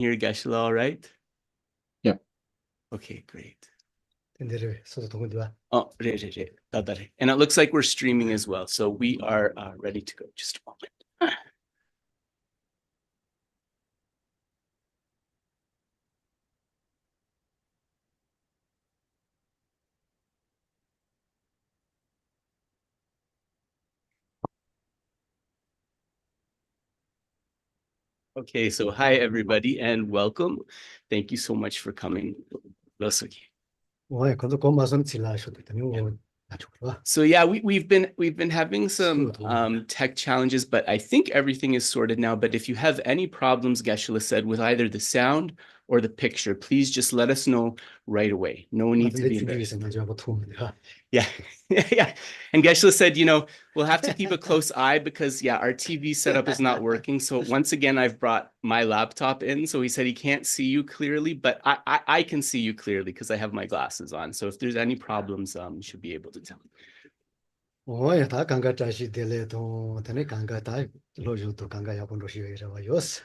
Hear Geshe all right? Yeah. Okay, great. Oh, And it looks like we're streaming as well. So we are ready to go. Just a moment. Okay, so hi everybody and welcome. Thank you so much for coming. So yeah, we've been having some tech challenges, but I think everything is sorted now. But if you have any problems, Geshe said, with either the sound or the picture, please just let us know right away. No need to be embarrassed. Yeah, yeah. And Geshe said, we'll have to keep a close eye because our TV setup is not working. So once again, I've brought my laptop in. So he said he can't see you clearly, but I can see you clearly because I have my glasses on. So if there's any problems, you should be able to tell.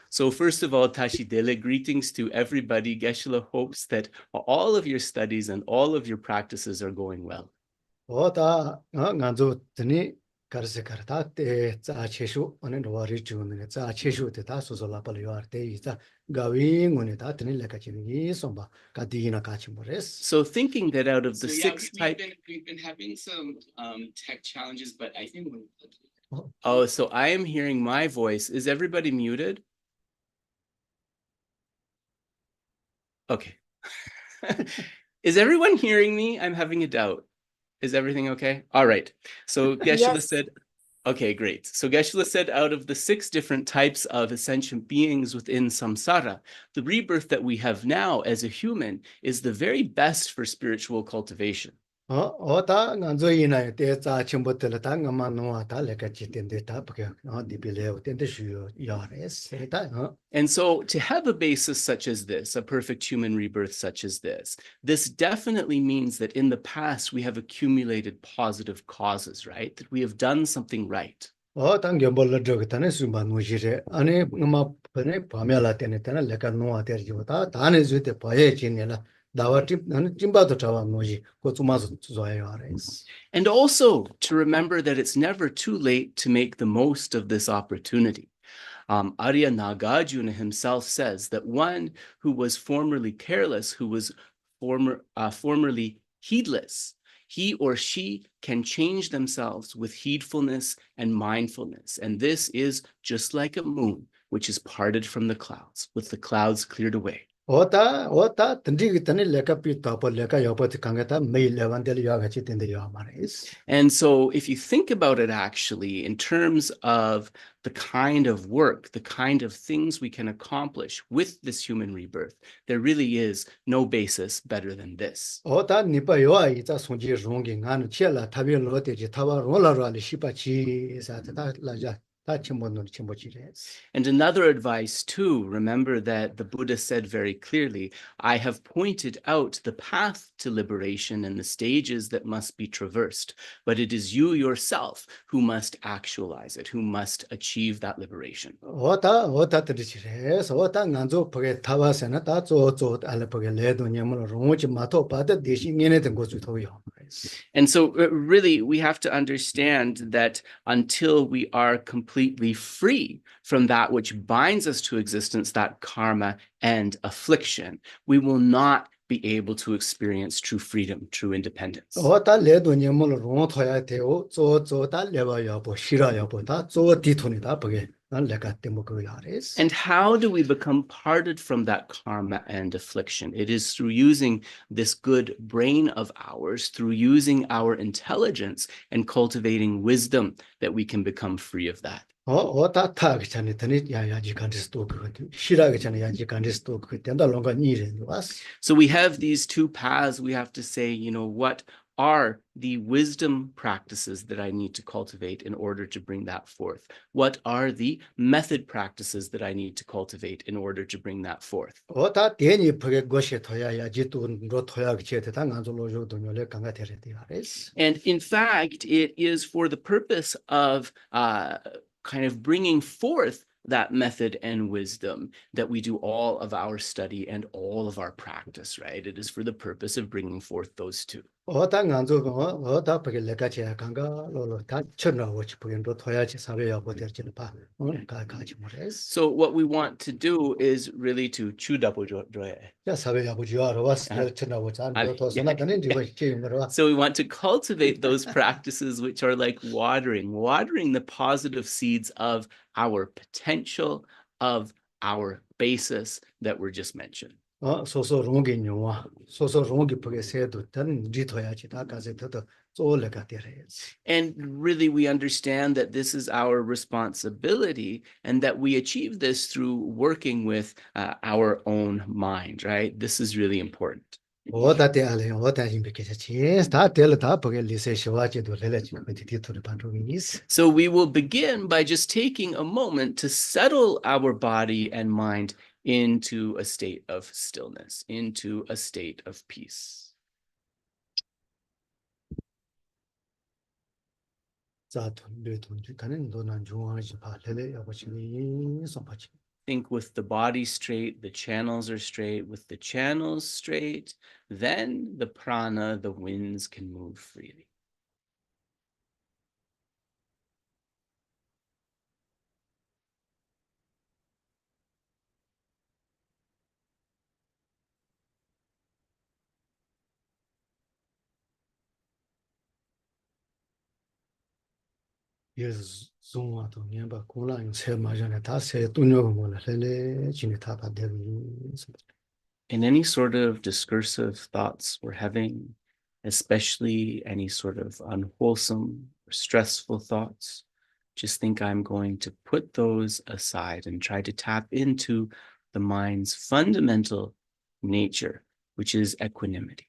So first of all, Tashidele, greetings to everybody. Geshe hopes that all of your studies and all of your practices are going well. So thinking that out of the six types, we've been having some tech challenges, but I think so I am hearing my voice. Is everybody muted? Okay. Is everyone hearing me? I'm having a doubt. Is everything okay? All right. So Geshe said, okay, great. So Geshe said, out of the 6 different types of ascendant beings within samsara, the rebirth that we have now as a human is the very best for spiritual cultivation. And so to have a basis such as this, a perfect human rebirth such as this definitely means that in the past we have accumulated positive causes, right? That we have done something right. And also to remember that it's never too late to make the most of this opportunity. Arya Nagarjuna himself says that one who was formerly careless, who was formerly heedless, he or she can change themselves with heedfulness and mindfulness. And this is just like a moon, which is parted from the clouds, with the clouds cleared away. And so if you think about it actually in terms of the kind of work, the kind of things we can accomplish with this human rebirth, there really is no basis better than this. And another advice too, remember that the Buddha said very clearly, I have pointed out the path to liberation and the stages that must be traversed, but it is you yourself who must actualize it, who must achieve that liberation. And so really we have to understand that until we are completely free from that which binds us to existence, that karma and affliction, we will not be able to experience true freedom, true independence. And how do we become parted from that karma and affliction? It is through using this good brain of ours, through using our intelligence and cultivating wisdom that we can become free of that. So we have these 2 paths. We have to say, what are the wisdom practices that I need to cultivate in order to bring that forth? What are the method practices that I need to cultivate in order to bring that forth? And in fact, it is for the purpose of kind of bringing forth that method and wisdom, that we do all of our study and all of our practice, right? It is for the purpose of bringing forth those two. So what we want to do is really to So we want to cultivate those practices which are like watering the positive seeds of our potential, of our basis that were just mentioned. And really, we understand that this is our responsibility and that we achieve this through working with our own mind, right? This is really important. So we will begin by just taking a moment to settle our body and mind into a state of stillness, into a state of peace. Think with the body straight, the channels are straight. With the channels straight, then the prana, the winds, can move freely. In any sort of discursive thoughts we're having, especially any sort of unwholesome or stressful thoughts, just think I'm going to put those aside and try to tap into the mind's fundamental nature, which is equanimity.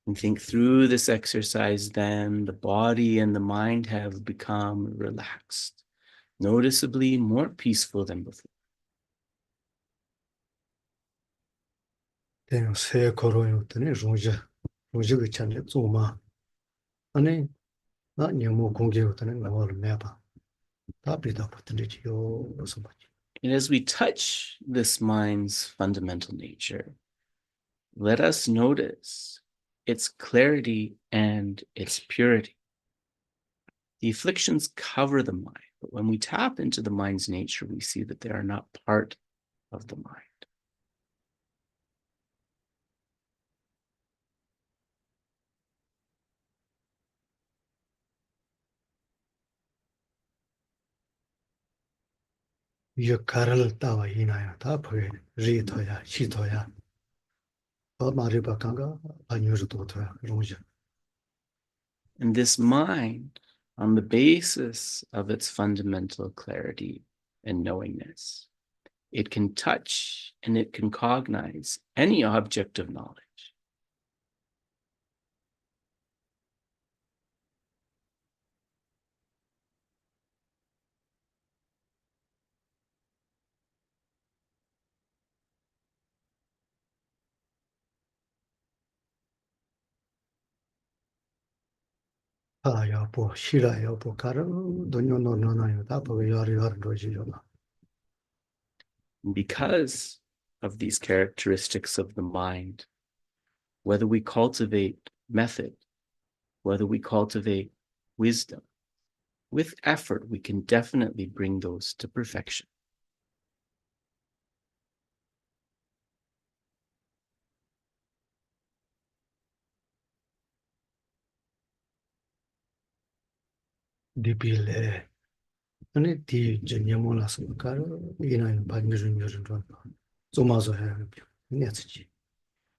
And think through this exercise, then the body and the mind have become relaxed, noticeably more peaceful than before. And as we touch this mind's fundamental nature, let us notice its clarity and its purity. The afflictions cover the mind, but when we tap into the mind's nature, we see that they are not part of the mind. And this mind, on the basis of its fundamental clarity and knowingness, it can touch and it can cognize any object of knowledge. Because of these characteristics of the mind, whether we cultivate method, whether we cultivate wisdom, with effort, we can definitely bring those to perfection.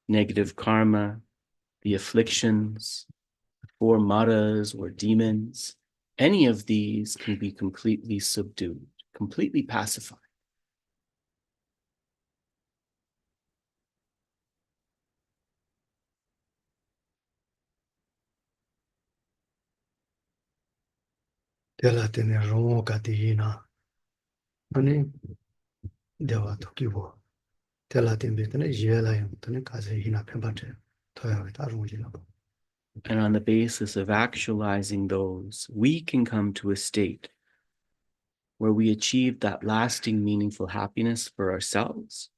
Negative karma, the afflictions, the four maras or demons, any of these can be completely subdued, completely pacified. And on the basis of actualizing those, we can come to a state where we achieve that lasting, meaningful happiness for ourselves.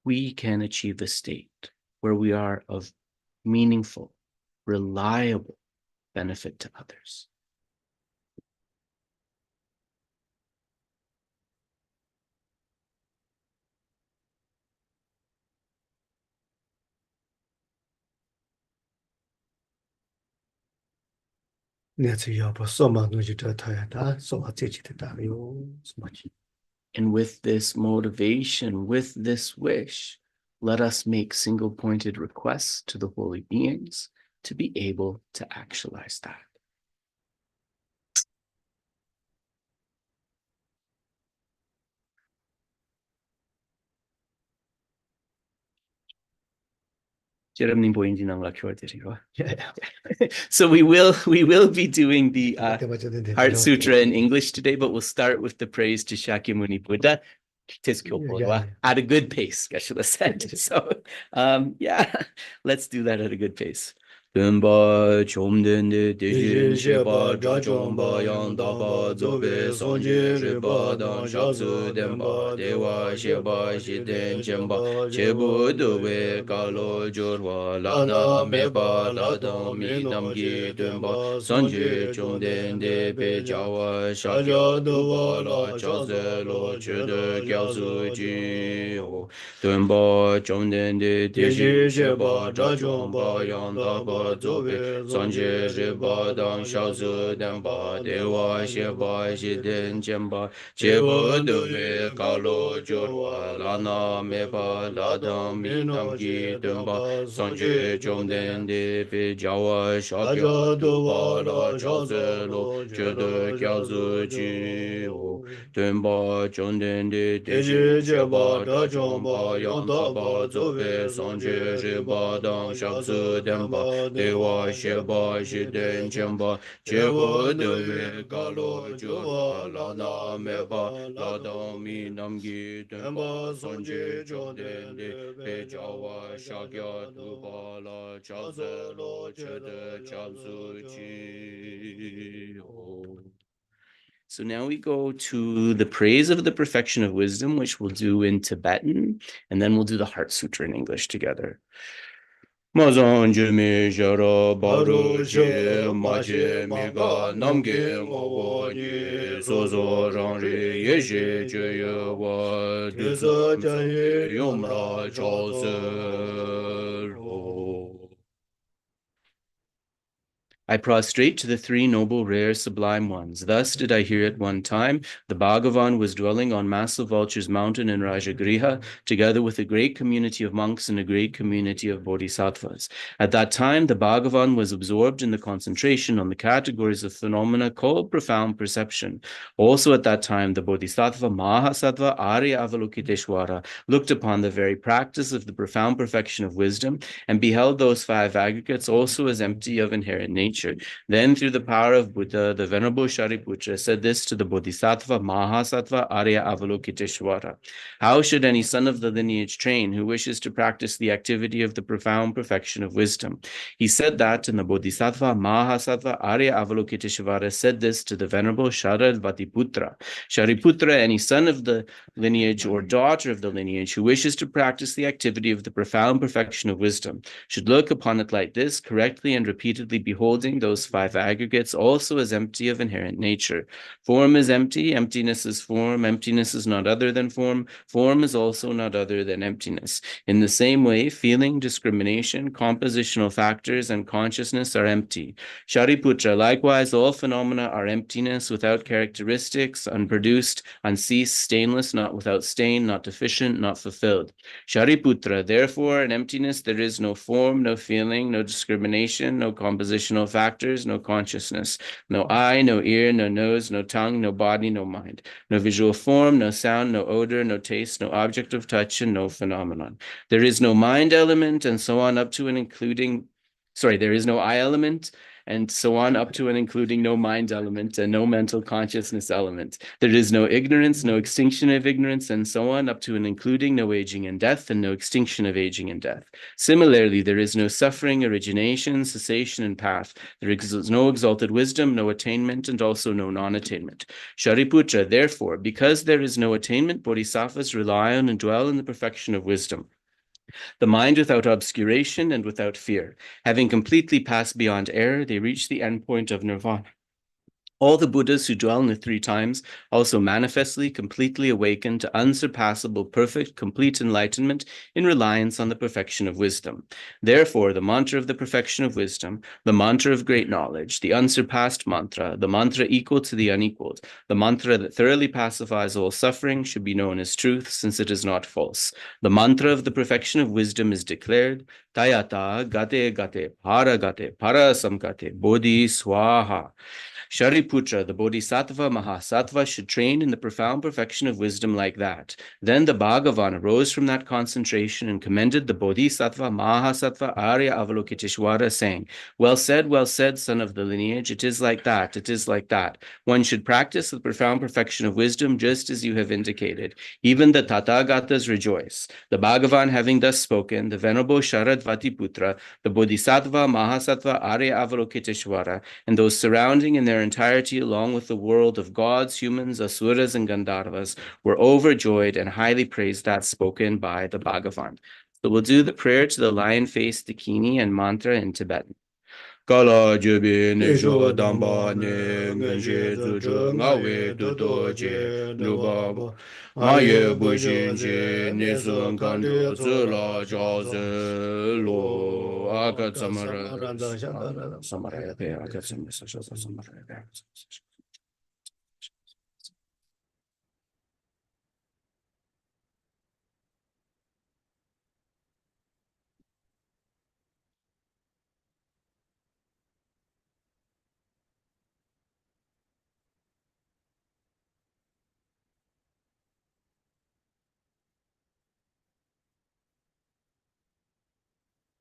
We can achieve a state where we are of meaningful, reliable benefit to others. And with this motivation, with this wish, let us make single-pointed requests to the holy beings to be able to actualize that. So we will be doing the Heart Sutra in English today, but we'll start with the praise to Shakyamuni Buddha. At a good pace, Geshe said. So let's do that at a good pace. Dönba chomdende dejin sheba jachomba yang daba zobe sanje reba dan shaksu denba dewa sheba shiden chemba chebu dobe kalo jorwa lada meba lada midamgi dönba sanje chomdende pe jawa shakya duba la chaze lo chede gyalzu ji dönba chomdende dejin sheba jachomba yang daba zobe sanje reba dan shaksu denba dewa sheba shiden chemba chebu dobe kalo jorwa lana meba lada midamgi dönba sanje chomdende pe jawa shakya duba la chaze lo chede gyalzu ji dönba chomdende deji cheba dachomba yang daba zobe sanje reba dan shaksu denba dewa sheba shiden chemba chebu dobe kalo jorwa lana meba lada midamgi dönba sanje chomdende pe jawa shakya duba la chaze lo chede gyalzu ji. So now we go to the praise of the perfection of wisdom, which we'll do in Tibetan, and then we'll do the Heart Sutra in English together. Mazanje me jara baru je maje miga namge ngobo ni sozo rangri yeshe je wa dusa jaye yomra chaser. I prostrate to the three noble, rare, sublime ones. Thus did I hear at one time the Bhagavan was dwelling on Massive Vulture's mountain in Rajagriha, together with a great community of monks and a great community of bodhisattvas. At that time, the Bhagavan was absorbed in the concentration on the categories of phenomena called profound perception. Also at that time, the Bodhisattva Mahasattva Arya Avalokiteshvara looked upon the very practice of the profound perfection of wisdom and beheld those five aggregates also as empty of inherent nature. Then, through the power of Buddha, the Venerable Shariputra said this to the Bodhisattva Mahasattva Arya Avalokiteshvara: how should any son of the lineage train who wishes to practice the activity of the profound perfection of wisdom? He said that, and the Bodhisattva Mahasattva Arya Avalokiteshvara said this to the Venerable Sharadvatiputra: Shariputra, any son of the lineage or daughter of the lineage who wishes to practice the activity of the profound perfection of wisdom should look upon it like this, correctly and repeatedly beholding those five aggregates also as empty of inherent nature. Form is empty, emptiness is form, emptiness is not other than form, form is also not other than emptiness. In the same way, feeling, discrimination, compositional factors, and consciousness are empty. Shariputra, likewise, all phenomena are emptiness, without characteristics, unproduced, unceased, stainless, not without stain, not deficient, not fulfilled. Shariputra, therefore, in emptiness there is no form, no feeling, no discrimination, no compositional factors, no consciousness, no eye, no ear, no nose, no tongue, no body, no mind, no visual form, no sound, no odor, no taste, no object of touch, and no phenomenon. There is no mind element, and so on up to and including, there is no eye element, and so on up to and including no mind element and no mental consciousness element. There is no ignorance, no extinction of ignorance, and so on up to and including no aging and death and no extinction of aging and death. Similarly, there is no suffering, origination, cessation, and path. There is no exalted wisdom, no attainment, and also no non-attainment. Shariputra, therefore, because there is no attainment, bodhisattvas rely on and dwell in the perfection of wisdom, the mind without obscuration and without fear. Having completely passed beyond error, they reach the endpoint of nirvana. All the Buddhas who dwell in the three times also manifestly, completely awaken to unsurpassable, perfect, complete enlightenment in reliance on the perfection of wisdom. Therefore, the mantra of the perfection of wisdom, the mantra of great knowledge, the unsurpassed mantra, the mantra equal to the unequaled, the mantra that thoroughly pacifies all suffering should be known as truth, since it is not false. The mantra of the perfection of wisdom is declared, Tayata gate gate para gate para samgate bodhi swaha. Shariputra, the Bodhisattva Mahasattva, should train in the profound perfection of wisdom like that. Then the Bhagavan arose from that concentration and commended the Bodhisattva Mahasattva Arya Avalokiteshvara, saying, well said, son of the lineage, it is like that, it is like that. One should practice the profound perfection of wisdom just as you have indicated. Even the Tathagatas rejoice. The Bhagavan having thus spoken, the Venerable Sharadvati Putra, the Bodhisattva Mahasattva Arya Avalokiteshvara, and those surrounding in their entirety, along with the world of gods, humans, asuras, and gandharvas, were overjoyed and highly praised that spoken by the Bhagavan. So we'll do the prayer to the lion-faced dakini and mantra in Tibetan. Kala jubi nesho damba ne ngenje zuju ngawe tuto je nubaba maye bushin je nesun kanto zula jaze lo akat samara samara pe akat samara pe.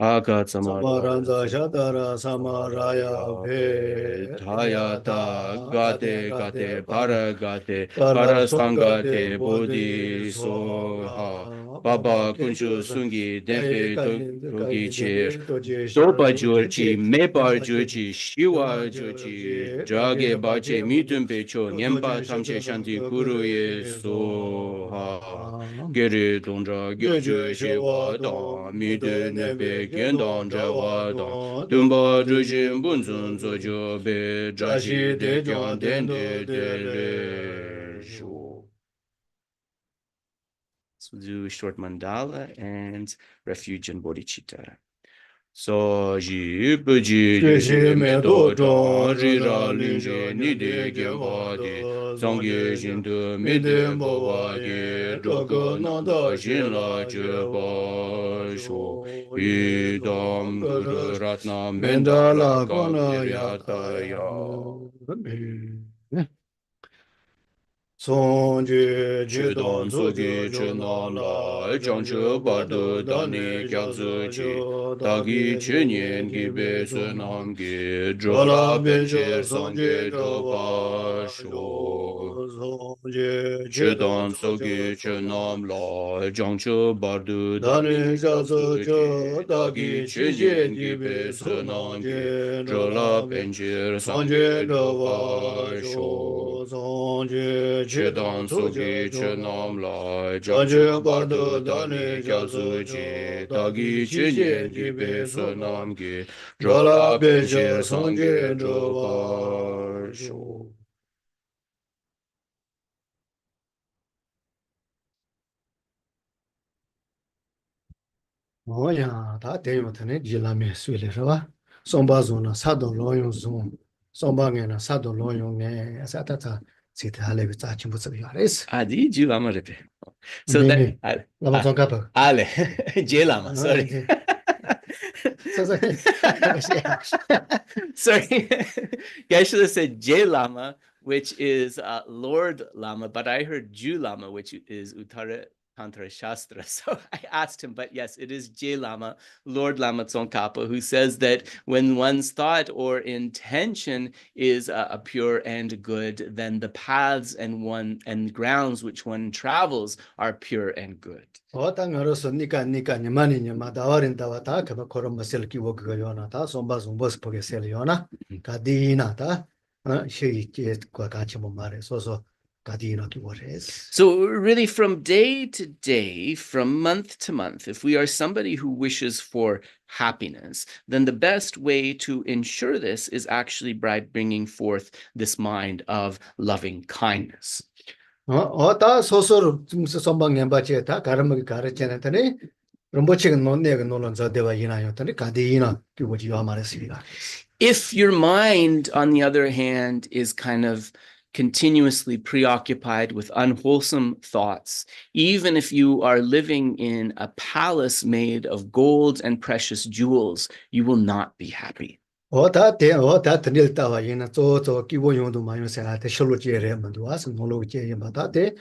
Akat Samaranda Shatara Samaraya Ve Dhayata Gate Gate Para Gate Para Parasangate Bodhi Soha Baba Kunshu Sungi Dempe Togi Che Dopa Jurchi Mepa Jurchi Shiwa Jurchi Drage Bache Mitum Pecho Nyempa Tamche Shanti Kuruye Soha Gere Dondra Gyöje Shewa Da Mide Nepe Gendan Jawa Da Dumba Drujin Bunzun Zojo Be Drashi De Gyan Dende Dere Shu. So we'll do short mandala and refuge and bodhicitta. So ji puji ji me do zhong ri ra lin je ni de gen ba de zang ge jin de me de bo wa ge zhe ge na da jin la je ba shu yi dam gu ratna mendala ka ya ta ya. Sonje Chidon sogi chenam la chanche bardo dani kyabzu chi tagi chenyen gibe sunam gi drola bencher sangye dropa sho. Chidon sogi chenam la chanche bardo dani kyabzu chi tagi chenyen gibe sunam gi drola bencher sangye dropa sho. Chedan sogi chenam la jangche bardo dani kyabzu chi tagi chenyen gibe sunam gi drola bencher sangye dropa sho. 뭐야 다 대요터네 지라메 스위레라 송바존나 사도 로용존 송방에나 사도 로용네 사타타 시타레 비자친 부츠비아레스 Adi ju lama repe. So 네네 that 라마 송카파 ale je lama, sorry. Sorry. Geshe said J Lama, which is Lord Lama, but I heard Ju Lama, which is Uttara Tantra Shastra. So I asked him, but yes, it is Je Lama, Lord Lama Tsongkhapa, who says that when one's thought or intention is a pure and good, then the paths and grounds which one travels are pure and good. 어땅으로서 니까 니마니 니마 다와린다 왔다 그거 그런 것을 기고 그거요나다 손바좀 버스 보게 셀요나 가디나다 시기 과 같이 뭐 말해 소소 가디나 기고레스. So really from day to day, from month to month, if we are somebody who wishes for happiness, then the best way to ensure this is actually by bringing forth this mind of loving kindness. 어다 소소로 좀 선방년 바치다 가르먹이 가르치는데 롬보치가 논내가 논론자 대화 이나였더니 가디나 기고지 요 말했습니다. If your mind, on the other hand, is kind of continuously preoccupied with unwholesome thoughts, even if you are living in a palace made of gold and precious jewels, you will not be happy. 어다 드릴 따와 이나 저 기본용도 많이 생각할 실로 제레만도 와서 놀로 제마다 때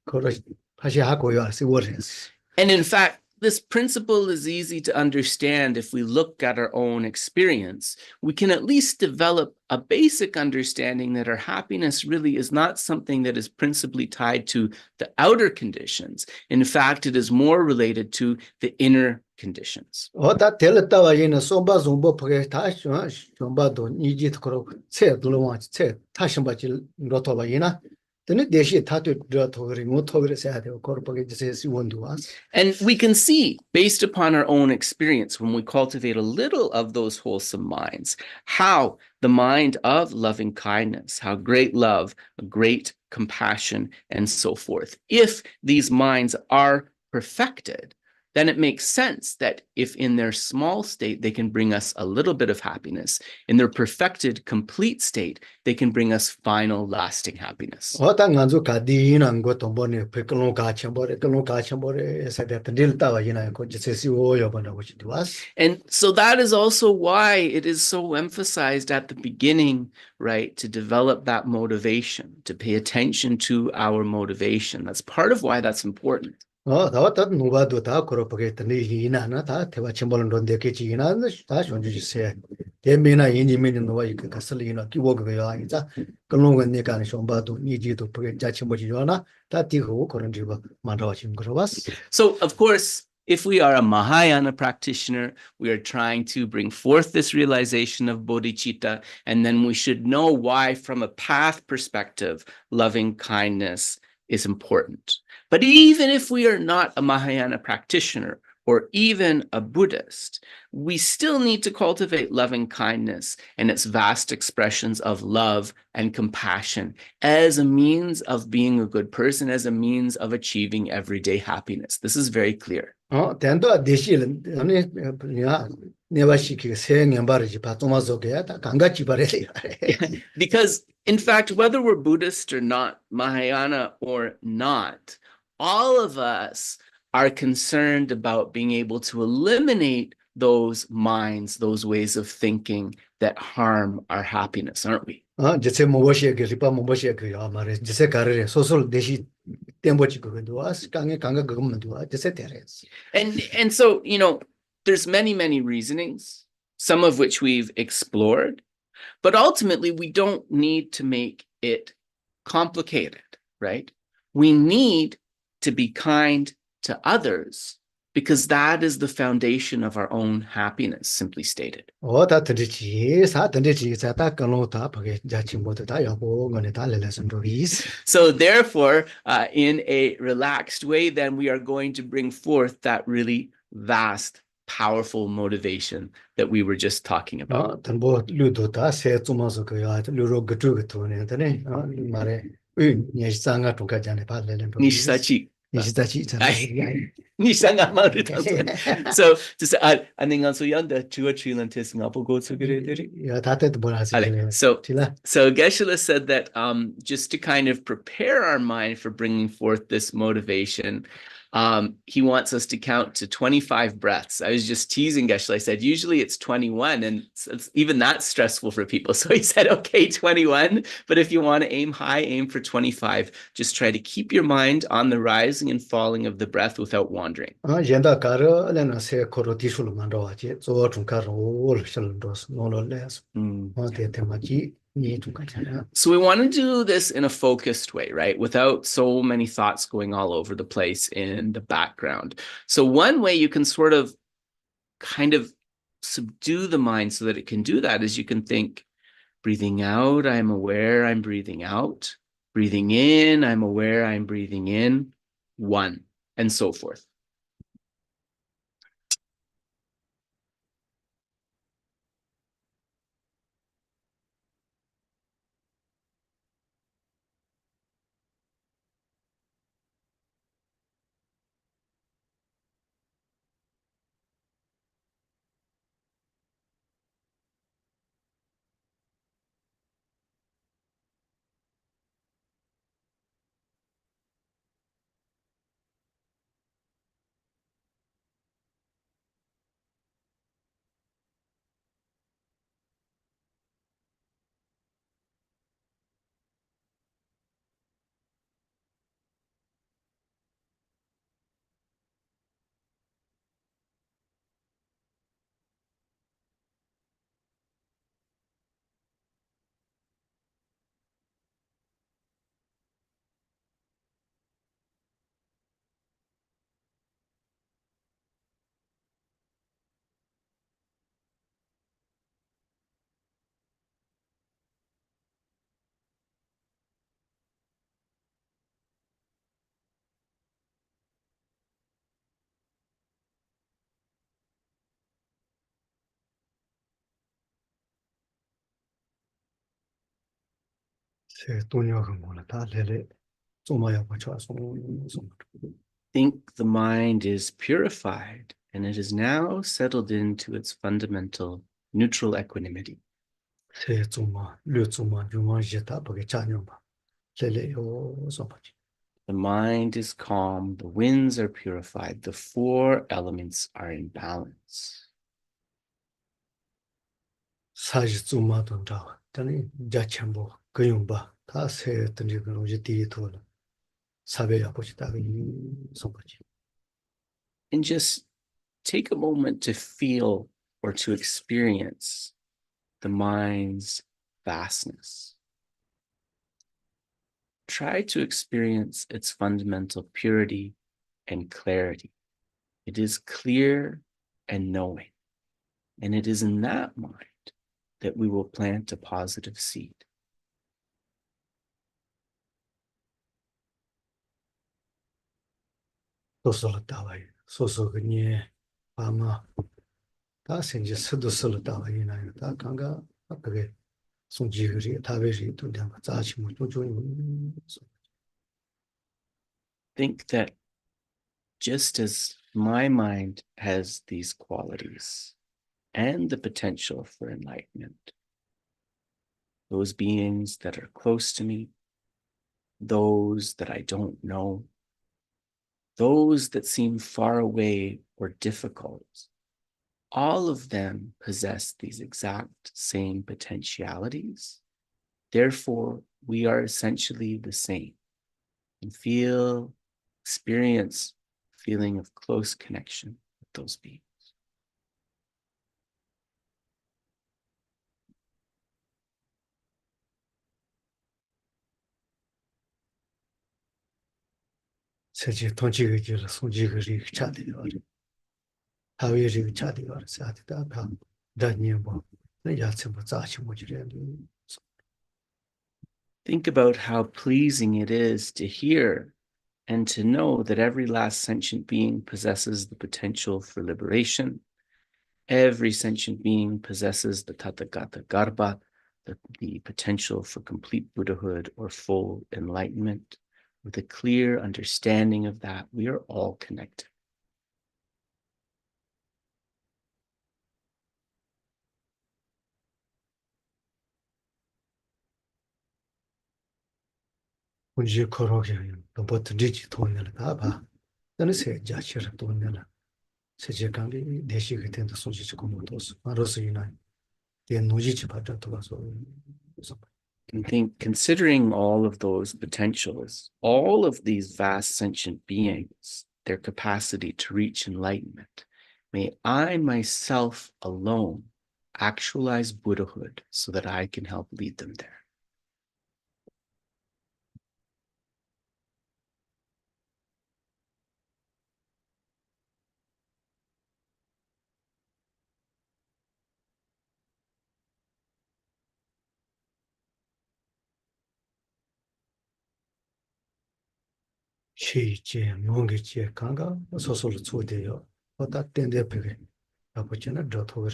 그거 다시 하고요 알시워레스. And in fact, this principle is easy to understand if we look at our own experience. We can at least develop a basic understanding that our happiness really is not something that is principally tied to the outer conditions. In fact, it is more related to the inner conditions. 어다 델타와 이나 소바 좀보 포게 다시 좀바도 니지트 그로 체 들어와 체 다시 바지 로토바 이나 되는 대시 타도 들어토그리 못토그리 해야 되고 거르보게 제시 원도와스. And we can see, based upon our own experience, when we cultivate a little of those wholesome minds, how the mind of loving kindness, how great love, great compassion, and so forth, if these minds are perfected, then it makes sense that if in their small state they can bring us a little bit of happiness, in their perfected, complete state, they can bring us final, lasting happiness. 어땅간주 가디난 것도 뭐네 백글로 가쳐버려 글로 가쳐버려 사대 델타와 이나 거 제시 오요 번다고 싶도와스. And so that is also why it is so emphasized at the beginning, right, to develop that motivation, to pay attention to our motivation. That's part of why that's important. 다왔다 누가도 다 그렇게 이나나 다 대화 침벌은 런데케지 이나는 다 존주지세 대미나 인지민이 누가 이렇게 가슬리나 기고그요 아이자 그런건 내가 좀바도 니지도 그게 자치 뭐지요나 다 뒤고 그런 지가 만들어진 거라스. So of course, if we are a Mahayana practitioner, we are trying to bring forth this realization of bodhicitta, and then we should know why, from a path perspective, loving kindness is important. But even if we are not a Mahayana practitioner or even a Buddhist, we still need to cultivate loving kindness and its vast expressions of love and compassion as a means of being a good person, as a means of achieving everyday happiness. This is very clear. 된도 대실 아니 야 내가 시키게 세년 바르지 바토마속에 다 강같이 바래야. Because in fact, whether we're Buddhist or not, Mahayana or not, all of us are concerned about being able to eliminate those minds, those ways of thinking that harm our happiness, aren't we? 제세 뭐시에게 리파 뭐시에게요 말에 제세 가르래 소설 대시 템보치고도 와스 강에 강가 그것만도 와 제세 테레스. And so, you know, there's many reasonings, some of which we've explored, but ultimately we don't need to make it complicated, right? We need to be kind to others, because that is the foundation of our own happiness, simply stated. So therefore, in a relaxed way, then we are going to bring forth that really vast, powerful motivation that we were just talking about. Nishisachi. So just so Geshe said that just to kind of prepare our mind for bringing forth this motivation, He wants us to count to 25 breaths. I was just teasing Geshe. I said, usually it's 21, and even that's stressful for people. So he said, okay, 21. But if you want to aim high, aim for 25. Just try to keep your mind on the rising and falling of the breath without wandering. Yenda kara lena se koro tishulu mandawa je, zo chung kara wol shalandos, nolo les, te temaji, ni chung kachana. So we want to do this in a focused way, right? Without so many thoughts going all over the place in the background. So one way you can sort of kind of subdue the mind so that it can do that is you can think, breathing out, I'm aware I'm breathing out. Breathing in, I'm aware I'm breathing in. One, and so forth. Think the mind is purified and it is now settled into its fundamental neutral equanimity. The mind is calm, the winds are purified, the four elements are in balance. And just take a moment to feel or to experience the mind's vastness. Try to experience its fundamental purity and clarity. It is clear and knowing, and it is in that mind that we will plant a positive seed. Think that just as my mind has these qualities and the potential for enlightenment, those beings that are close to me, those that I don't know, those that seem far away or difficult, all of them possess these exact same potentialities. Therefore, we are essentially the same and experience feeling of close connection with those beings. Think about how pleasing it is to hear and to know that every last sentient being possesses the potential for liberation. Every sentient being possesses the Tathagata Garbha, the potential for complete Buddhahood or full enlightenment. With a clear understanding of that, we are all connected. Then say Jachir Donella. Says Kangi, Deshi attend the Soji Komotos, Marosina, the Nojichi Patato. I think considering all of those potentials, all of these vast sentient beings, their capacity to reach enlightenment, may I myself alone actualize Buddhahood so that I can help lead them there. She, Mongi, Kanga, Soso Tsudeo, or that then they pay. Apochena dot over.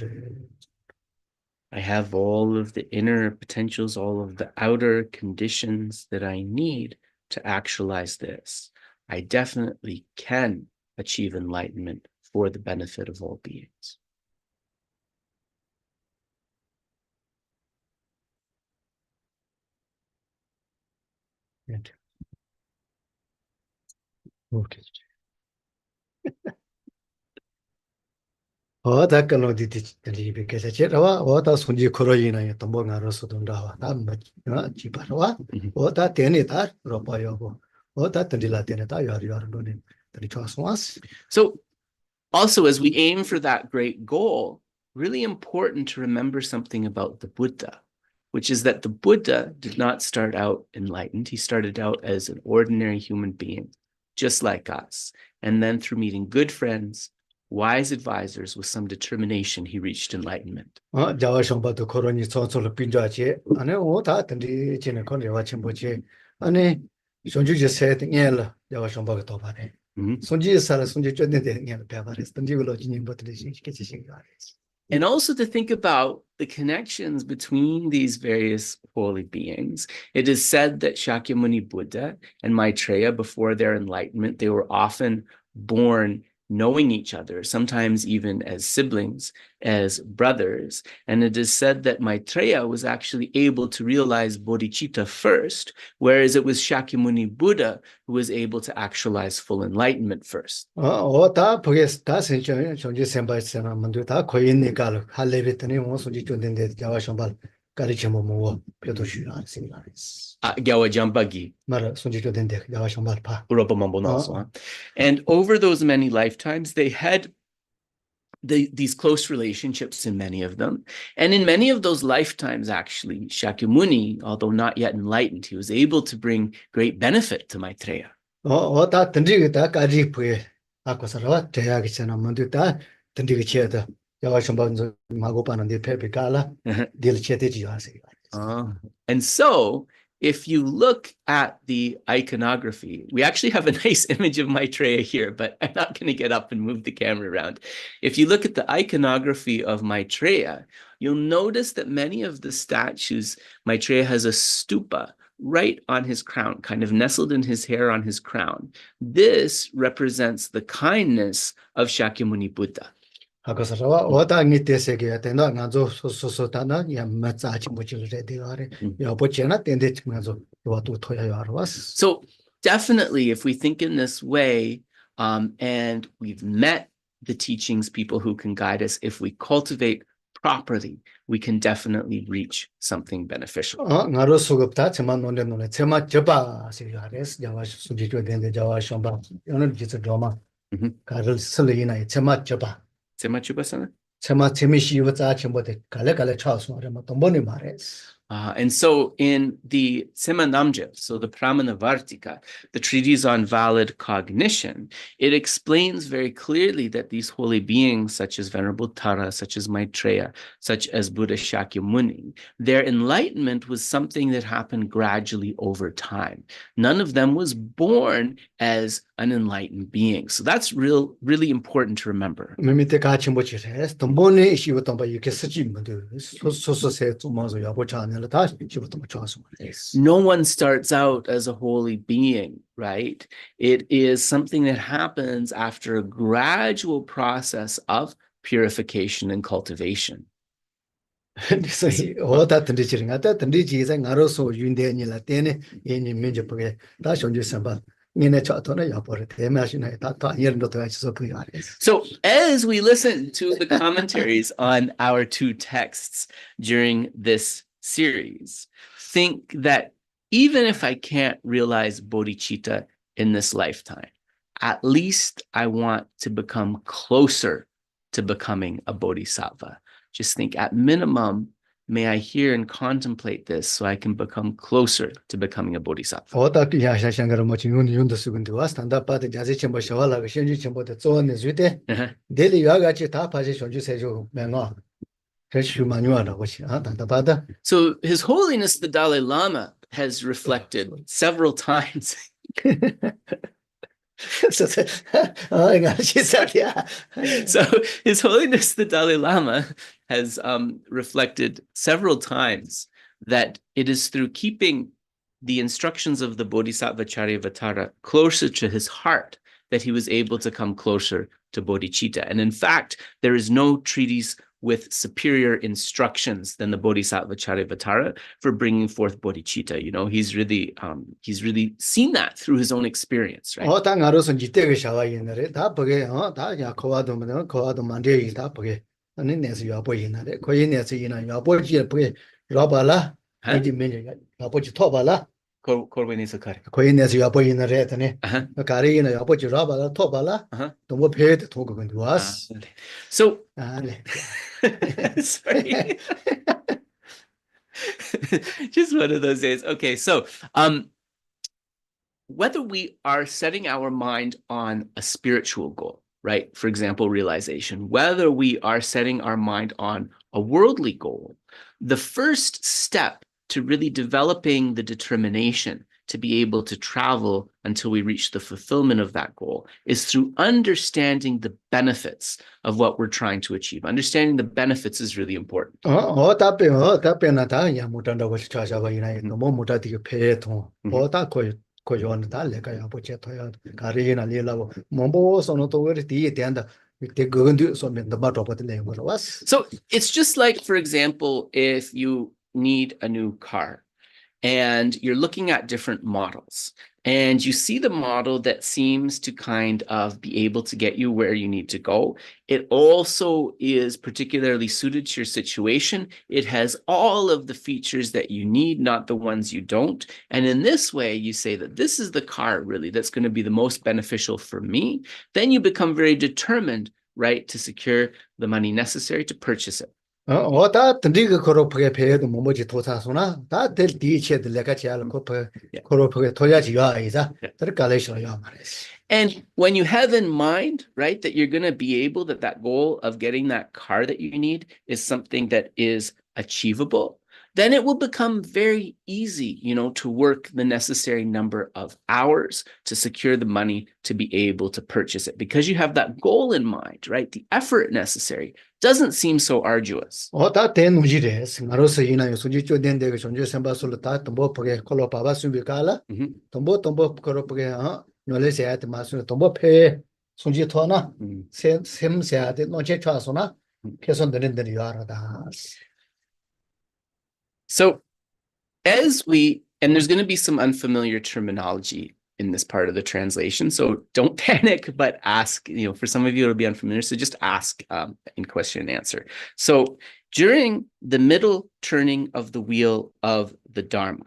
I have all of the inner potentials, all of the outer conditions that I need to actualize this. I definitely can achieve enlightenment for the benefit of all beings. Okay. That can only deliver because I said, what else when you Corona, Tombonga Rosodonda, that cheaper, what that any that, Ropayobo, what that the Latinata you are doing the choice was. So, also, as we aim for that great goal, really important to remember something about the Buddha, which is that the Buddha did not start out enlightened. He started out as an ordinary human being, just like us. And then through meeting good friends, wise advisors with some determination, he reached enlightenment. Jawashamba to Coroni Sonsol Pinjache, and what that and the Chinacon watching Boche, and Sonju just said, Yella, Jawashamba Topane. Sonji Salas Sonji Yella Pavaris, and you will lodge but the And also to think about the connections between these various holy beings. It is said that Shakyamuni Buddha and Maitreya, before their enlightenment, they were often born knowing each other, sometimes even as siblings, as brothers. And it is said that Maitreya was actually able to realize bodhicitta first, whereas it was Shakyamuni Buddha who was able to actualize full enlightenment first. And over those many lifetimes, they had these close relationships in many of them. And in many of those lifetimes, actually, Shakyamuni, although not yet enlightened, he was able to bring great benefit to Maitreya. And so, if you look at the iconography, we actually have a nice image of Maitreya here, but I'm not going to get up and move the camera around. If you look at the iconography of Maitreya, you'll notice that many of the statues, Maitreya has a stupa right on his crown, kind of nestled in his hair on his crown. This represents the kindness of Shakyamuni Buddha. So definitely, if we think in this way, and we've met the teachings, people who can guide us, if we cultivate properly, we can definitely reach something beneficial. And so in the Sema Namje, so the Pramanavartika, the treatise on valid cognition, it explains very clearly that these holy beings, such as Venerable Tara, such as Maitreya, such as Buddha Shakyamuni, their enlightenment was something that happened gradually over time. None of them was born as an enlightened being. So that's really important to remember. No one starts out as a holy being, right? It is something that happens after a gradual process of purification and cultivation. So as we listen to the commentaries on our two texts during this series, think that even if I can't realize bodhicitta in this lifetime, at least I want to become closer to becoming a bodhisattva. Just think, at minimum, may I hear and contemplate this so I can become closer to becoming a bodhisattva. So His Holiness the Dalai Lama has reflected several times. So His Holiness the Dalai Lama has reflected several times that it is through keeping the instructions of the Bodhisattvacaryāvatāra closer to his heart that he was able to come closer to bodhicitta. And in fact, there is no treatise with superior instructions than the Bodhisattvacaryāvatāra for bringing forth bodhicitta. You know, he's really seen that through his own experience, right? So sorry. Just one of those days. Okay, so whether we are setting our mind on a spiritual goal, right? For example, realization, whether we are setting our mind on a worldly goal, the first step to really developing the determination to be able to travel until we reach the fulfillment of that goal is through understanding the benefits of what we're trying to achieve. Understanding the benefits is really important. So it's just like, for example, if you need a new car and you're looking at different models and you see the model that seems to kind of be able to get you where you need to go. It also is particularly suited to your situation. It has all of the features that you need, not the ones you don't. And in this way, you say that this is the car really that's going to be the most beneficial for me. Then you become very determined, right, to secure the money necessary to purchase it. And when you have in mind, right, that you're going to be able, that goal of getting that car that you need is something that is achievable, then it will become very easy, you know, to work the necessary number of hours to secure the money to be able to purchase it, because you have that goal in mind, right? The effort necessary doesn't seem so arduous. So as we, and there's going to be some unfamiliar terminology in this part of the translation, so don't panic, but ask, you know, for some of you it'll be unfamiliar, so just ask in question and answer. So during the middle turning of the wheel of the Dharma,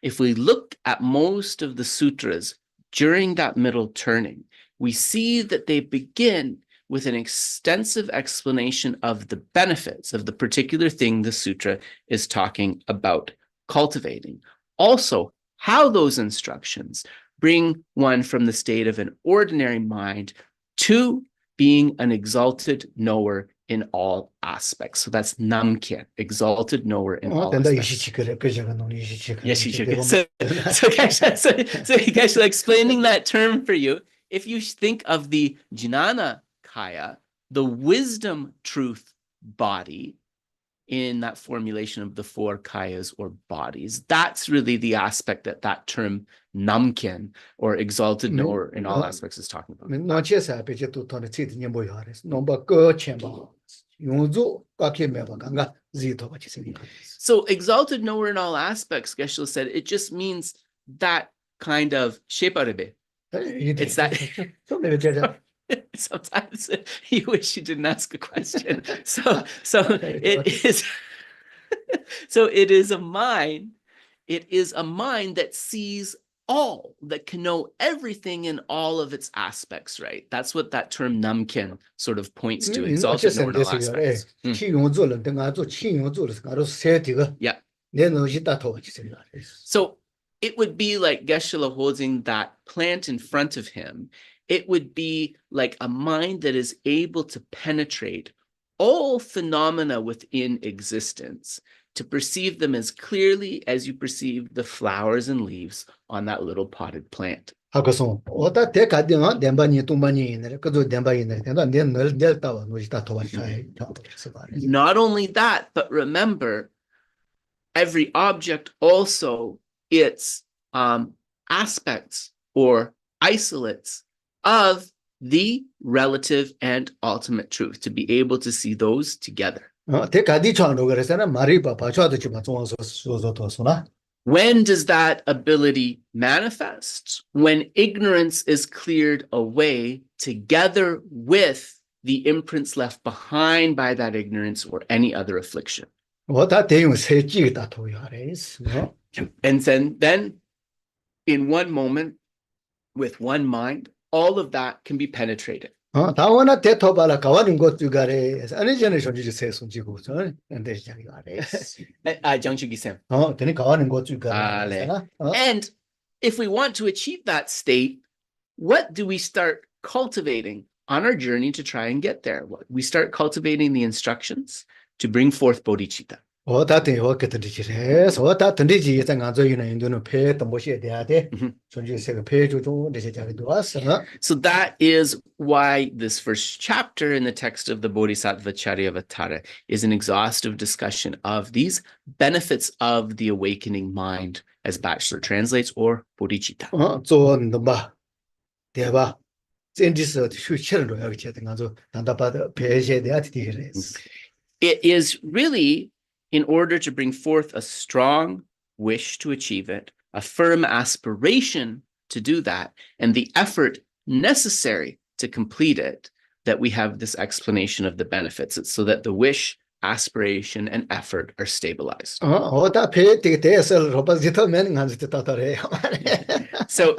if we look at most of the sutras during that middle turning, we see that they begin with an extensive explanation of the benefits of the particular thing the sutra is talking about cultivating. Also, how those instructions bring one from the state of an ordinary mind to being an exalted knower in all aspects. So that's namkyen, exalted knower in all aspects. Yes, you should. So Geshe, explaining that term for you, if you think of the jnana kaya, the wisdom truth body in that formulation of the four kayas or bodies, that's really the aspect that that term namkyen or exalted knower in all aspects is talking about. So exalted knower in all aspects, Geshe said, it just means that kind of sheparebe, It's that 좀 내가 sometimes you wish you didn't ask a question. So it is so it is a mind. It is a mind that sees all, that can know everything in all of its aspects, right? That's what that term namken sort of points to. It's also known in all aspects. Yeah. So it would be like Geshe holding that plant in front of him. It would be like a mind that is able to penetrate all phenomena within existence, to perceive them as clearly as you perceive the flowers and leaves on that little potted plant. Not only that, but remember, every object also its aspects or isolates of the relative and ultimate truth, to be able to see those together. When does that ability manifest? When ignorance is cleared away together with the imprints left behind by that ignorance or any other affliction. And then in one moment, with one mind, all of that can be penetrated. And if we want to achieve that state, what do we start cultivating on our journey to try and get there? We start cultivating the instructions to bring forth bodhicitta. So that is why this first chapter in the text of the Bodhisattvacaryāvatāra is an exhaustive discussion of these benefits of the awakening mind, as Batchelor translates, or bodhicitta. It is really in order to bring forth a strong wish to achieve it, a firm aspiration to do that, and the effort necessary to complete it, that we have this explanation of the benefits. It's so that the wish, aspiration, and effort are stabilized. So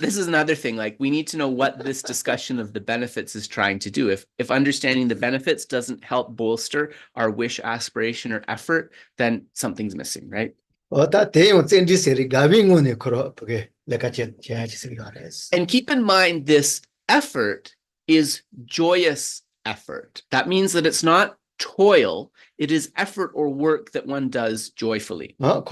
this is another thing, like we need to know what this discussion of the benefits is trying to do. If understanding the benefits doesn't help bolster our wish, aspiration, or effort, then something's missing, right? And keep in mind, this effort is joyous effort. That means that it's not toil, it is effort or work that one does joyfully. Yeah,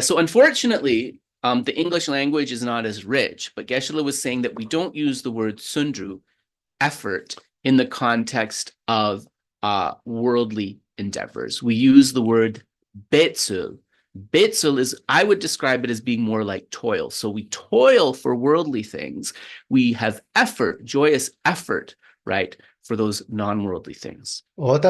so unfortunately, the English language is not as rich, but Geshe was saying that we don't use the word sundru, effort, in the context of worldly endeavors. We use the word betsul. Betsul is, I would describe it as being more like toil. So we toil for worldly things. We have effort, joyous effort, right, for those non-worldly things. And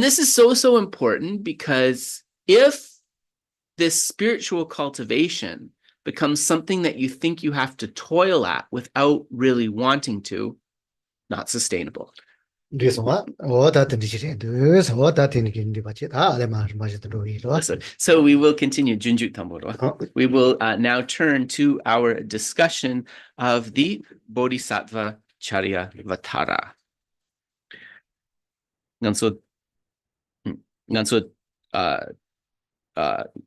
this is so important, because if this spiritual cultivation becomes something that you think you have to toil at without really wanting to, not sustainable. So we will continue. We will now turn to our discussion of the Bodhisattvacaryāvatāra.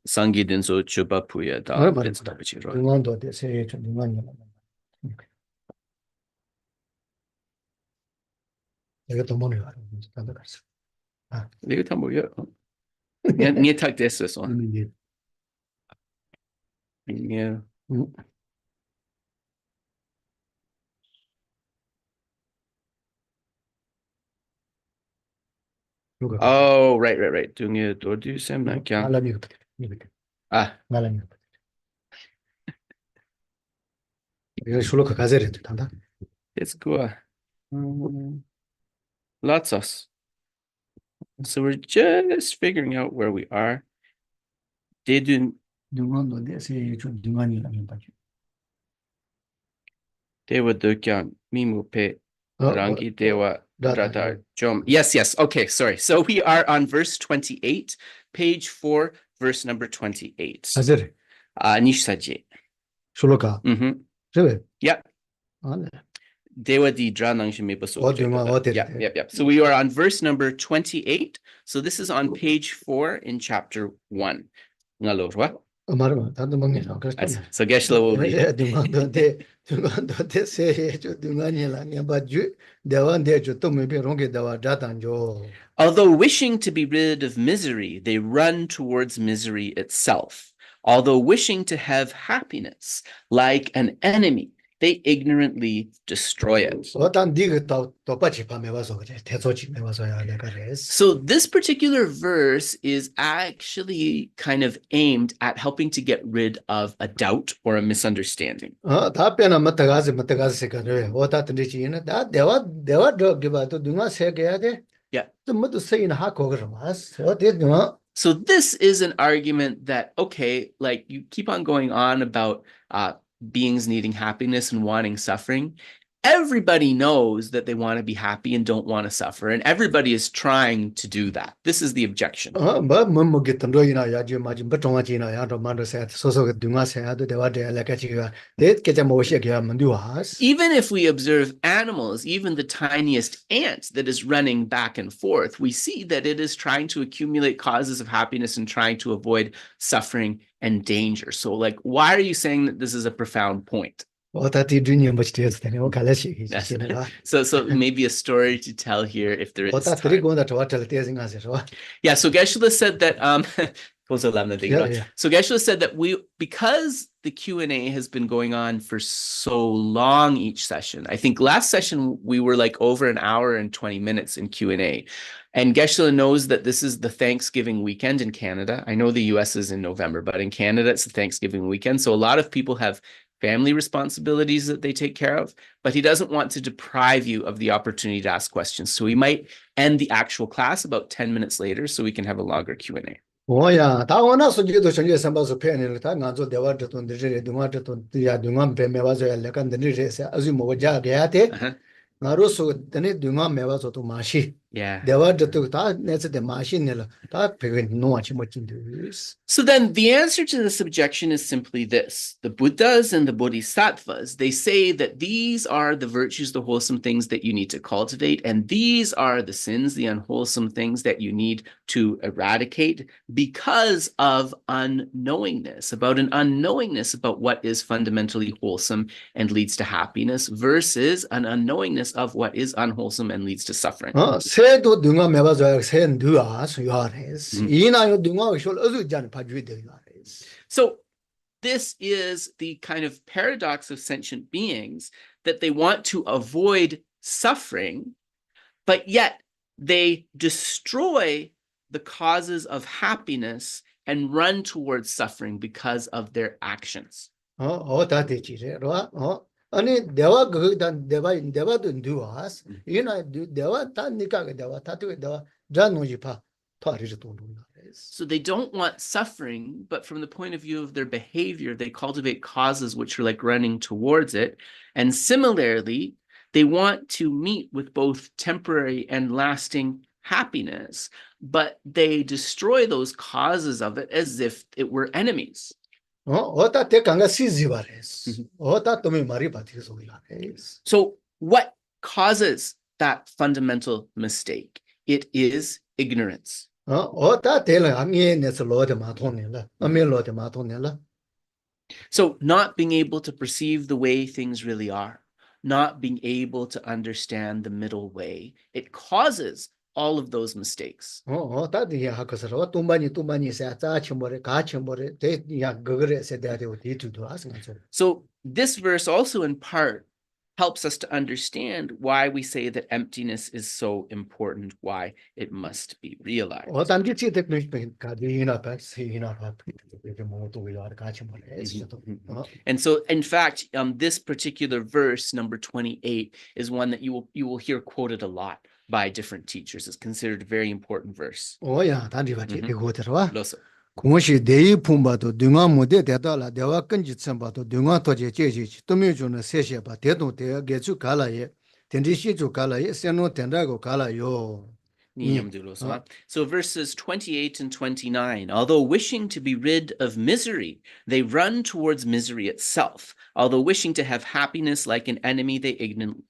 Sangi denso chuba puya da Legal tambor, yeah. Nie tak das ist so. Yeah. Oh, right. Dunge dordu sem na kya. Ah. It's good. Lots of So we're just figuring out where we are. Dedun Dungan de se chu dungan la mi ba. Dewa Dokyan Mimupe Rangi Dewa Data. Radha Jom. Yes. Okay, sorry. So we are on verse 28, page 4, verse number 28. Azere. Nishsaje. Shloka. Rebe. Yep. Dewa di Dranang Yep. So we are on verse number 28. So this is on page 4 in chapter 1. Ngalorwa. So Geshe will be. Although wishing to be rid of misery, they run towards misery itself. Although wishing to have happiness, like an enemy, they ignorantly destroy it. So this particular verse is actually kind of aimed at helping to get rid of a doubt or a misunderstanding. Yeah. So this is an argument that, okay, like you keep on going on about beings needing happiness and wanting suffering. Everybody knows that they want to be happy and don't want to suffer, and everybody is trying to do that. This is the objection. Even if we observe animals, even the tiniest ant that is running back and forth, we see that it is trying to accumulate causes of happiness and trying to avoid suffering and danger. So, like, why are you saying that this is a profound point? So maybe a story to tell here if there is time. Yeah, so Geshe said that So Geshe said that because the Q&A has been going on for so long each session, I think last session we were like over an hour and 20 minutes in Q&A. And Geshe knows that this is the Thanksgiving weekend in Canada. I know the US is in November, but in Canada it's the Thanksgiving weekend. So a lot of people have family responsibilities that they take care of, but he doesn't want to deprive you of the opportunity to ask questions. So we might end the actual class about 10 minutes later so we can have a longer Q&A. Yeah. So then the answer to this objection is simply this. The Buddhas and the Bodhisattvas, they say that these are the virtues, the wholesome things that you need to cultivate, and these are the sins, the unwholesome things that you need to eradicate because of unknowingness, about an unknowingness about what is fundamentally wholesome and leads to happiness versus an unknowingness of what is unwholesome and leads to suffering. So this is the kind of paradox of sentient beings, that they want to avoid suffering, but yet they destroy the causes of happiness and run towards suffering because of their actions. So they don't want suffering, but from the point of view of their behavior, they cultivate causes which are like running towards it. And similarly, they want to meet with both temporary and lasting happiness, but they destroy those causes of it as if it were enemies. So what causes that fundamental mistake? It is ignorance. So not being able to perceive the way things really are, not being able to understand the middle way, it causes all of those mistakes. So this verse also in part helps us to understand why we say that emptiness is so important, why it must be realized. And so, in fact, this particular verse, number 28, is one that you will hear quoted a lot by different teachers. It's considered a very important verse. 공시 대의 품바도 등화모대 대다라 대화 근지 첨바도 등화 토제 제지 도미주는 세세바 대동 대가 개주 갈라에 텐지시주 갈라에 세노 텐다고 갈라요. So verses 28 and 29, although wishing to be rid of misery, they run towards misery itself. Although wishing to have happiness like an enemy, they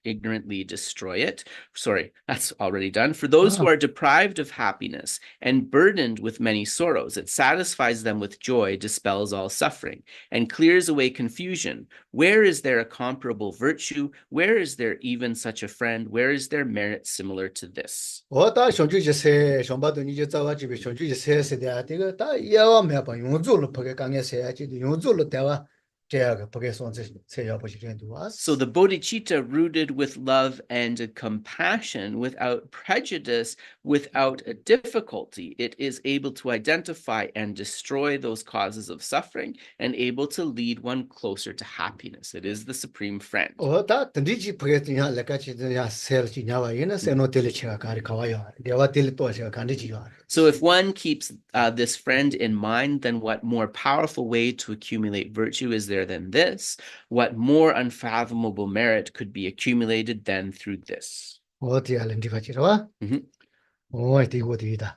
ignorantly destroy it. Sorry, that's already done. For those who are deprived of happiness and burdened with many sorrows, it satisfies them with joy, dispels all suffering, and clears away confusion. Where is there a comparable virtue? Where is there even such a friend? Where is there merit similar to this? 현주지세 전바도 이제 자와집에 현주지세세 대야 되가 다 이야와 매번 용주로 버게 강에서야지 용주로 대와 제가 버게 손세 세야 보시는도 was. So the bodhicitta rooted with love and compassion, without prejudice, without a difficulty, it is able to identify and destroy those causes of suffering and able to lead one closer to happiness. It is the supreme friend. 다 던지지 버게냐 레카치냐 셀지냐와 이나 세노텔치가 가리 가와요. 대와 텔토시가 간디지요. So if one keeps this friend in mind, then what more powerful way to accumulate virtue is there than this? What more unfathomable merit could be accumulated than through this?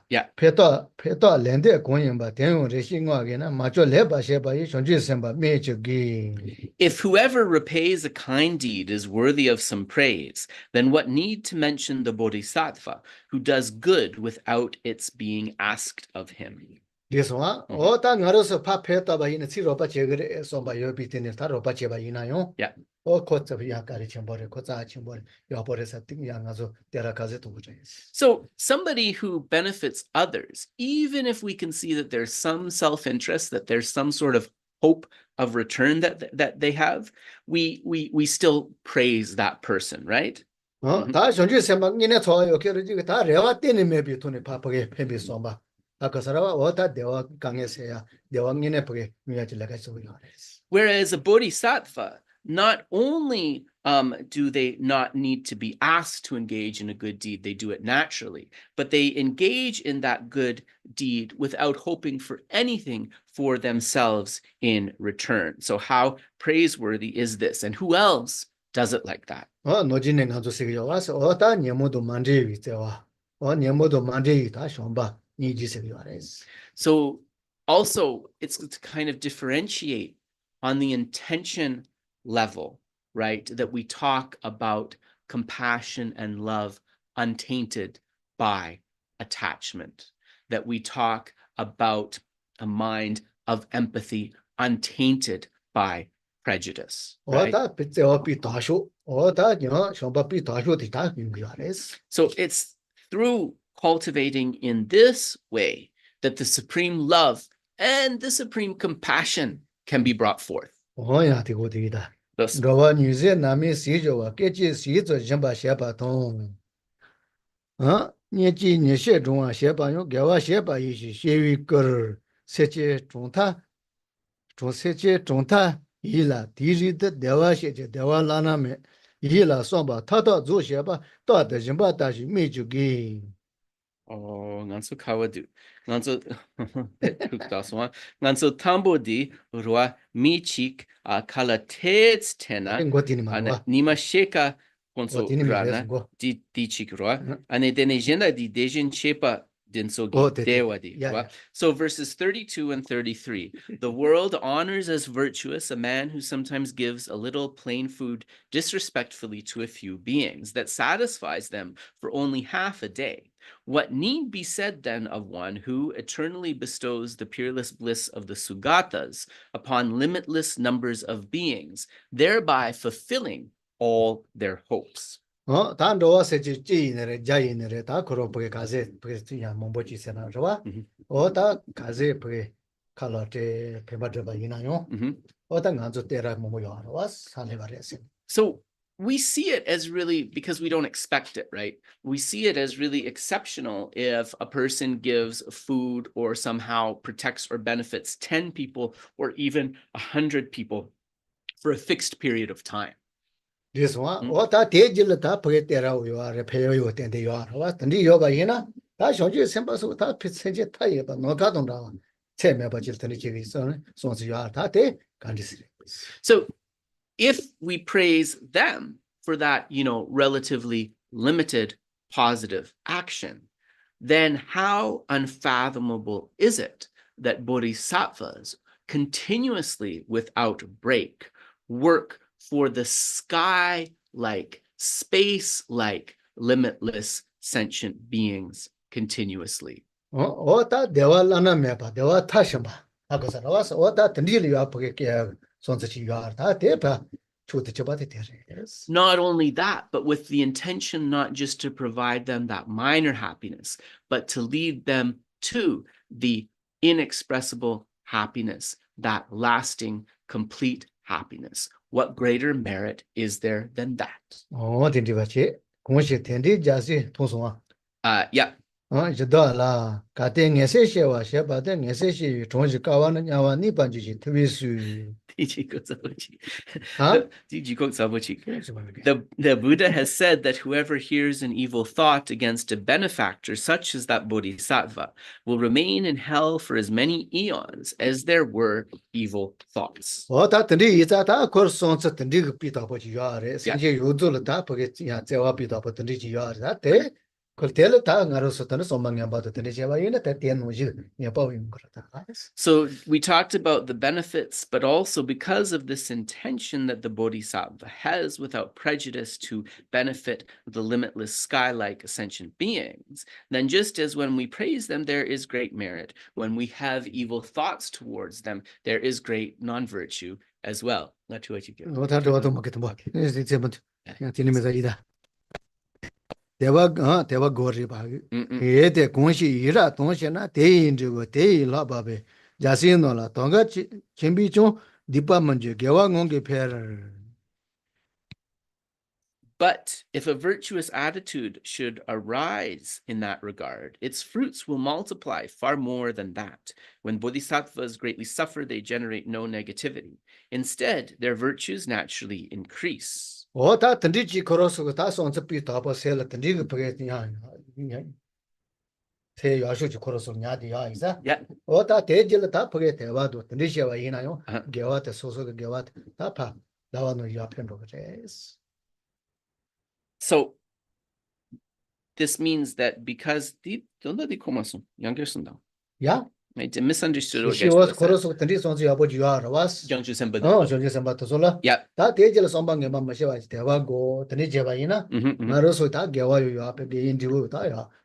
Yeah. If whoever repays a kind deed is worthy of some praise, then what need to mention the Bodhisattva who does good without its being asked of him? This one, that ngaroso papeta ba ina tiro ba jegre so ba yo bitene taro ba jeba ina yo. Yeah. O kotsa ya kari chembore kotsa chembore yo bore sa ting ya ngazo tera kaze to bujayes. So somebody who benefits others, even if we can see that there's some self-interest, that there's some sort of hope of return that they have, we still praise that person, right? 다 전주 생각 이내 좋아요. 그래지 다 레와 때문에 매비 돈에 바쁘게 패비 쏘마. Whereas a bodhisattva, not only do they not need to be asked to engage in a good deed, they do it naturally, but they engage in that good deed without hoping for anything for themselves in return. So how praiseworthy is this? And who else does it like that? So also it's to kind of differentiate on the intention level, right? That we talk about compassion and love untainted by attachment, that we talk about a mind of empathy untainted by prejudice. Right? So it's through cultivating in this way that the supreme love and the supreme compassion can be brought forth. Thus, nganso kawadu, nganso tukdaswa, nganso tambodi rua michik kalatets tena nima sheka konso grana di chik rua ane dene jenda di dejin chepa dinso dewa di. So verses 32 and 33, the world honors as virtuous a man who sometimes gives a little plain food disrespectfully to a few beings, that satisfies them for only half a day. What need be said then of one who eternally bestows the peerless bliss of the Sugatas upon limitless numbers of beings, thereby fulfilling all their hopes? So we see it as really, because we don't expect it, right? We see it as really exceptional if a person gives food or somehow protects or benefits 10 people or even 100 people for a fixed period of time. This one, what that did you let up get there? You are a pay you attend you are what and yoga, you know? That's what you simple so that pits a tire, but no got on down. Tell me about your tennis, so you are that day, can't you see? So if we praise them for that, relatively limited positive action, then how unfathomable is it that bodhisattvas continuously, without break, work for the sky-like, space-like, limitless sentient beings continuously? Oh, that they were Lanameba, they were Tashamba. I was what that nearly up again, so that you are that paper to the Chabati. Not only that, but with the intention not just to provide them that minor happiness, but to lead them to the inexpressible happiness, that lasting, complete happiness. What greater merit is there than that? Oh, didn't you watch it? Tendi, Jazzy, Tosoma. Yeah. Oh, it's a dollar. Cutting a session was here, but then a session, Tonjikawan and Yawa Nipanji to be sued. The Buddha has said that whoever hears an evil thought against a benefactor, such as that bodhisattva, will remain in hell for as many eons as there were evil thoughts. Oh, that is that our course on certain dig pit up what you are. Since you do the tap, get Yawa pit up at the Nijiar that day. So we talked about the benefits, but also because of this intention that the bodhisattva has without prejudice to benefit the limitless sky-like ascension beings, then just as when we praise them, there is great merit. When we have evil thoughts towards them, there is great non-virtue as well. Deva Gori Bagi. Ede Conshi Ira Tonshana, Te Indigo, Te Lababe, Jasinola, Tonga Chimbicho, Dipamanju, Gawangongi Per. But if a virtuous attitude should arise in that regard, its fruits will multiply far more than that. When bodhisattvas greatly suffer, they generate no negativity. Instead, their virtues naturally increase. Oh, that Tandiji Korosu, that's on the pit of a cell at the Nigga Pagetian. Say you should Korosu Nadia, is that? Yeah. Oh, that Agil Tapagate, what the Nisha Inayo, Gawat, Soso Gawat, Tapa, Lavano Yapen of days. So this means that because yeah, I misunderstood. She was Korosu Tandis on the about you are was. Oh, Johnson Batosola. Yeah. That Agil Sombang Mamma Sheva, Tevago, Tanijaina, Maroso Tagawa, you are in the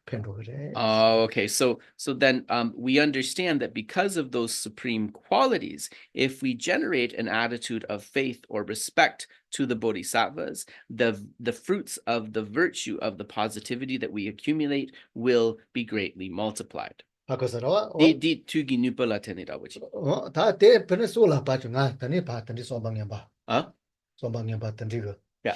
Pendro. Oh, okay. So then we understand that because of those supreme qualities, if we generate an attitude of faith or respect to the bodhisattvas, the fruits of the virtue of the positivity that we accumulate will be greatly multiplied. Di tugi nupala tenira wachi. Ta te peninsula pachunga tani pa tani sombangamba. Sombangamba tandiga. Yeah.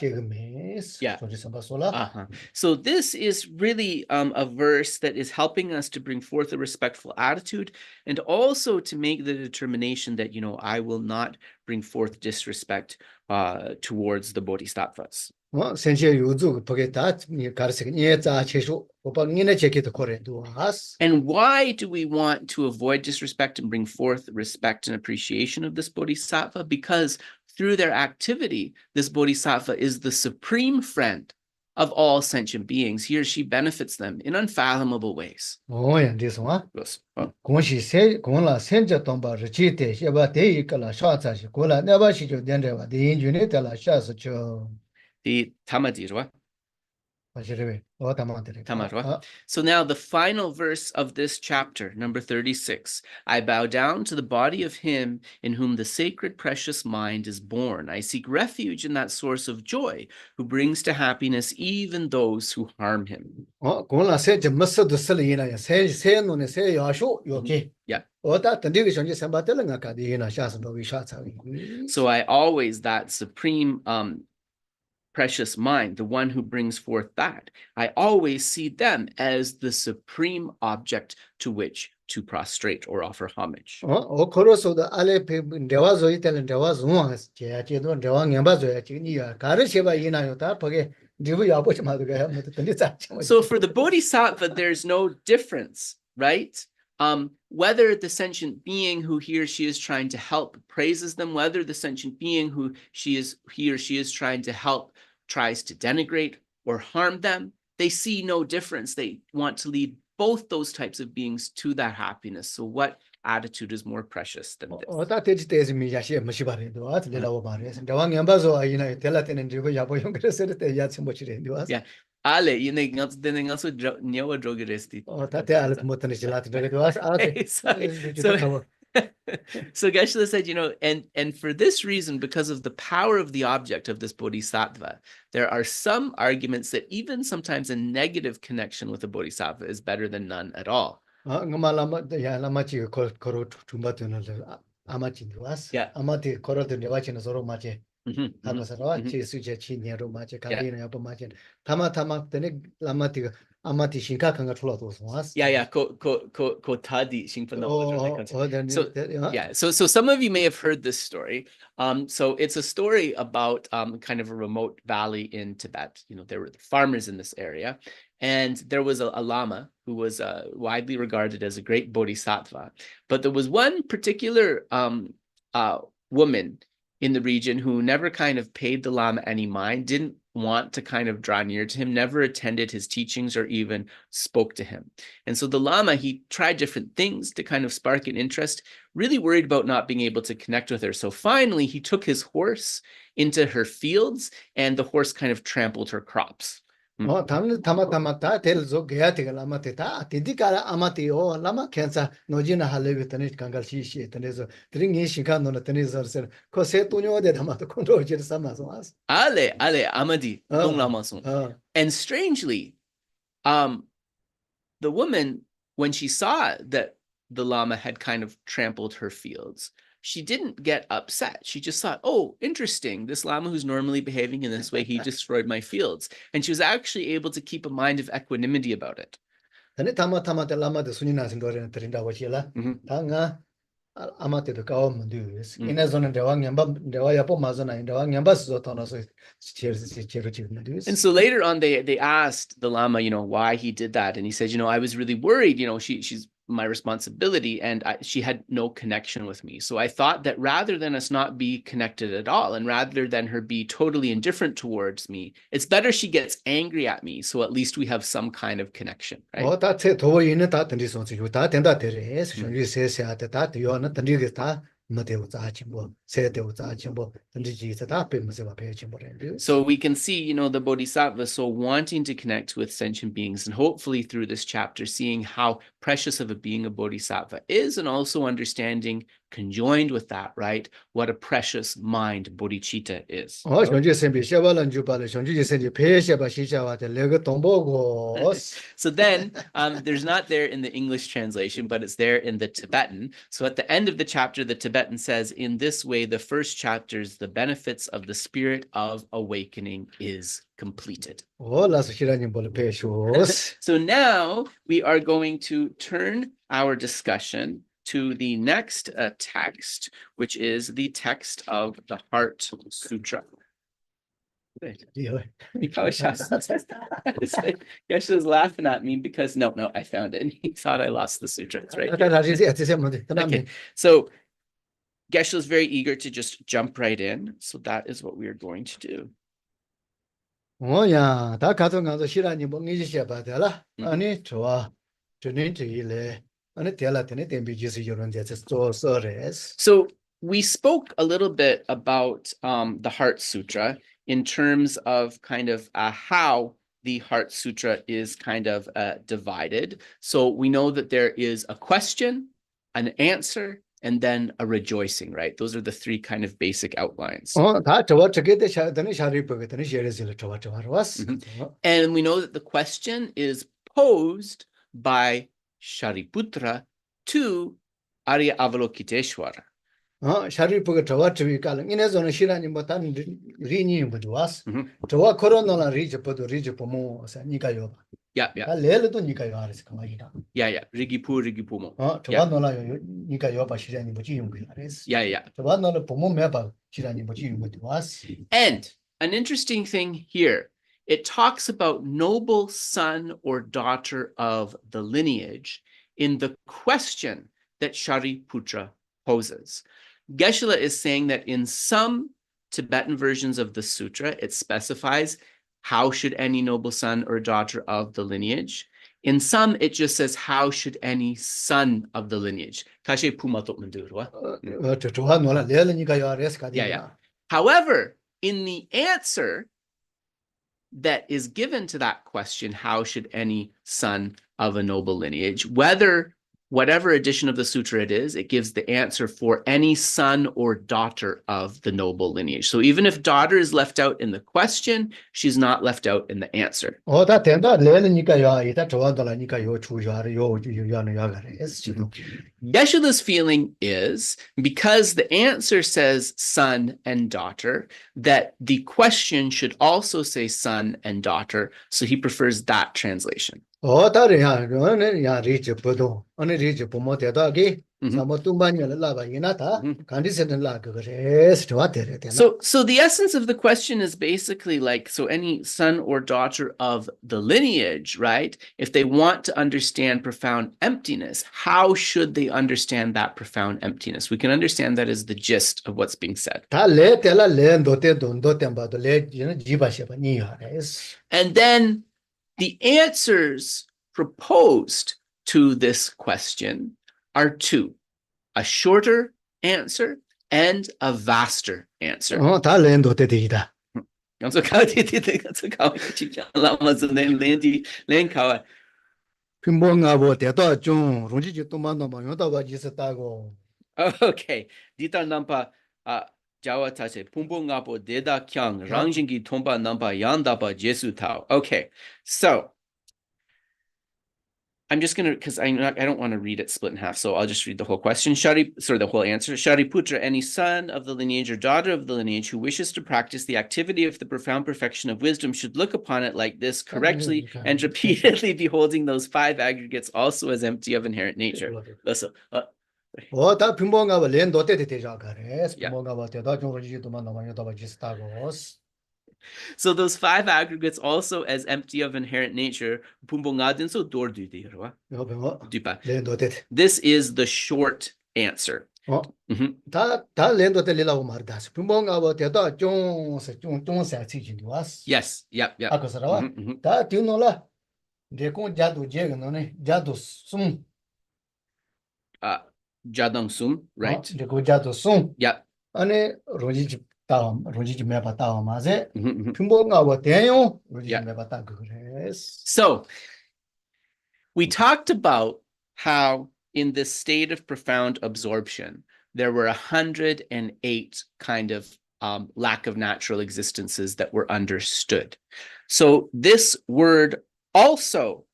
So this is really a verse that is helping us to bring forth a respectful attitude and also to make the determination that, I will not bring forth disrespect towards the bodhisattvas. And why do we want to avoid disrespect and bring forth respect and appreciation of this bodhisattva? Because through their activity, this bodhisattva is the supreme friend of all sentient beings. He or she benefits them in unfathomable ways. Oh, yeah, this one. Yes. The Tamadirwa. So now the final verse of this chapter, number 36. I bow down to the body of him in whom the sacred precious mind is born. I seek refuge in that source of joy who brings to happiness even those who harm him. Yeah. So I always, that supreme precious mind, the one who brings forth that, I always see them as the supreme object to which to prostrate or offer homage. 거로서도 알레 대화zo 이때는 대화zo 제야제도 대화 냠바zo야 지니야 가르쳐봐 이나요다 거기 리뷰 야보지 마도가 뭐 근데 So for the Bodhisattva, there's no difference, right? Whether the sentient being who he or she is trying to help praises them, whether the sentient being who he or she is trying to help tries to denigrate or harm them, they see no difference. They want to lead both those types of beings to that happiness. So what attitude is more precious than this? Yeah. Ale, nyawa drogeresti. So Geshe said, and for this reason, because of the power of the object of this bodhisattva, there are some arguments that even sometimes a negative connection with a bodhisattva is better than none at all. Yeah. So some of you may have heard this story. So it's a story about kind of a remote valley in Tibet. There were farmers in this area, and there was a lama who was widely regarded as a great bodhisattva. But there was one particular woman in the region who never kind of paid the lama any mind, didn't want to kind of draw near to him, never attended his teachings or even spoke to him. And so the lama, he tried different things to kind of spark an interest, really worried about not being able to connect with her. So finally, he took his horse into her fields, and the horse kind of trampled her crops. So we can see, the And strangely, the woman, when she saw that the lama had kind of trampled her fields, she didn't get upset. She just thought, oh, interesting. This lama who's normally behaving in this way, he destroyed my fields. And she was actually able to keep a mind of equanimity about it. And so later on, they asked the lama, why he did that. And he said, I was really worried, she's my responsibility, and she had no connection with me. So I thought that rather than us not be connected at all, and rather than her be totally indifferent towards me, it's better she gets angry at me, so at least we have some kind of connection, right? So we can see, the Bodhisattva so wanting to connect with sentient beings, and hopefully through this chapter, seeing how precious of a being a Bodhisattva is, and also understanding, conjoined with that, right, what a precious mind bodhicitta is. So then, there's not there in the English translation, but it's there in the Tibetan. So at the end of the chapter, the Tibetan says, in this way, the first chapter's the benefits of the spirit of awakening is completed. So now we are going to turn our discussion to the next text, which is the text of the Heart Sutra. Geshe is laughing at me because no, I found it. And he thought I lost the sutra. It's right here. Okay. So Geshe is very eager to just jump right in. So that is what we are going to do. So we spoke a little bit about the Heart Sutra in terms of kind of how the Heart Sutra is kind of divided. So we know that there is a question, an answer, and then a rejoicing, right? Those are the three kind of basic outlines. And we know that the question is posed by Shariputra to Arya Avalokiteshvara. 샤리프가 저와 저기 깔은 이내서는 시간이 뭐 다른 리니 뭐 좋았어. Mhm. 저와 코로나라 리즈포도 리즈포모 니가요. Yeah, yeah, 다 레르도 니가요 알았어. 그만이다. yeah. Rigipu mo. 저와 놀아요. 니가요 봐 시간이 뭐 지용 거 알았어. Yeah, yeah. 저와 놀아 보모 매봐 시간이 뭐 지용 거 좋았어. And an interesting thing here, it talks about noble son or daughter of the lineage in the question that Shariputra poses. Geshe is saying that in some Tibetan versions of the sutra, it specifies how should any noble son or daughter of the lineage. In some, it just says how should any son of the lineage. Kashe pumatok mandurwa. 저와 놀아 레르 니가요 알았어. Yeah, yeah. However, in the answer that is given to that question, how should any son of a noble lineage, whatever edition of the sutra it is, it gives the answer for any son or daughter of the noble lineage. So even if daughter is left out in the question, she's not left out in the answer. 다 된다. 레르 니가요 이다 저와 놀아 니가요 주요하래 요는 야가래. Geshe-la's feeling is because the answer says son and daughter, that the question should also say son and daughter. So he prefers that translation. 다르야. 야 리즈포도. 어느 리즈포 뭐 대다기. 사모 뚱반이를 라바 이나다. 간디세는 라 그거래. 저와 되래. So the essence of the question is basically like, so any son or daughter of the lineage, right? If they want to understand profound emptiness, how should they understand that profound emptiness? We can understand that as the gist of what's being said. 달레 때라 렌도테 돈도템 바도 레 지바셔바 니하래. And then the answers proposed to this question are two, a shorter answer and a vaster answer. 다 렌도테 되이다. 핀봉하고 대도 좀 롱지지 또만도 뭐 요다가 있었다고. Okay, dita nampa jawa tase pumbo ngapo deda kyang rangjingi tomba nampa yandapa jesu tao. Okay, so I'm just gonna, because I don't want to read it split in half, so I'll just read the whole question. The whole answer. Shariputra, any son of the lineage or daughter of the lineage who wishes to practice the activity of the profound perfection of wisdom should look upon it like this correctly and repeatedly beholding those five aggregates also as empty of inherent nature. 다 핀봉하고 렌도테 되자가래. 핀봉하고 대도 좀 롱지지 또만도 요다가 있었다고. So those five aggregates also as empty of inherent nature. This is the short answer. 다 렌도테 리라고 말다. 핀봉하고 대도 좀 Yes, yep. 아까서라. 다 뒤노라. 데콘 자도 제가노네. 자도 숨. Jadang Sum, right? 데콘 자도 숨. Yep. 아니 로지지 매바다 마세. 핀봉하고 대용 로지지 매바다 그래. So we talked about how in this state of profound absorption, there were 108 kind of lack of natural existences that were understood. So this word also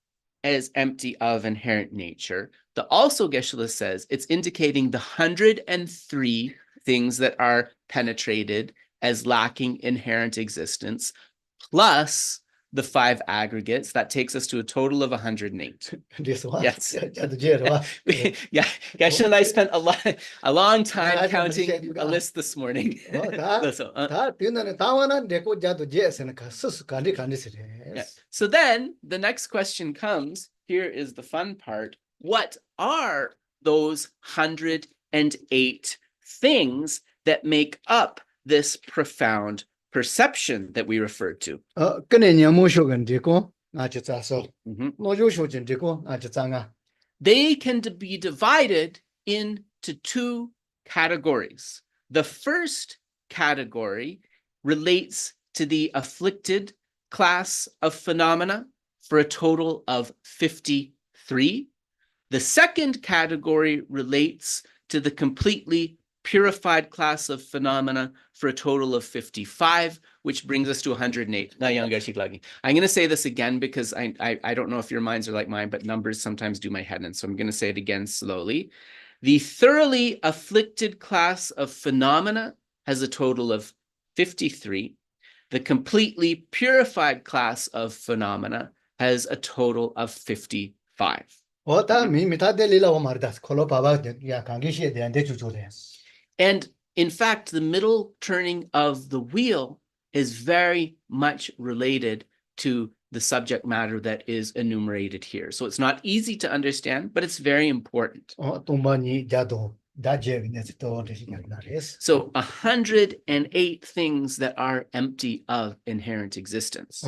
as empty of inherent nature, the also Geshe says it's indicating the 103 things that are penetrated as lacking inherent existence, plus the five aggregates. That takes us to a total of 108. This one? Yes. Yeah. Geshe and I spent a long time counting a list this morning. So then the next question comes. Here is the fun part. What are those 108 things that make up this profound perception that we referred to? They can be divided into two categories. The first category relates to the afflicted class of phenomena for a total of 53. The second category relates to the completely purified class of phenomena for a total of 55, which brings us to 108. I'm going to say this again because I don't know if your minds are like mine, but numbers sometimes do my head in. So I'm going to say it again slowly. The thoroughly afflicted class of phenomena has a total of 53. The completely purified class of phenomena has a total of 55. And in fact, the middle turning of the wheel is very much related to the subject matter that is enumerated here. So it's not easy to understand, but it's very important. So 108 things that are empty of inherent existence.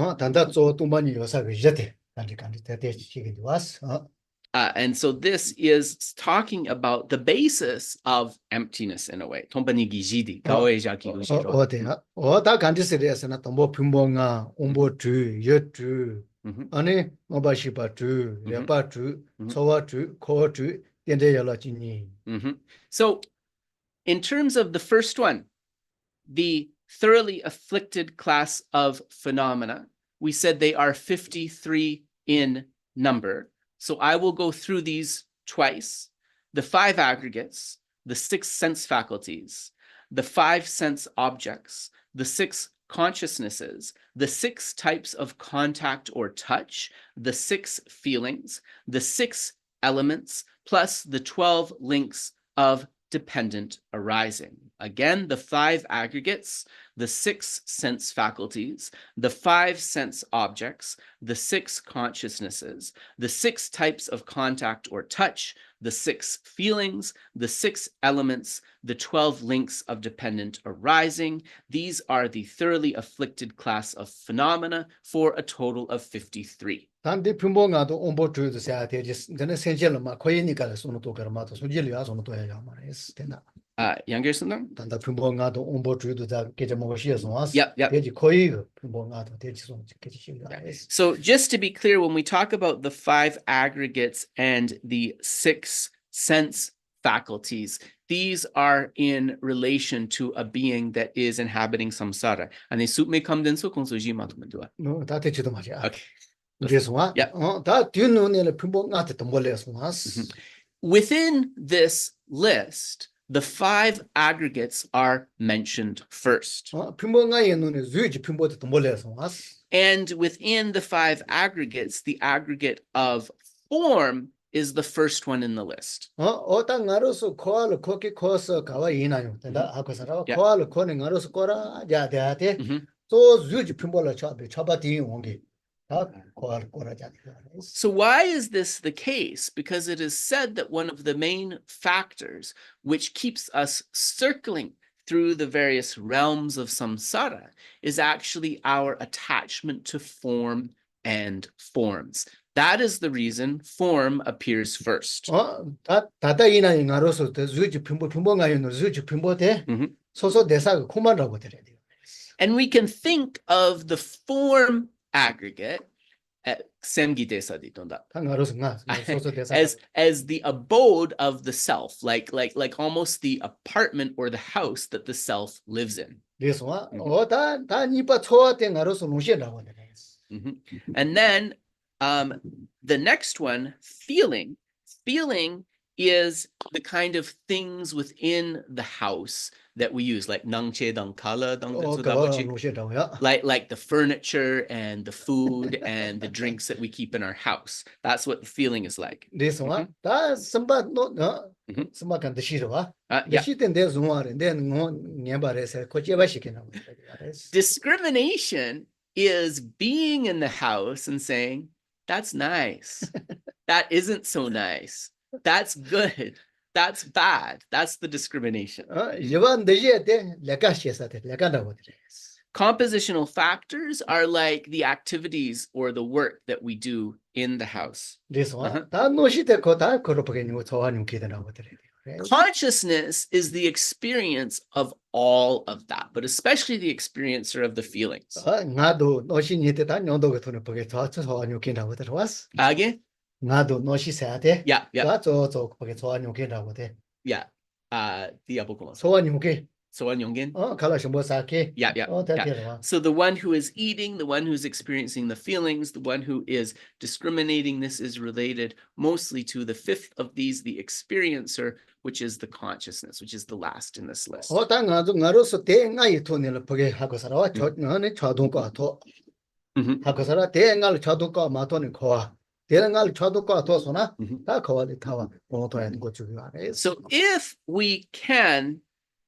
And so this is talking about the basis of emptiness in a way. So in terms of the first one, the thoroughly afflicted class of phenomena, we said they are 53 in number. So I will go through these twice. The 5 aggregates, the 6 sense faculties, the 5 sense objects, the 6 consciousnesses, the 6 types of contact or touch, the 6 feelings, the 6 elements, plus the 12 links of dependent arising. Again, the 5 aggregates, the 6 sense faculties, the 5 sense objects, the 6 consciousnesses, the 6 types of contact or touch, the 6 feelings, the 6 elements, the 12 links of dependent arising. These are the thoroughly afflicted class of phenomena for a total of 53. Younger Sonam? Yep. So just to be clear, when we talk about the 5 aggregates and the 6 sense faculties, these are in relation to a being that is inhabiting samsara. And they may come then so No, okay. Within this list, the 5 aggregates are mentioned first. And within the 5 aggregates, the aggregate of form is the first one in the list. So why is this the case? Because it is said that one of the main factors which keeps us circling through the various realms of samsara is actually our attachment to form and forms. That is the reason form appears first. And we can think of the form aggregate as the abode of the self, like almost the apartment or the house that the self lives in. And then the next one, feeling. Feeling is the kind of things within the house that we use, like nangche dang kala dang, like the furniture and the food and the drinks that we keep in our house. That's what the feeling is like. Discrimination is being in the house and saying, that's nice. That isn't so nice. That's good. That's bad. That's the discrimination. Compositional factors are like the activities or the work that we do in the house. Consciousness is the experience of all of that, but especially the experiencer of the feelings. Again? Yeah. So Yongin. 칼라 셴보 사케. Yeah. So the one who is eating, the one who's experiencing the feelings, the one who is discriminating, this is related mostly to the fifth of these, the experiencer, which is the consciousness, which is the last in this list. 나로서 대응아이 토네를 보게 하고 살아와 저는 자동과 도 하고 살아 대응알 자동과 마토는 거와 대응알 자동과 도서나 다 거와리 타와 모토야 고추기 안에. So if we can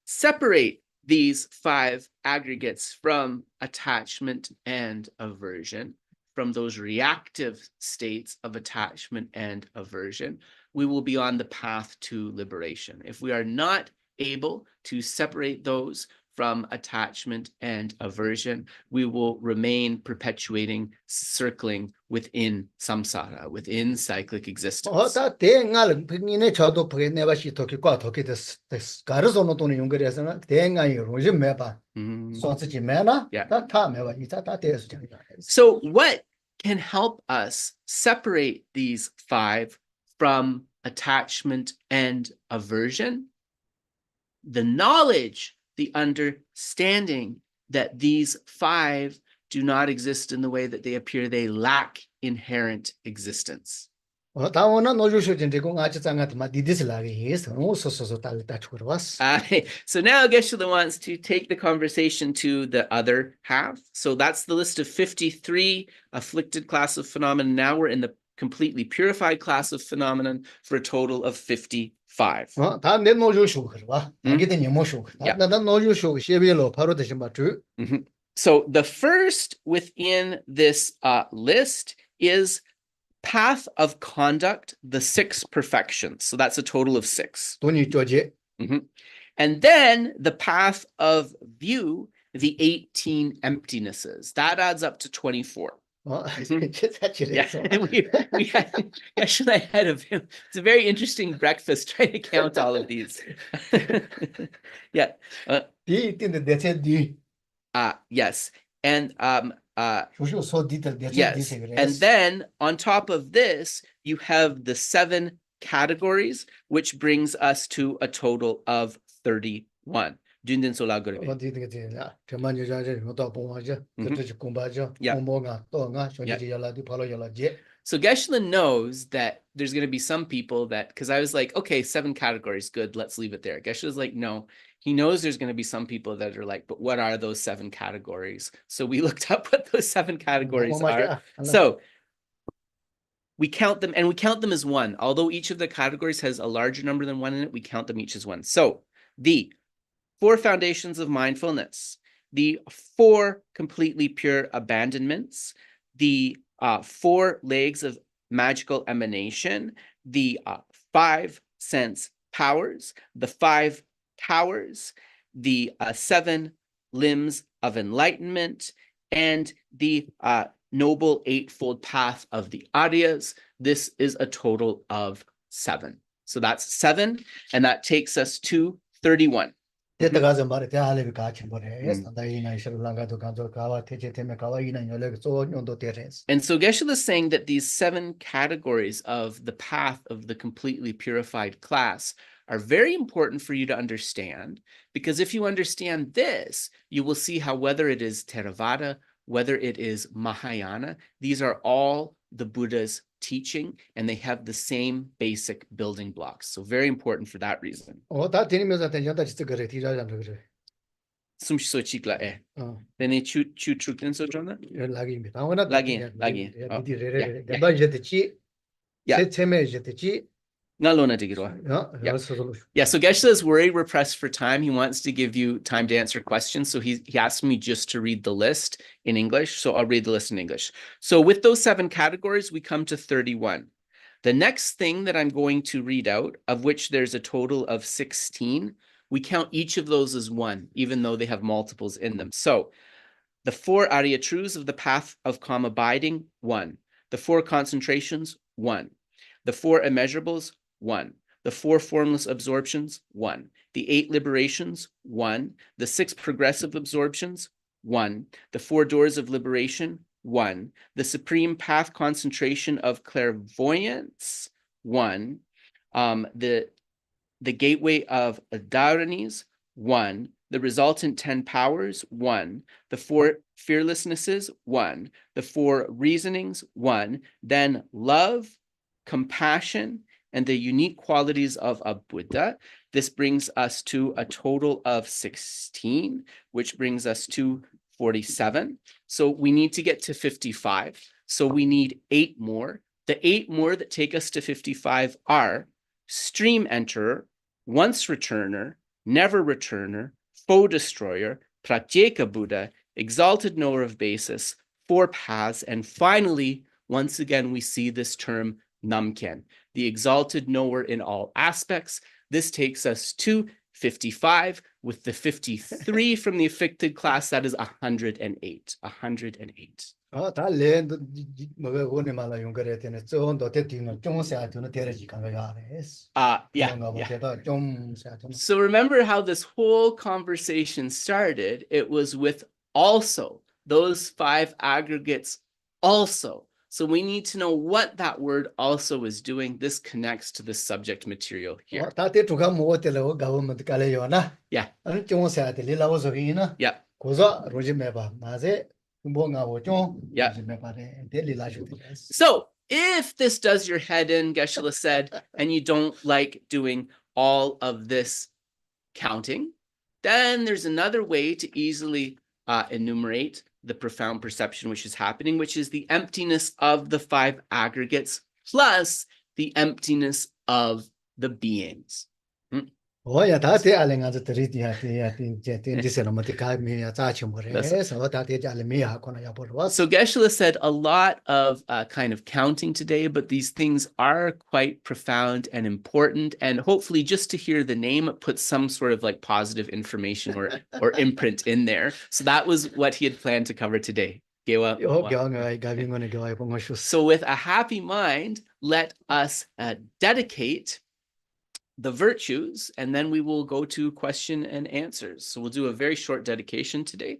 separate these five aggregates from attachment and aversion, from those reactive states of attachment and aversion, we will be on the path to liberation. If we are not able to separate those from attachment and aversion, we will remain perpetuating, circling within samsara, within cyclic existence. 다 대응알 빈이네 저도 보게 내바시 도끼과 도끼 가르소노 돈이 연결해서는 대응아이 로좀 매봐. 소스지 매나 다 매봐 이자 다 대해서 So what can help us separate these five from attachment and aversion? The knowledge, the understanding that these five do not exist in the way that they appear. They lack inherent existence. 다원은 노주쇼진 되고 아주 장한테만 디디슬라게 해서 오소소소 달다 추러왔어. So now Geshe wants to take the conversation to the other half. So that's the list of 53 afflicted class of phenomena. Now we're in the completely purified class of phenomenon for a total of 55. 다내 노주쇼 그러와. 이게 뭐쇼. 나 노주쇼 시비로 바로 대신 맞죠. So the first within this list is path of conduct, the 6 perfections. So that's a total of 6. 돈이 쪼지. And then the path of view, the 18 emptinesses. That adds up to 24. Yeah, and we had actually ahead of him. It's a very interesting breakfast trying to count all of these. Yeah. Yes. And yes. And then on top of this, you have the 7 categories, which brings us to a total of 31. So Geshe knows that there's going to be some people that, because I was like, okay, 7 categories, good, let's leave it there. Geshe is like, no, he knows there's going to be some people that are like, but what are those 7 categories? So we looked up what those 7 categories are. So we count them, and we count them as 1. Although each of the categories has a larger number than 1 in it, we count them each as 1. So the 4 foundations of mindfulness, the 4 completely pure abandonments, the 4 legs of magical emanation, the 5 sense powers, the 5 powers, the 7 limbs of enlightenment, and the noble 8-fold path of the Aryas. This is a total of 7. So that's 7, and that takes us to 31. And so Geshe is saying that these 7 categories of the path of the completely purified class are very important for you to understand, because if you understand this, you will see how whether it is Theravada, whether it is Mahayana, these are all the Buddha's teaching, and they have the same basic building blocks. So very important for that reason. Yeah, so Geshe is worried we're pressed for time. He wants to give you time to answer questions. So he asked me just to read the list in English. So I'll read the list in English. So with those 7 categories, we come to 31. The next thing that I'm going to read out, of which there's a total of 16, we count each of those as 1, even though they have multiples in them. So the 4 Arya truths of the path of calm abiding, 1. The 4 concentrations, 1. The 4 immeasurables, 1. The 4 formless absorptions, 1. The 8 liberations, 1. The 6 progressive absorptions, 1. The 4 doors of liberation, 1. The supreme path concentration of clairvoyance, 1. The gateway of Adharanis, 1. The resultant 10 powers, 1. The 4 fearlessnesses, 1. The 4 reasonings, 1. Then love, compassion, and the unique qualities of a Buddha. This brings us to a total of 16, which brings us to 47. So we need to get to 55. So we need 8 more. The 8 more that take us to 55 are stream enterer, once returner, never returner, foe destroyer, Pratyeka Buddha, exalted knower of basis, 4 paths, and finally, once again, we see this term Namkhen, the exalted knower in all aspects. This takes us to 55, with the 53 from the afflicted class, that is 108. 108. 다 랜드 뭐가 오네 말라 용거래 되네. 저온도 대팅은 종세한테는 데려지 가야 해. Yeah. So remember how this whole conversation started? It was with also, those 5 aggregates also. So we need to know what that word also is doing. This connects to the subject material here. Yeah. Yeah. Yeah. So if this does your head in, Geshe said, and you don't like doing all of this counting, then there's another way to easily enumerate the profound perception which is happening, which is the emptiness of the 5 aggregates plus the emptiness of the beings. So Geshe said a lot of kind of counting today, but these things are quite profound and important. And hopefully just to hear the name, it puts some sort of like positive information or imprint in there. So that was what he had planned to cover today. So with a happy mind, let us dedicate the virtues, and then we will go to question and answers. So we'll do a very short dedication today.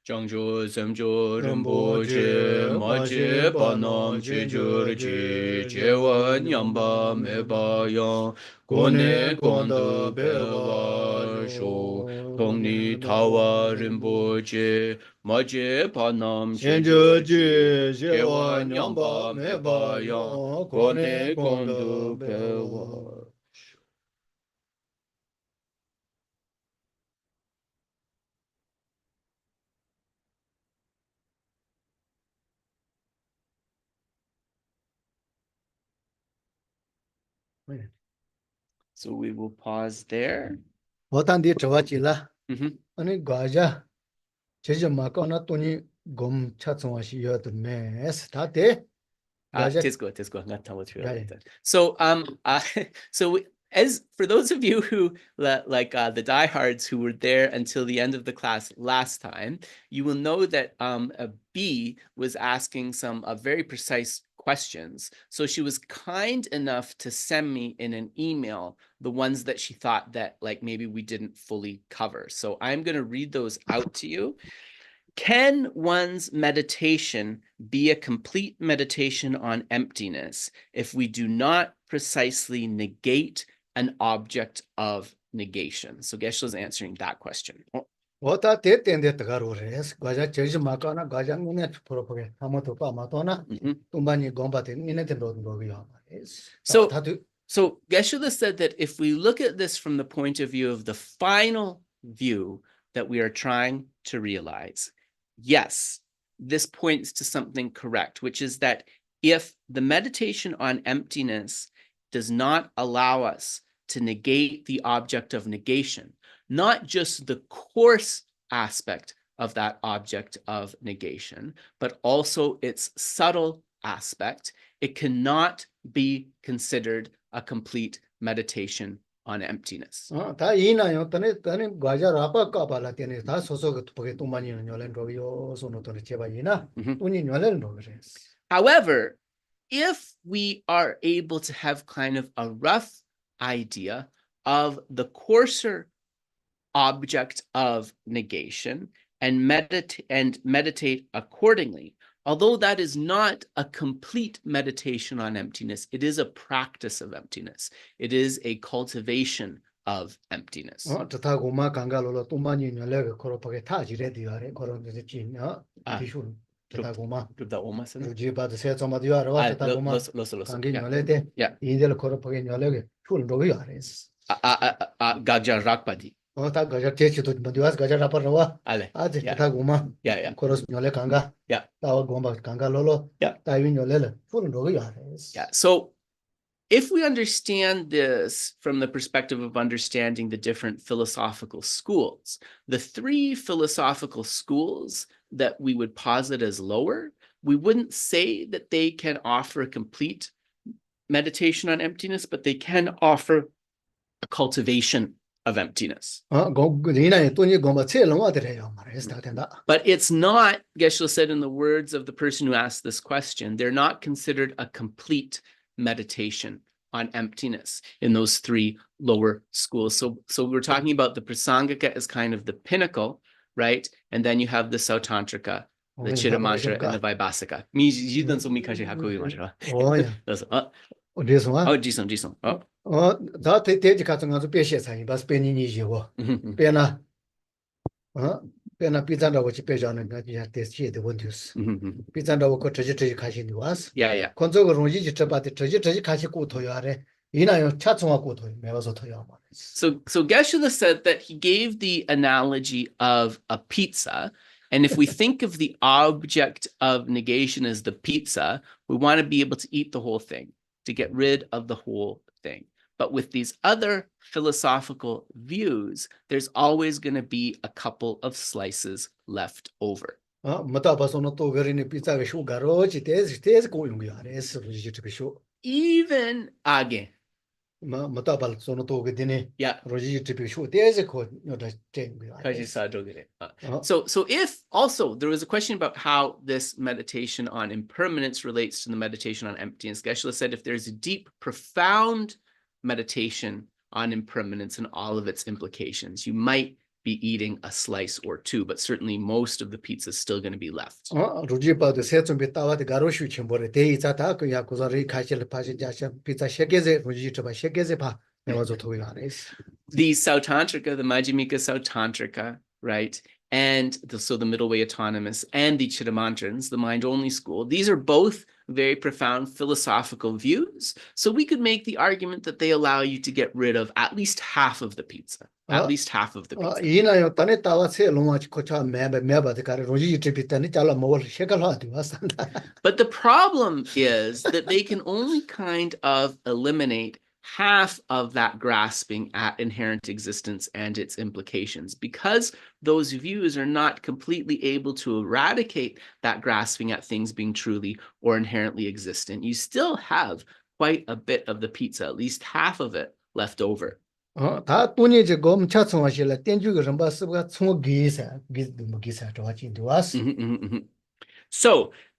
Jangjo Zemjo Rinpoche Maje Panam Chejurji Jewan Yamba Meba Yang Gone Gonda Bewa Sho Tongni Tawa Rinpoche Maje Panam Chejurji Jewan Yamba Meba Yang Gone Gonda Bewa. So we will pause there. So as for those of you who like the diehards who were there until the end of the class last time, you will know that B was asking some very precise questions. So she was kind enough to send me in an email the ones that she thought that like maybe we didn't fully cover. So I'm going to read those out to you. Can one's meditation be a complete meditation on emptiness if we do not precisely negate an object of negation? So Geshe is answering that question. So Geshe said that if we look at this from the point of view of the final view that we are trying to realize, yes, this points to something correct, which is that if the meditation on emptiness does not allow us to negate the object of negation, not just the coarse aspect of that object of negation, but also its subtle aspect, it cannot be considered a complete meditation on emptiness. However, if we are able to have kind of a rough idea of the coarser object of negation and meditate accordingly, although that is not a complete meditation on emptiness, it is a practice of emptiness. It is a cultivation of emptiness. Tata goma kanga lolo tumani nyale koro pake taji re diare koro de china tishun tata goma Group Oma sana? uji ba de se toma diare wa tata goma Los. kangi Yeah. nyale de Yeah. indel koro pake nyale chul ro yare Gagja Rakpadi. ta gaja techi to madiwas gaja rapar rawa Ale. ade Yeah. tata goma Yeah. koro nyale kanga Yeah. ta goma kanga lolo Yeah. ta yin nyale le chul ro yare Yeah. So if we understand this from the perspective of understanding the different philosophical schools, the three philosophical schools that we would posit as lower, we wouldn't say that they can offer a complete meditation on emptiness, but they can offer a cultivation of emptiness. But it's not, Geshe said in the words of the person who asked this question, they're not considered a complete meditation on emptiness in those three lower schools. So we're talking about the Prasangika as kind of the pinnacle, right? And then you have the Sautantrika, the Chittamantra, and the Vaibhasika. This one? Oh, Jisung. Oh. That teji katsu nga zu peshe sanyi bas pe ni ji wo. Pena pizza wo chi pe jana nga ji test chi de wondus. Pizza wo ko teji kashi ni was. Yeah. Konzo go ronji ji chaba de teji kashi ku to yare. Ina yo cha tsuma ku to me was to yama. So Geshe said that he gave the analogy of a pizza. And if we think of the object of negation as the pizza, we want to be able to eat the whole thing, to get rid of the whole thing. But with these other philosophical views, there's always going to be a couple of slices left over. Even again. Yeah. So if also there was a question about how this meditation on impermanence relates to the meditation on emptiness, Geshe said if there's a deep, profound meditation on impermanence and all of its implications, you might be eating a slice or two, but certainly most of the pizza is still going to be left. The Sautantrika, the Majjhimika Sautantrika, right? And so the middle way autonomous and the Chittamantrans, the mind-only school, these are both very profound philosophical views. So we could make the argument that they allow you to get rid of at least half of the pizza. At least half of the pizza. But the problem is that they can only kind of eliminate half of that grasping at inherent existence and its implications, because those views are not completely able to eradicate that grasping at things being truly or inherently existent. You still have quite a bit of the pizza, at least half of it, left over. So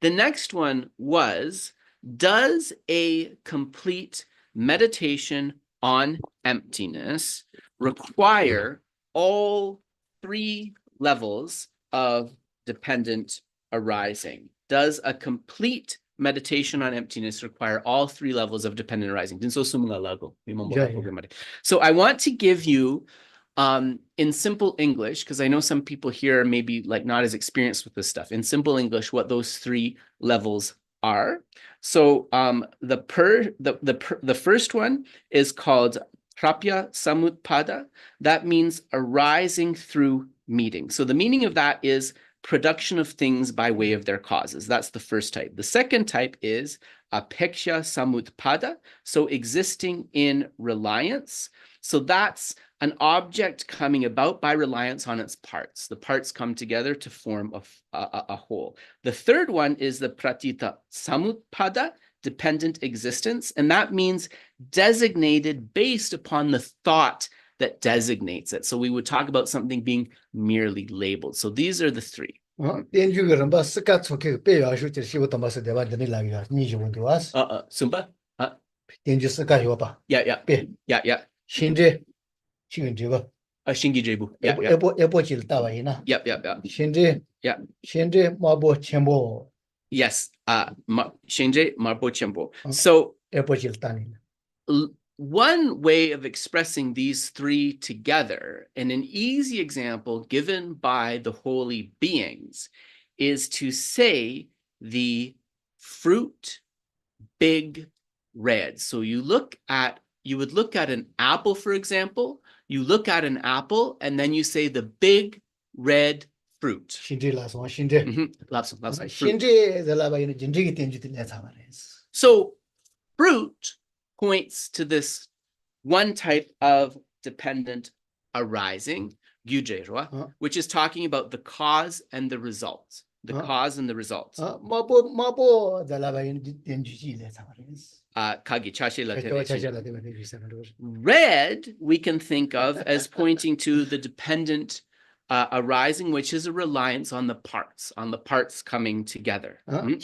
the next one was, does a complete meditation on emptiness require all three levels of dependent arising? Does a complete meditation on emptiness require all three levels of dependent arising? So I want to give you in simple English, because I know some people here are maybe like not as experienced with this stuff, in simple English, what those three levels are. So the first one is called Prapya Samutpada. That means arising through meeting. So the meaning of that is production of things by way of their causes. That's the first type. The second type is Apeksha Samutpada, so existing in reliance. So that's an object coming about by reliance on its parts. The parts come together to form a whole. The third one is the Pratita Samutpada, dependent existence, and that means designated based upon the thought that designates it. So we would talk about something being merely labeled. So these are the three. Sumpa? Yeah. Shingi Jebu. Yeah. Yes. Shinje Marbo Chembo. So one way of expressing these three together, and an easy example given by the holy beings, is to say the fruit big red. So you would look at an apple, for example. You look at an apple and then you say the big red fruit. So fruit points to this one type of dependent arising, which is talking about the cause and the result. The cause and the result. Red, we can think of as pointing to the dependent arising, which is a reliance on the parts coming together. And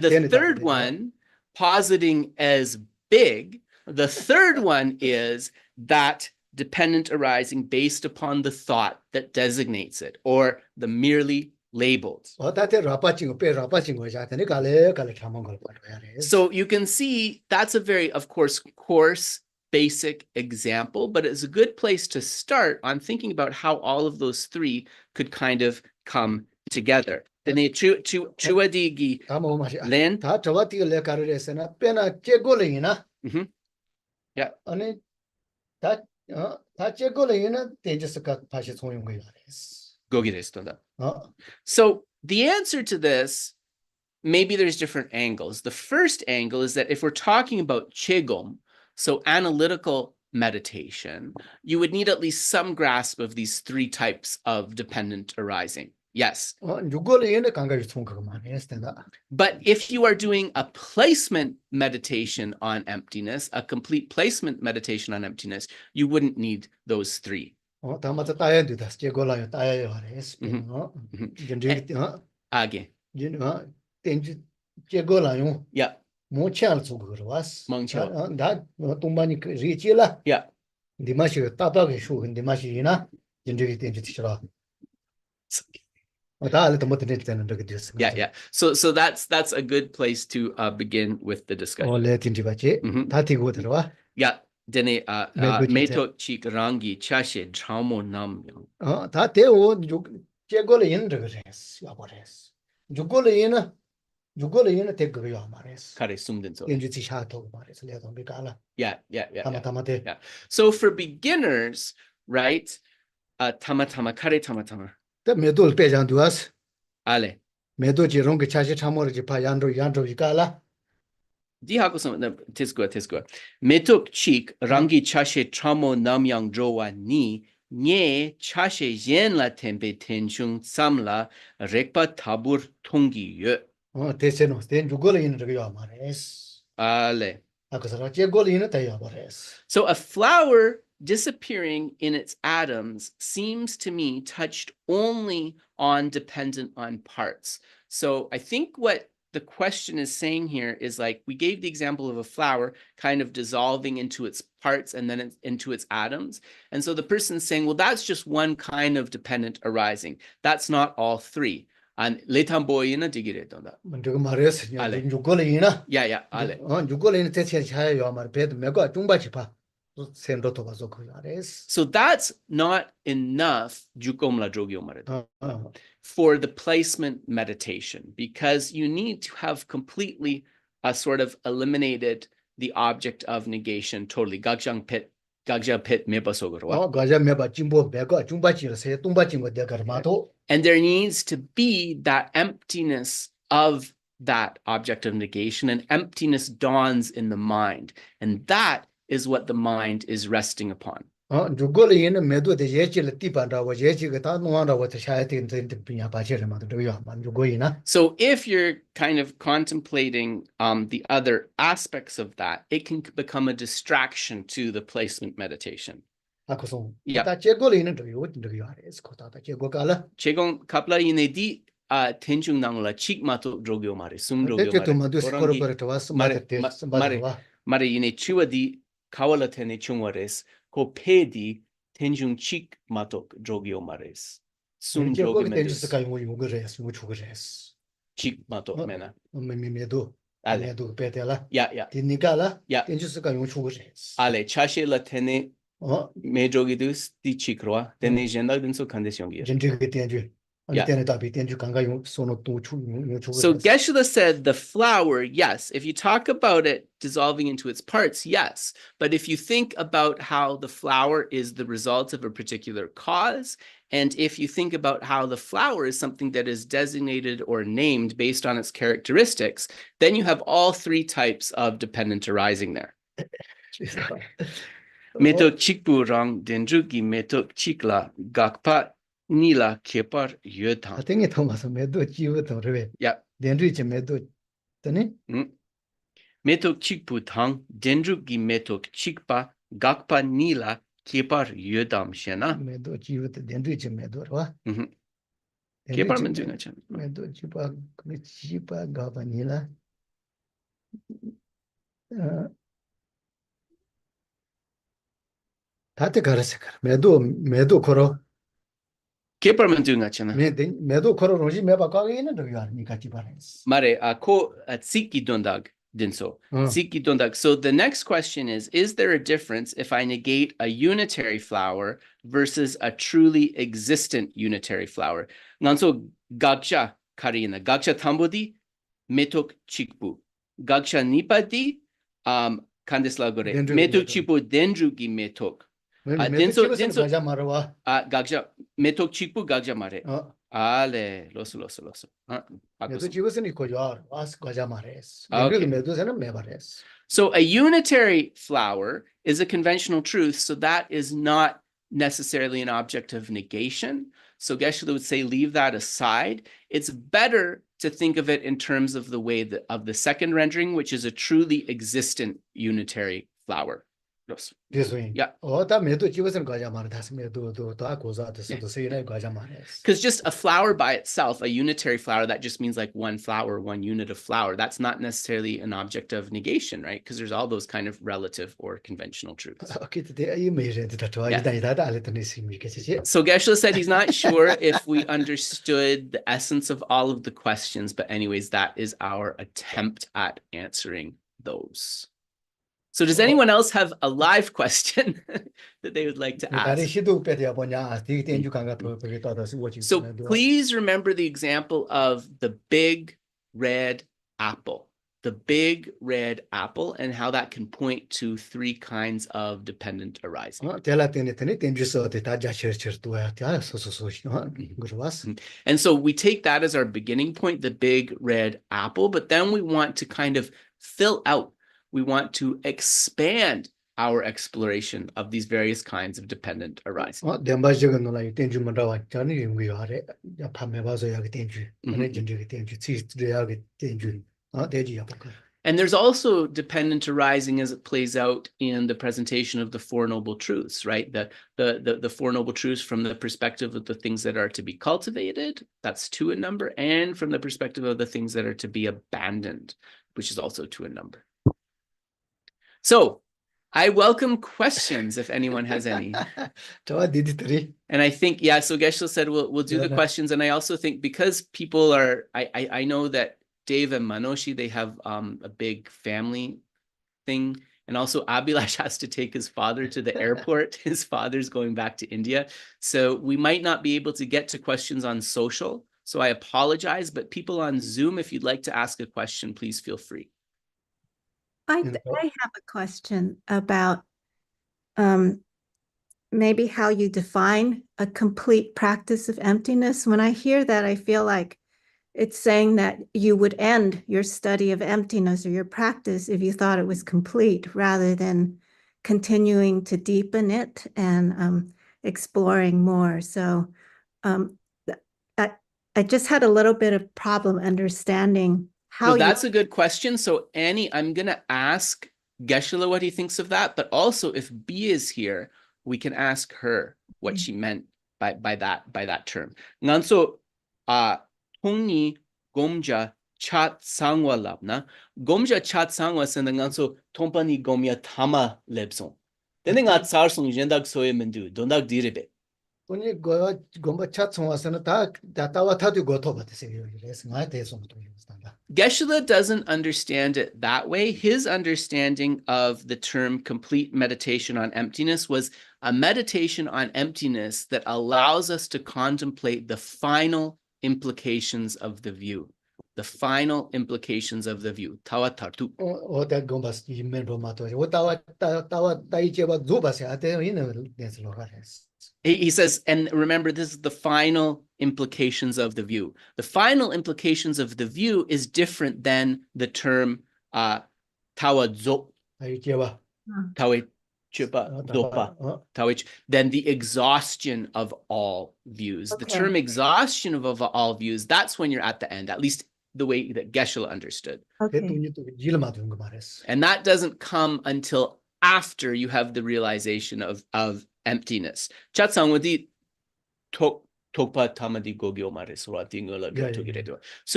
the third one, positing as big, the third one is that dependent arising based upon the thought that designates it, or the merely labeled. So you can see that's a very, of course, coarse, basic example, but it's a good place to start on thinking about how all of those three could kind of come together. Yeah. So the answer to this, maybe there's different angles. The first angle is that if we're talking about Qigong, so analytical meditation, you would need at least some grasp of these three types of dependent arising. Yes. But if you are doing a placement meditation on emptiness, a complete placement meditation on emptiness, you wouldn't need those three. Yeah. Yeah. So that's a good place to begin with the discussion. Yeah. Dene meto chik rangi chashe traumo nam. Yeah. So for beginners, right? Tamatama kare tamatama. Ale. Tisgua. Metuk chik rangi chashe tramo namyang jowa ni nye chashe yen la tempe tenchung samla rekpa tabur tungi ye. Ale. So a flower disappearing in its atoms seems to me touched only dependent on parts. So I think what the question is saying here is, like, we gave the example of a flower kind of dissolving into its parts and then into its atoms. And so the person's saying, well, that's just one kind of dependent arising. That's not all three. And letamboyina digire donda. Yeah. Ale. So that's not enough for the placement meditation, because you need to have completely sort of eliminated the object of negation totally. Gagjang pit and there needs to be that emptiness of that object of negation, and emptiness dawns in the mind, and that is what the mind is resting upon. So if you're kind of contemplating the other aspects of that, it can become a distraction to the placement meditation. Yeah. Chegong kapla inedi tenjung nangla chik mato drogyo mare sum drogyo mare ine chua di kawala tene chungwares ko pedi tenjung chik matok drogyo mares sum drogyo mares. chik mato mena. Medo. Ale. Medo petela. Yeah. Tinikala. Yeah. Tenjusuka yung chugus. Ale chashe la tene medrogidus di chikroa. Tene jendag denso condition gi. Gentric tenju. Yeah. So Geshe said the flower, yes. If you talk about it dissolving into its parts, yes. But if you think about how the flower is the result of a particular cause, and if you think about how the flower is something that is designated or named based on its characteristics, then you have all three types of dependent arising there. Metok chikpu rang dendruki metok chikla gakpa Nila kepar yötang. I think it was a medo chivo. Yeah. Dendrich medo. Metok chikpu tang, dendruk gi metok chikpa, gakpa nila kepar yödam shena. Medo chivo, dendrich medo. Kepar menjunga chan. Medo chipa gapa nila. Tate karasekar. Medo koro. Kepar menjunga chana. Medo koro roji meba kagina do yar nikati pares. Mare ko tsiki dondag dinso. Tsiki dondag. So the next question is there a difference if I negate a unitary flower versus a truly existent unitary flower? Nanso gaksha karina. Gaksha tambodi metok chikpu. Gaksha nipadi kandisla gore. Metok chikpu dendrugi metok. Denso gaksha metok chikpu gaksha mare. Ale loso. So a unitary flower is a conventional truth, so that is not necessarily an object of negation. So Geshe would say leave that aside. It's better to think of it in terms of the way of the second rendering, which is a truly existent unitary flower. Yeah. Because just a flower by itself, a unitary flower, that just means like one flower, one unit of flower. That's not necessarily an object of negation, right? Because there's all those kind of relative or conventional truths. So Geshe said he's not sure if we understood the essence of all of the questions, but anyways, that is our attempt at answering those. So does anyone else have a live question that they would like to ask? So please remember the example of the big red apple. The big red apple and how that can point to three kinds of dependent arising. And so we take that as our beginning point, the big red apple, but then we want to kind of fill out. We want to expand our exploration of these various kinds of dependent arising. And there's also dependent arising as it plays out in the presentation of the Four Noble Truths, right? The Four Noble Truths from the perspective of the things that are to be cultivated, that's 2 in number, and from the perspective of the things that are to be abandoned, which is also 2 in number. So I welcome questions if anyone has any. And I think, yeah, so Geshe said we'll do the questions. And I also think because people are, I know that Dave and Manoshi, they have a big family thing. And also Abhilash has to take his father to the airport. His father's going back to India. So we might not be able to get to questions on social. So I apologize, but people on Zoom, if you'd like to ask a question, please feel free. I have a question about maybe how you define a complete practice of emptiness. When I hear that, I feel like it's saying that you would end your study of emptiness or your practice if you thought it was complete, rather than continuing to deepen it and exploring more. So I just had a little bit of problem understanding how. So that's a good question. So Annie, I'm going to ask Geshe what he thinks of that, but also if B is here, we can ask her what she meant by that term. Nganso Tongni Gomja Chat Sangwa Labna Gomja Chat Sangwa Senda Nganso Tompani Gomya Tama Lebson. Then nga tsar song jendag soye mendu dondag direbe. Only go gomba chat was an attack that our tattoo got over the serious. My taste on to understand. Geshe doesn't understand it that way. His understanding of the term complete meditation on emptiness was a meditation on emptiness that allows us to contemplate the final implications of the view. The final implications of the view. Tawa tartu. Oh, that gombas you meant Romato. What our Taicheva Zubas are there in this Lores. He says, and remember, this is the final implications of the view. The final implications of the view is different than the term tawa than the exhaustion of all views. The term exhaustion of all views, that's when you're at the end, at least the way that Geshe understood. Okay. And that doesn't come until after you have the realization of emptiness. So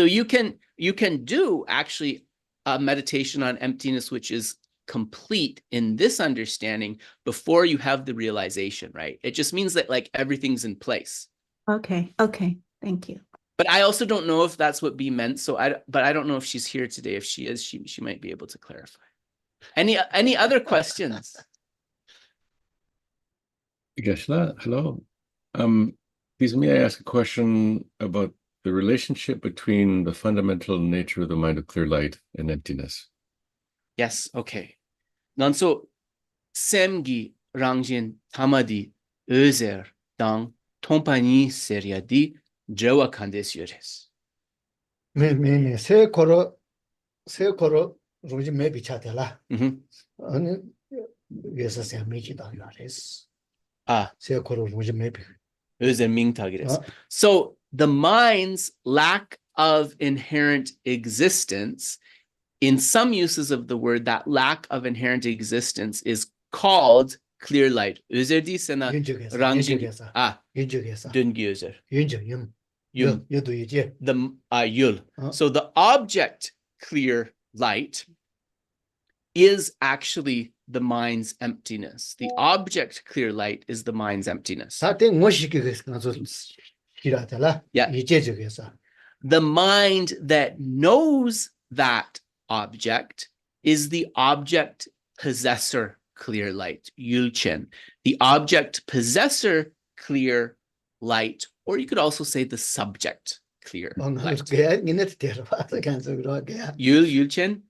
you can do actually a meditation on emptiness, which is complete in this understanding before you have the realization, right? It just means that like everything's in place. Okay. Okay. Thank you. But I also don't know if that's what B meant. So I don't know if she's here today. If she is, she might be able to clarify. Any other questions? Geshe, hello. Please, may I ask a question about the relationship between the fundamental nature of the mind of clear light and emptiness? Yes, okay. Nanso semgi rangjin tamadi özer dang tompani seriadi jawa kandes yores. Me se koro roji me bichatela. And yes, I say meji da yares. Se koro roji me. So the mind's lack of inherent existence, in some uses of the word, that lack of inherent existence is called clear light. So the object clear light is actually the mind's emptiness. The object clear light is the mind's emptiness. Yeah. The mind that knows that object is the object possessor clear light, Yulchen. The object possessor clear light, or you could also say the subject clear light. Yulchen?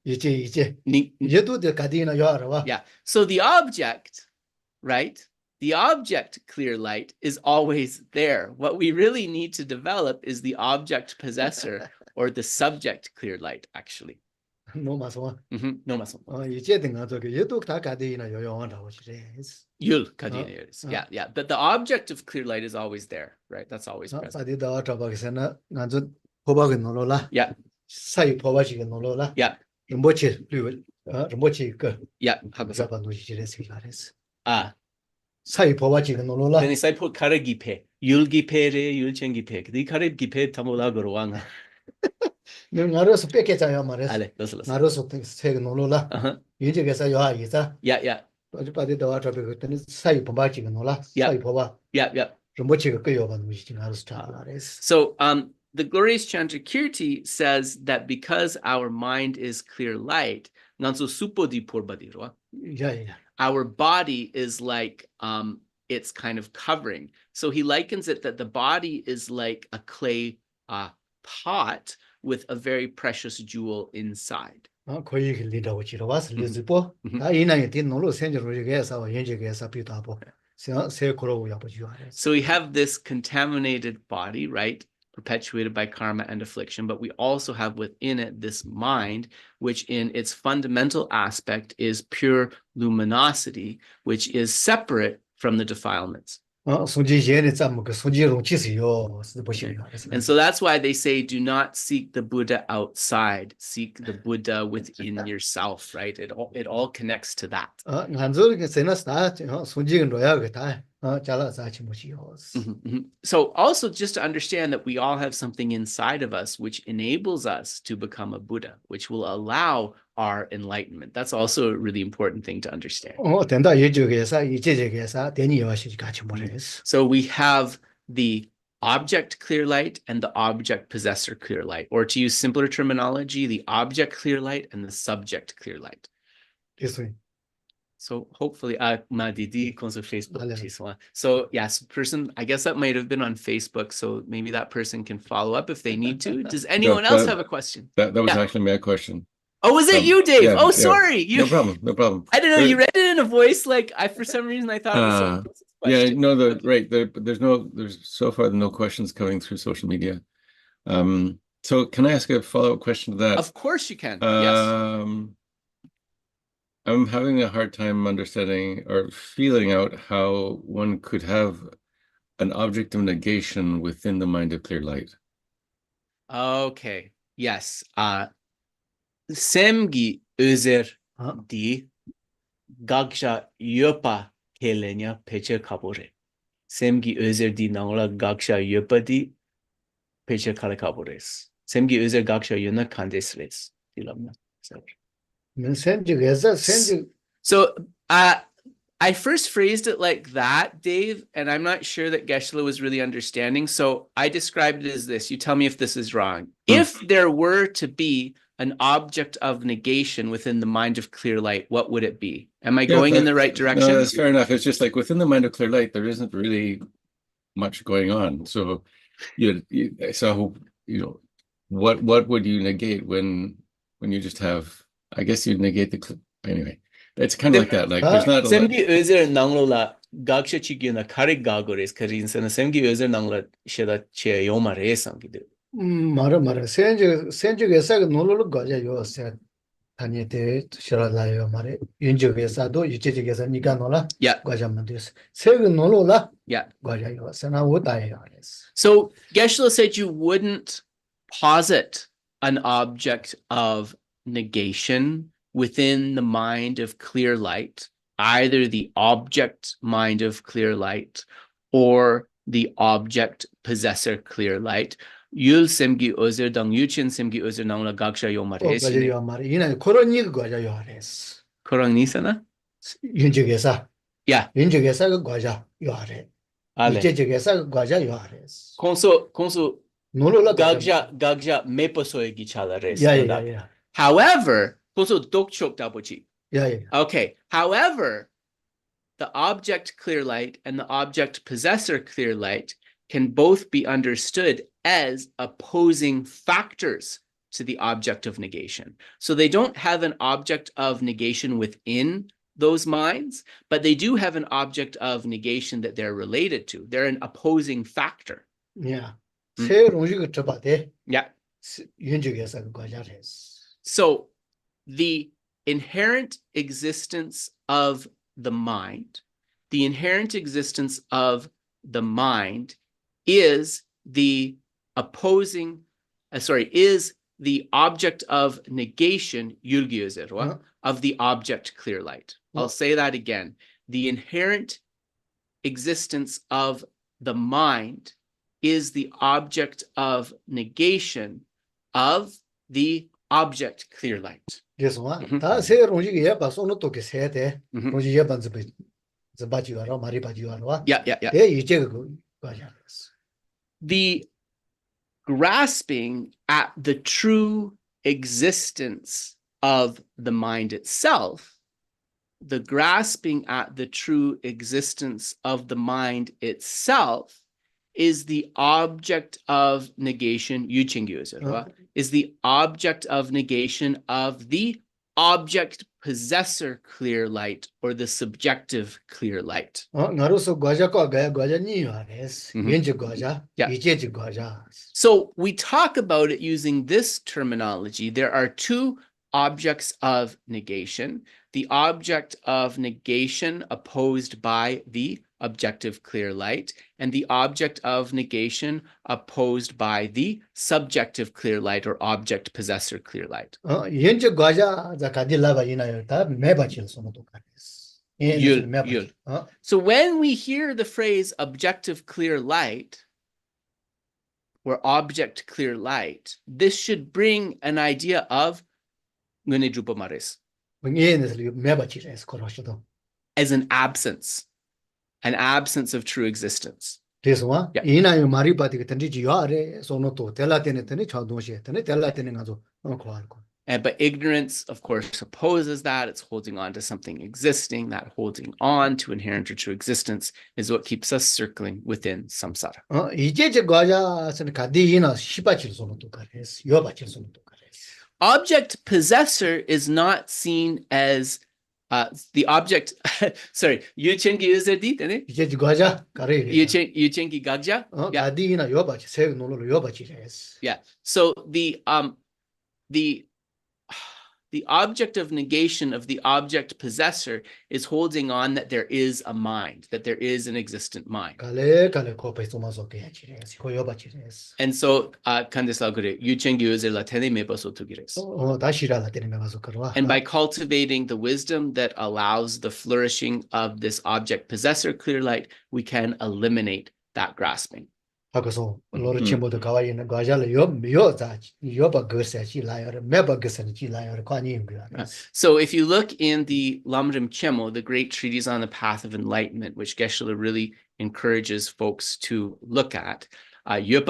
Yeah. So the object, right? The object clear light is always there. What we really need to develop is the object possessor or the subject clear light, actually. No maso. No maso. Yul kadina. Yeah. But the object of clear light is always there, right? That's always present. Yeah. Yeah. Sai povachi nolola. Then I put karagipe. Yulgipe re yulchengipe. The karagipe tamola gorwanga. Naros peketaya mares. Ale, Naros say nolola. Yujigasa yoha yisa. Yeah. Padi the water because sai povachi nola. Sai pova. Yeah. Rumbochi Kuyovan, which Naros. So the glorious chanter Kirti says that because our mind is clear light, nanso supo di porbadirwa. Yeah. Our body is like it's kind of covering. So he likens it that the body is like a clay pot with a very precious jewel inside. So we have this contaminated body, right? Perpetuated by karma and affliction, but we also have within it this mind, which in its fundamental aspect is pure luminosity, which is separate from the defilements. And so that's why they say, do not seek the Buddha outside, seek the Buddha within yourself, right? It all connects to that. chala sachi mochi yos. So also just to understand that we all have something inside of us which enables us to become a Buddha, which will allow our enlightenment. That's also a really important thing to understand. 된다 예주게사 이제제게사 대니 여시 같이 모레스. So we have the object clear light and the object possessor clear light, or to use simpler terminology, the object clear light and the subject clear light. This way. So hopefully, Madidi comes on Facebook. Hello. So yes, person, I guess that might have been on Facebook. So maybe that person can follow up if they need to. Does anyone else have a question? That was actually my question. Oh, was it you, Dave? Yeah, sorry. No problem. I don't know. You read it in a voice like for some reason I thought it was someone else's question. Yeah, no, there's so far no questions coming through social media. So can I ask a follow-up question to that? Of course you can. Yes. I'm having a hard time understanding or feeling out how one could have an object of negation within the mind of clear light. Okay. Yes. Semgi özer di gagsha yopa kelenya peche kapore. Semgi özer di nangla gagsha yopa di peche kale kapores. Semgi özer gagsha yona kandesres. So I first phrased it like that, Dave, and I'm not sure that Geshe was really understanding. So I described it as this. You tell me if this is wrong. If there were to be an object of negation within the mind of clear light, what would it be? Am I going in the right direction? No, that's fair enough. It's just like within the mind of clear light, there isn't really much going on. So what would you negate when you just have? I guess you'd negate the anyway. It's kind of like that. Like there's not. Semgi özer nanglola gagsha chigina karik gagores karin sana semgi özer nangla sheda che yomare sangidu. Mara senjugesa nololu gaja yo se tanete shirala yo mare yunjugesa do yichigesa nikanola gaja mandis seg nolola gaja yo sana utai yares. So Geshe said you wouldn't posit an object of negation within the mind of clear light, either the object mind of clear light or the object possessor clear light. Yul semgi ozer dang yuchin semgi ozer nangla gagsha yomares. Gaja yomare. Ina koroni gaja yomares. Korang nisana? Yunjugesa. Yeah. Yunjugesa gaja yomare. Yichigesa gaja yomares. Konso nolola gagja meposoe gichala res. Yeah. However, okay. However, the object clear light and the object possessor clear light can both be understood as opposing factors to the object of negation. So they don't have an object of negation within those minds, but they do have an object of negation that they're related to. They're an opposing factor. Yeah. So the inherent existence of the mind, is the opposing, is the object of negation, of the object clear light. I'll say that again. The inherent existence of the mind is the object of negation of the object clear light. Yes, one. The grasping at the true existence of the mind itself, is the object of negation, is the object of negation of the object possessor clear light or the subjective clear light. So we talk about it using this terminology. There are two objects of negation. The object of negation opposed by the objective clear light, and the object of negation opposed by the subjective clear light or object possessor clear light. Yul. So when we hear the phrase objective clear light or object clear light, this should bring an idea of as an absence of true existence. But ignorance, of course, opposes that. It's holding on to something existing. That holding on to inherent or true existence is what keeps us circling within samsara. Object possessor is not seen as the object. Sorry, yuchengi user di tene? Yuchengi gagja? Yeah. So the object of negation of the object possessor is holding on that there is a mind, that there is an existent mind. And so, and by cultivating the wisdom that allows the flourishing of this object possessor clear light, we can eliminate that grasping. So if you look in the Lamrim Chemo, the great treatise on the path of enlightenment, which Geshe really encourages folks to look at, it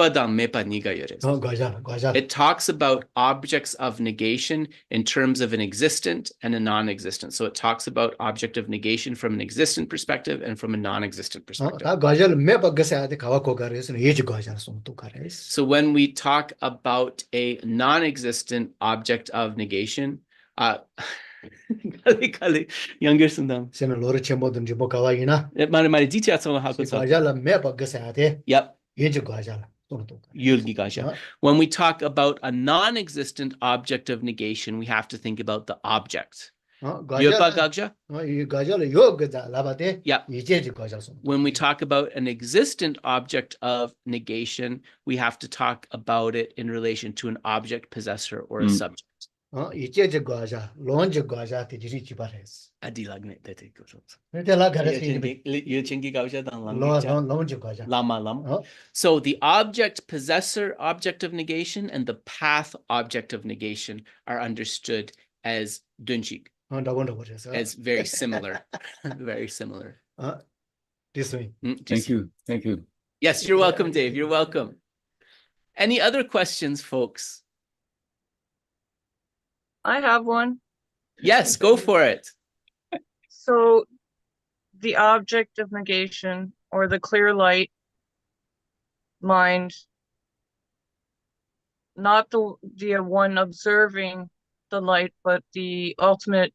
talks about objects of negation in terms of an existent and a non-existent. So it talks about object of negation from an existent perspective and from a non-existent perspective. So when we talk about a non-existent object of negation, younger Sundam. Yep. When we talk about a non-existent object of negation, we have to think about the object. Yeah. When we talk about an existent object of negation, we have to talk about it in relation to an object possessor or a subject. When we talk So the object possessor object of negation and the path object of negation are understood as dunjik, as very similar. Very similar. Thank you. Thank you. Yes, you're welcome, Dave. You're welcome. Any other questions, folks? I have one. Yes, go for it. So the object of negation or the clear light mind, not the one observing the light, but the ultimate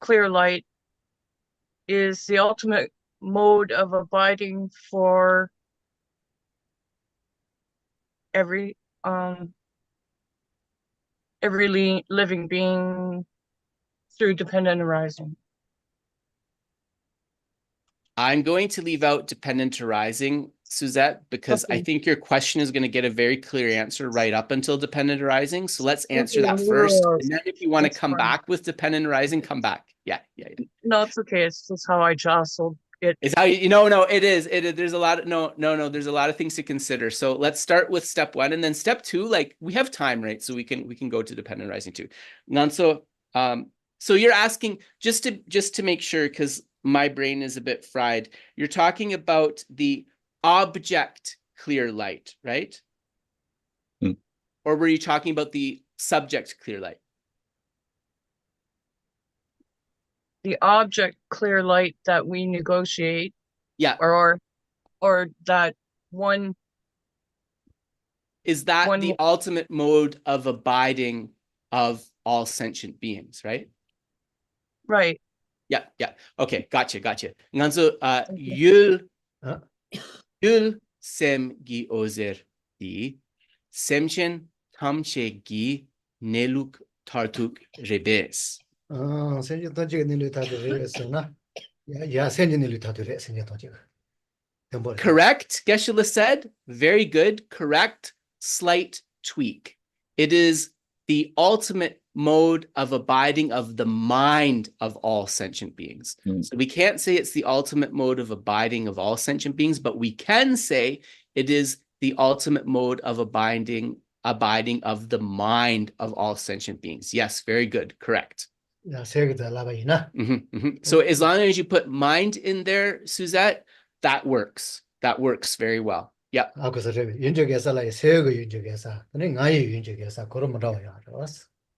clear light is the ultimate mode of abiding for every living being through dependent arising. I'm going to leave out dependent arising, Suzette, because I think your question is going to get a very clear answer right up until dependent arising. So let's answer that first. And then if you want to come back with dependent arising, come back. Yeah. No, it's okay. It's just how I jostled it. It's how it is. There's a lot of there's a lot of things to consider. So let's start with step one, and then step two, like we have time, right? So we can go to dependent arising too. So you're asking just to make sure, because my brain is a bit fried. You're talking about the object clear light, right? Or were you talking about the subject clear light? The object clear light that we negotiate. Yeah. Or that one. Is that the ultimate mode of abiding of all sentient beings, right? Right. Yeah. Okay, gotcha. Nganzo yul sem gi ozer di semchen tamche gi neluk tartuk rebes. Correct, Geshe said. Very good. Correct. Slight tweak. It is the ultimate mode of abiding of the mind of all sentient beings. So we can't say it's the ultimate mode of abiding of all sentient beings, but we can say it is the ultimate mode of abiding of the mind of all sentient beings. Yes, very good, correct. So as long as you put mind in there, Suzette, that works. That works very well. Yeah.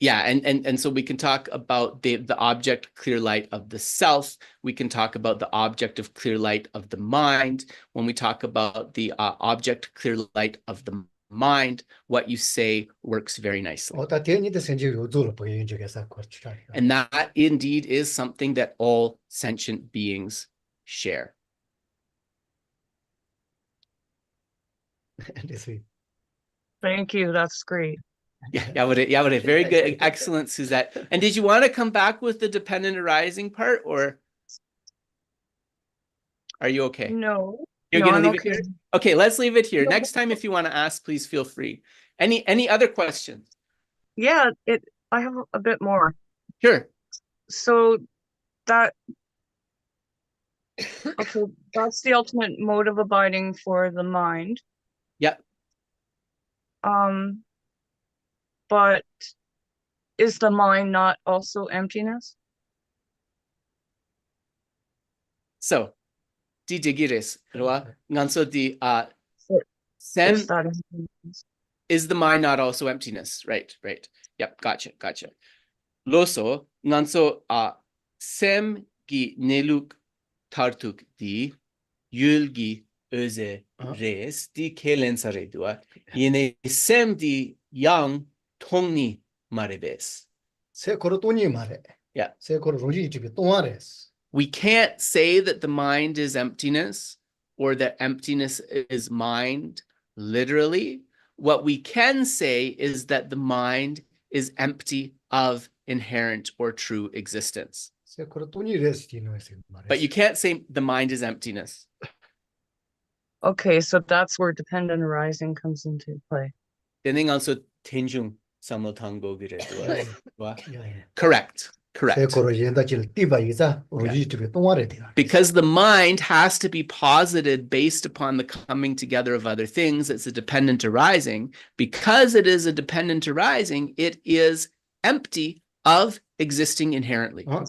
Yeah, and so we can talk about the object clear light of the self. We can talk about the object of clear light of the mind. When we talk about the object clear light of the mind, what you say works very nicely. And that indeed is something that all sentient beings share. Thank you. That's great. Yeah, very good. Excellent, Suzette. And did you want to come back with the dependent arising part, or are you okay? No. You're no, going to I'm leave okay. it here? Okay, let's leave it here. Next time, if you want to ask, please feel free. Any other questions? Yeah, I have a bit more. Sure. So that, okay, that's the ultimate mode of abiding for the mind. Yep. But is the mind not also emptiness? So, di digiris, nganso di sem Is that emptiness? is the mind not also emptiness? Right. Yep, gotcha. Loso, nganso sem gi neluk tartuk di yul gi öze res di kelensare dua yene sem di yang tongni marebes. Yeah. We can't say that the mind is emptiness or that emptiness is mind literally. What we can say is that the mind is empty of inherent or true existence. But you can't say the mind is emptiness. Okay, so that's where dependent arising comes into play. Also tenjung samotango correct. Because the mind has to be posited based upon the coming together of other things. It's a dependent arising. Because it is a dependent arising, it is empty of existing inherently. Yeah.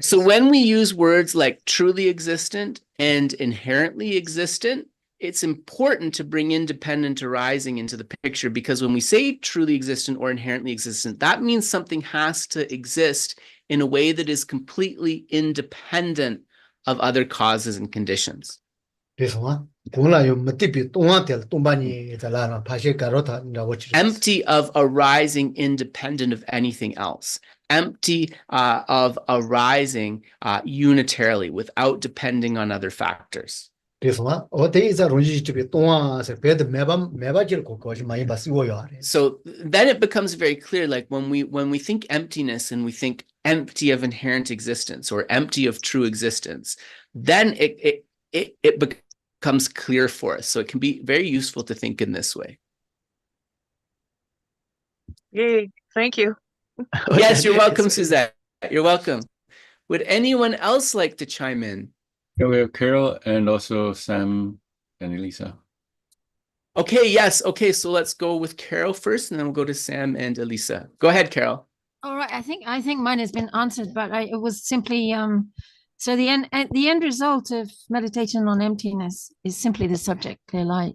So when we use words like truly existent and inherently existent, it's important to bring independent arising into the picture, because when we say truly existent or inherently existent, that means something has to exist in a way that is completely independent of other causes and conditions. Empty of arising independent of anything else. Empty of arising unitarily without depending on other factors. So then it becomes very clear, like when we think emptiness and we think empty of inherent existence or empty of true existence, then it becomes clear for us. So it can be very useful to think in this way. Yay, thank you. Yes, you're welcome, Suzette. You're welcome. Would anyone else like to chime in? Yeah, we have Carol and also Sam and Elisa. Okay, yes. Okay, so let's go with Carol first, and then we'll go to Sam and Elisa. Go ahead, Carol. All right, I think mine has been answered, but it was simply so the end result of meditation on emptiness is simply the subject, clear light.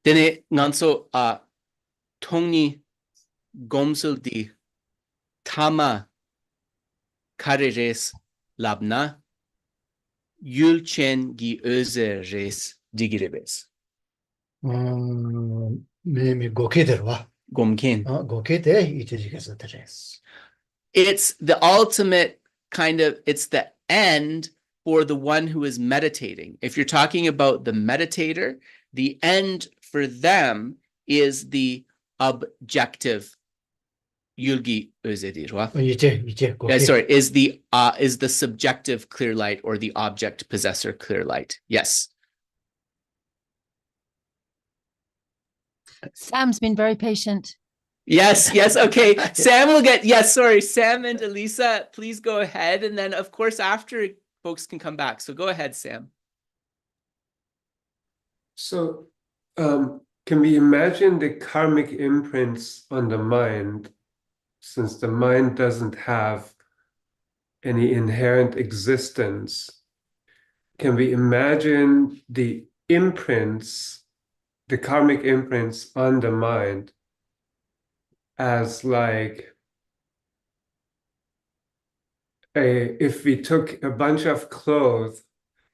Dene nganso tongni gomsul di tama kareres labna yulchen gi öze res digirebes. Gomken. It's the ultimate it's the end for the one who is meditating. If you're talking about the meditator, the end for them is the objective yulgi özedir. Sorry, is the subjective clear light or the object possessor clear light. Yes. Sam's been very patient. Yes, yes. Okay. Sam will get, yes, sorry. Sam and Elisa, please go ahead. And then, of course, after folks can come back. So go ahead, Sam. So, can we imagine the karmic imprints on the mind, since the mind doesn't have any inherent existence? Can we imagine the imprints, the karmic imprints on the mind as like if we took a bunch of clothes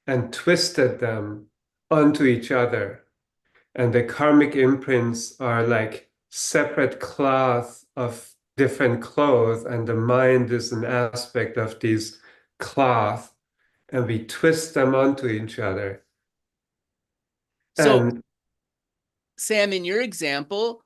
and twisted them onto each other, and the karmic imprints are like separate cloth of different clothes, and the mind is an aspect of these cloth, and we twist them onto each other. So, And Sam, in your example,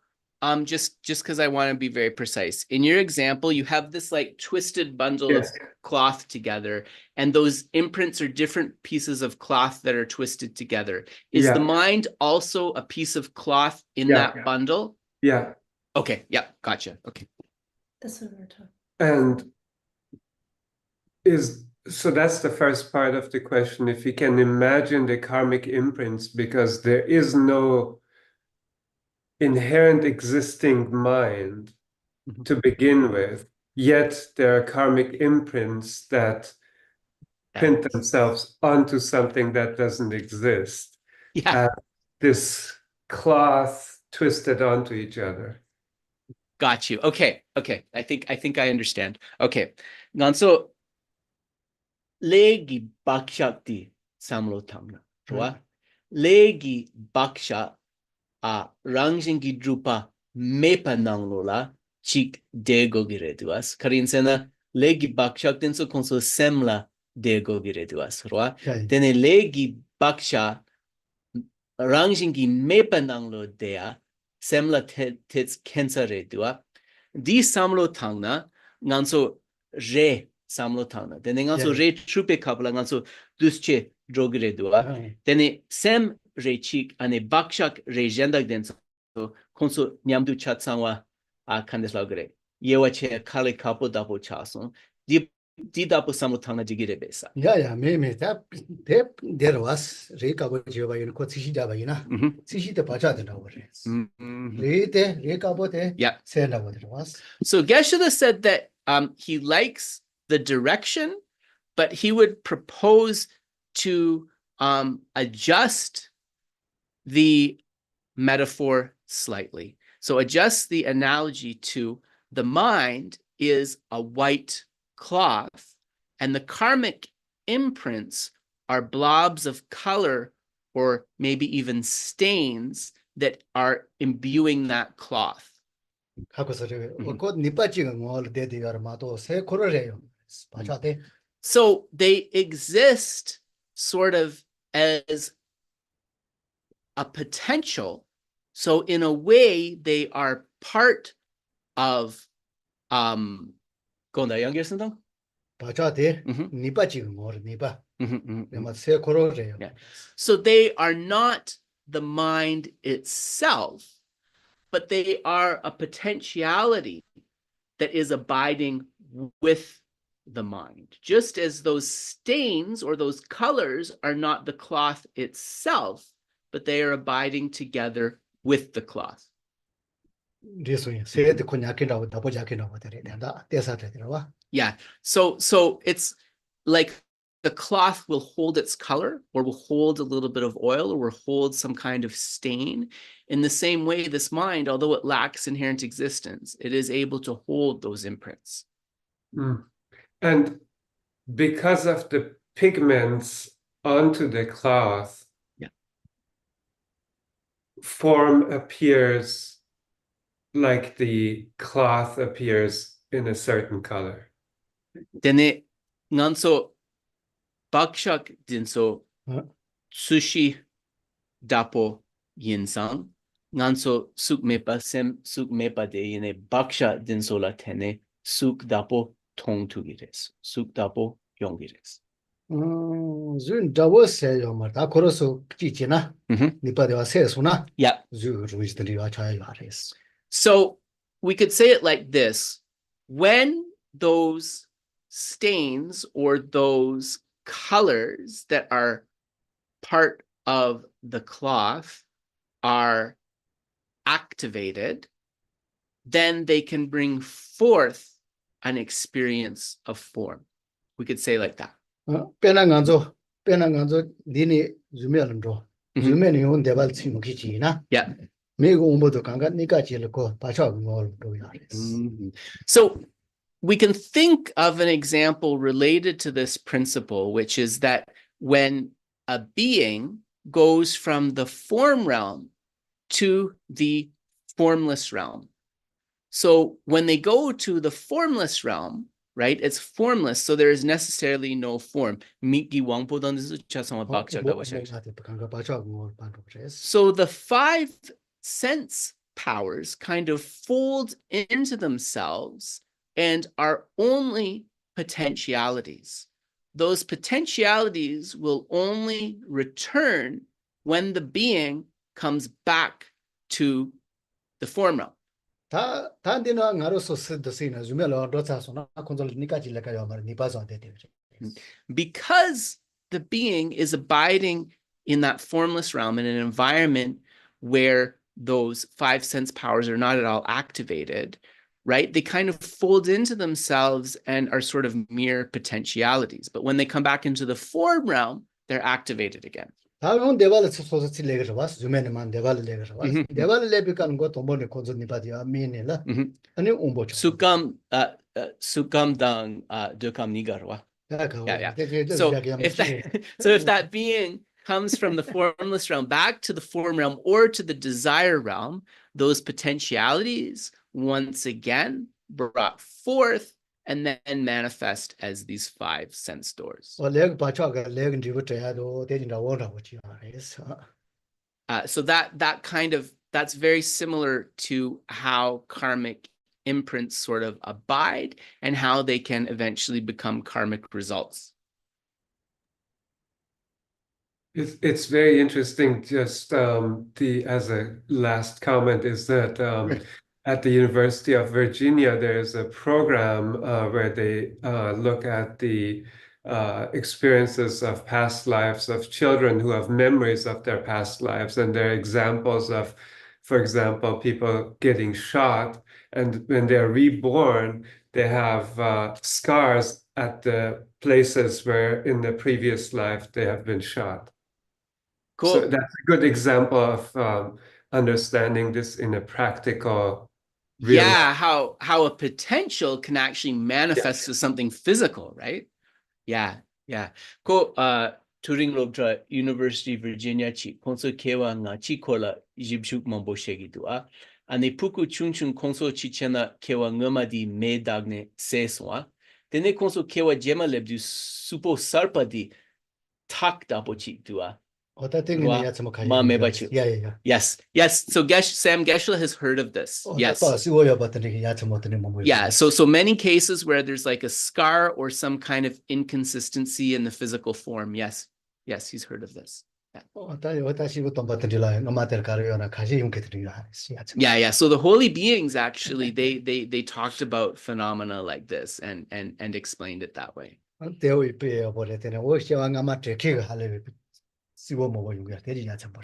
just because I want to be very precise, in your example, you have this like twisted bundle yes, of cloth together, and those imprints are different pieces of cloth that are twisted together. Is yeah, the mind also a piece of cloth in Yeah. that bundle? yeah. Okay, yeah, gotcha. Okay. That's what we're talking. And so that's the first part of the question. If we can imagine the karmic imprints, because there is no inherent existing mind Mhm. to begin with, yet there are karmic imprints that print themselves onto something that doesn't exist. Yeah, This cloth twisted onto each other. got you. Okay, okay. I think I understand. Okay. Ganso legi bakshakti samlo tamna. Right? Legi baksha a rangjingi drupa mepa nanglola chik dego gireduas. Karinsena legi bakshaktin so konso semla dego gireduas. Right? Yeah. Tene legi baksha rangjingi mepa nanglo dea semla tits kensare dua. Di samlo tangna nganso re samlo tangna. Tene nganso Yeah. re trupe kapla nganso dusche drogire dua. Tene sem re chik ane bakshak re jendak denso konso nyamdu chatsangwa a kandeslagre. Yewa che kale kapo dapo chason. Di dapo samlo tangna jigire besa. Yeah, me that there was Reka Java in Kotsishi Java, Sishi the Pacha the Novores. Reka Bote, Yeah. send out what it was. So Geshe said that he likes the direction, but he would propose to adjust the metaphor slightly. So adjust the analogy to the mind is a white cloth, and the karmic imprints are blobs of color or maybe even stains that are imbuing that cloth. So they exist sort of as a potential. So in a way, they are part of Gonda younger something? Yeah. So they are not the mind itself, but they are a potentiality that is abiding with the mind. Just as those stains or those colors are not the cloth itself, but they are abiding together with the cloth. Yeah. So it's like the cloth will hold its color, or will hold a little bit of oil, or will hold some kind of stain. In the same way, this mind, although it lacks inherent existence, it is able to hold those imprints. And because of the pigments onto the cloth, form appears like the cloth appears in a certain color. Dene nganso bakshak dinso sushi dapo yinsang nganso sukmepa sem sukmepa de yene baksha dinso la tene suk dapo tong tugires suk dapo yongires. Zun dawo se yo ma da koroso chichina nipa de se suna Yeah. zu ruiz de ya cha ya res. So we could say it like this. When those stains or those colors that are part of the cloth are activated, then they can bring forth an experience of form. We could say like that. Pena nganzo dini zume ro. Zume ni on debal chi mo chi na. Yeah. Me go umbo do kanga ni ka chi le ko pa cha ngol do ya res. So we can think of an example related to this principle, which is that when a being goes from the form realm to the formless realm. So when they go to the formless realm, right, it's formless, so there is necessarily no form. So the five sense powers kind of fold into themselves and are only potentialities. Those potentialities will only return when the being comes back to the form realm. Because the being is abiding in that formless realm in an environment where those five sense powers are not at all activated, right? They kind of fold into themselves and are sort of mere potentialities. But when they come back into the form realm, they're activated again. Sukam dang dukam nigarwa. Yeah. So if that being comes from the formless realm back to the form realm or to the desire realm, those potentialities once again brought forth and then manifest as these five sense doors. So that's very similar to how karmic imprints sort of abide and how they can eventually become karmic results. It's very interesting. Just as a last comment is that at the University of Virginia, there's a program where they look at the experiences of past lives of children who have memories of their past lives, and there are examples of, for example, people getting shot, and when they're reborn, they have scars at the places where in the previous life they have been shot. Cool. So that's a good example of understanding this in a practical, real life. How a potential can actually manifest as something physical, right? Yeah. Ko Turing Lobtra University Virginia chi konso kewa nga chi kola jibshuk mambo shegi dua. Ane puku chun konso chi chena kewa ngama di me dagne seswa. Tene konso kewa jema lebdu supo sarpa di tak dapo chi dua. Yes. So Sam Geshe has heard of this. Yes. Yeah. So many cases where there's like a scar or some kind of inconsistency in the physical form. Yes, he's heard of this. Yeah. So the holy beings actually they talked about phenomena like this and explained it that way.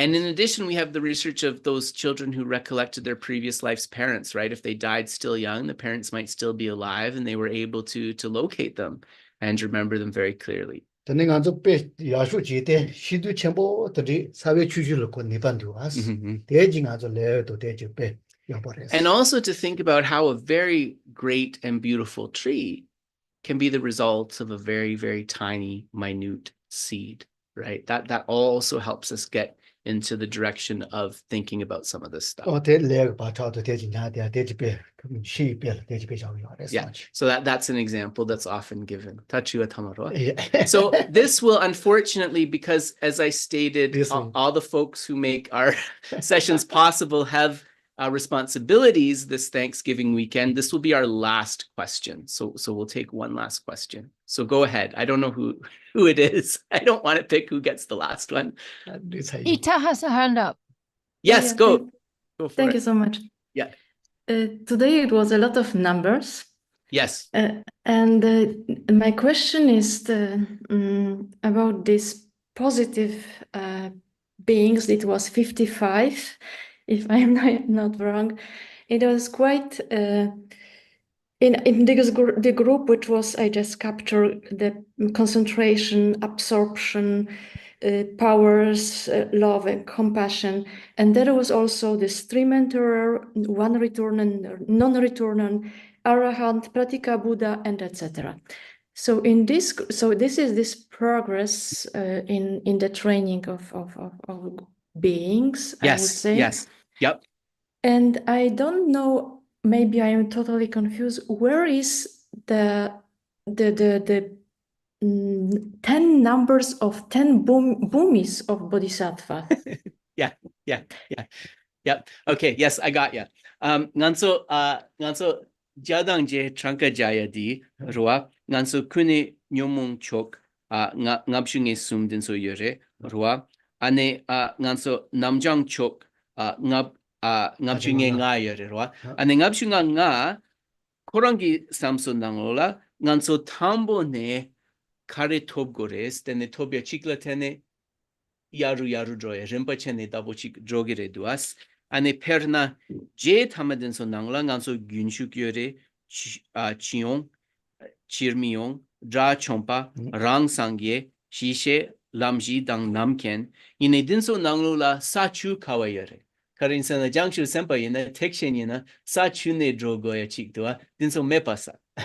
And in addition, we have the research of those children who recollected their previous life's parents, right? If they died still young, the parents might still be alive and they were able to locate them and remember them very clearly. And also to think about how a very great and beautiful tree can be the result of a very, very tiny, minute seed. Right, that also helps us get into the direction of thinking about some of this stuff. Yeah, so that's an example that's often given. So this will unfortunately, because as I stated, all the folks who make our sessions possible have responsibilities this Thanksgiving weekend, this will be our last question. So we'll take one last question. So go ahead. I don't know who it is. I don't want to pick who gets the last one. Ita has a hand up. Yes, Yeah, go for Thank it. you so much. Yeah. Today it was a lot of numbers. Yes. And my question is about these positive beings. It was 55, if I'm not wrong. It was quite in the group, which was I just captured the concentration, absorption, powers, love and compassion, and there was also the stream enterer, one returner, non-returner, Arahant, Pratika Buddha, and etc. So this is this progress in the training of beings. Yes. I would say. Yes. Yep. And I don't know. Maybe I am totally confused. Where is the 10 numbers of 10 bhumis of Bodhisattva? Yep. Okay. Yes, I got you. Nganso jadang je tranka jaya di ruwa nganso kuni nyomong chok ngabshunge sumdin so yore ruwa ane nganso namjang chok ngabshunge nga yore ruwa ane ngabshunga nga korangi samso nangola nganso tambo ne kare top gores tene tobya chikla tene yaru droye rinpoche ne dabo chik drogire duas ane perna je tamadin so nangla nganso gyunshuk yore chiyong chirmiyong dra chompa rang sangye shishe lamji dang namken ine dinso nanglola sachu kawayare karin sana jangshu sempa yena tekshen yena sachu ne drogoya chik dua dinso mepasa So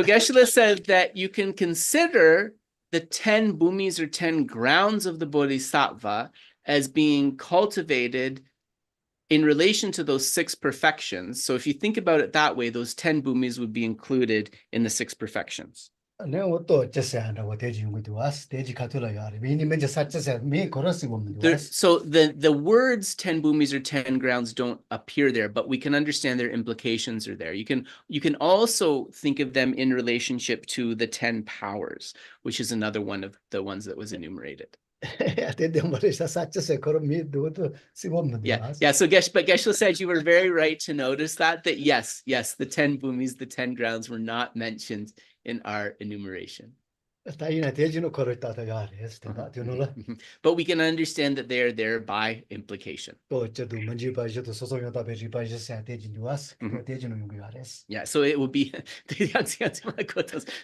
Geshe said that you can consider the 10 bhumis or 10 grounds of the Bodhisattva as being cultivated in relation to those 6 perfections. So if you think about it that way, those 10 bhumis would be included in the 6 perfections. So the words 10 bhumis or 10 grounds don't appear there, but we can understand their implications are there. You can also think of them in relationship to the 10 powers, which is another one of the ones that was enumerated. Yeah. So Geshe said you were very right to notice that yes, the 10 bhumis, the 10 grounds were not mentioned in our enumeration. But we can understand that they are there by implication. Yeah, so it would be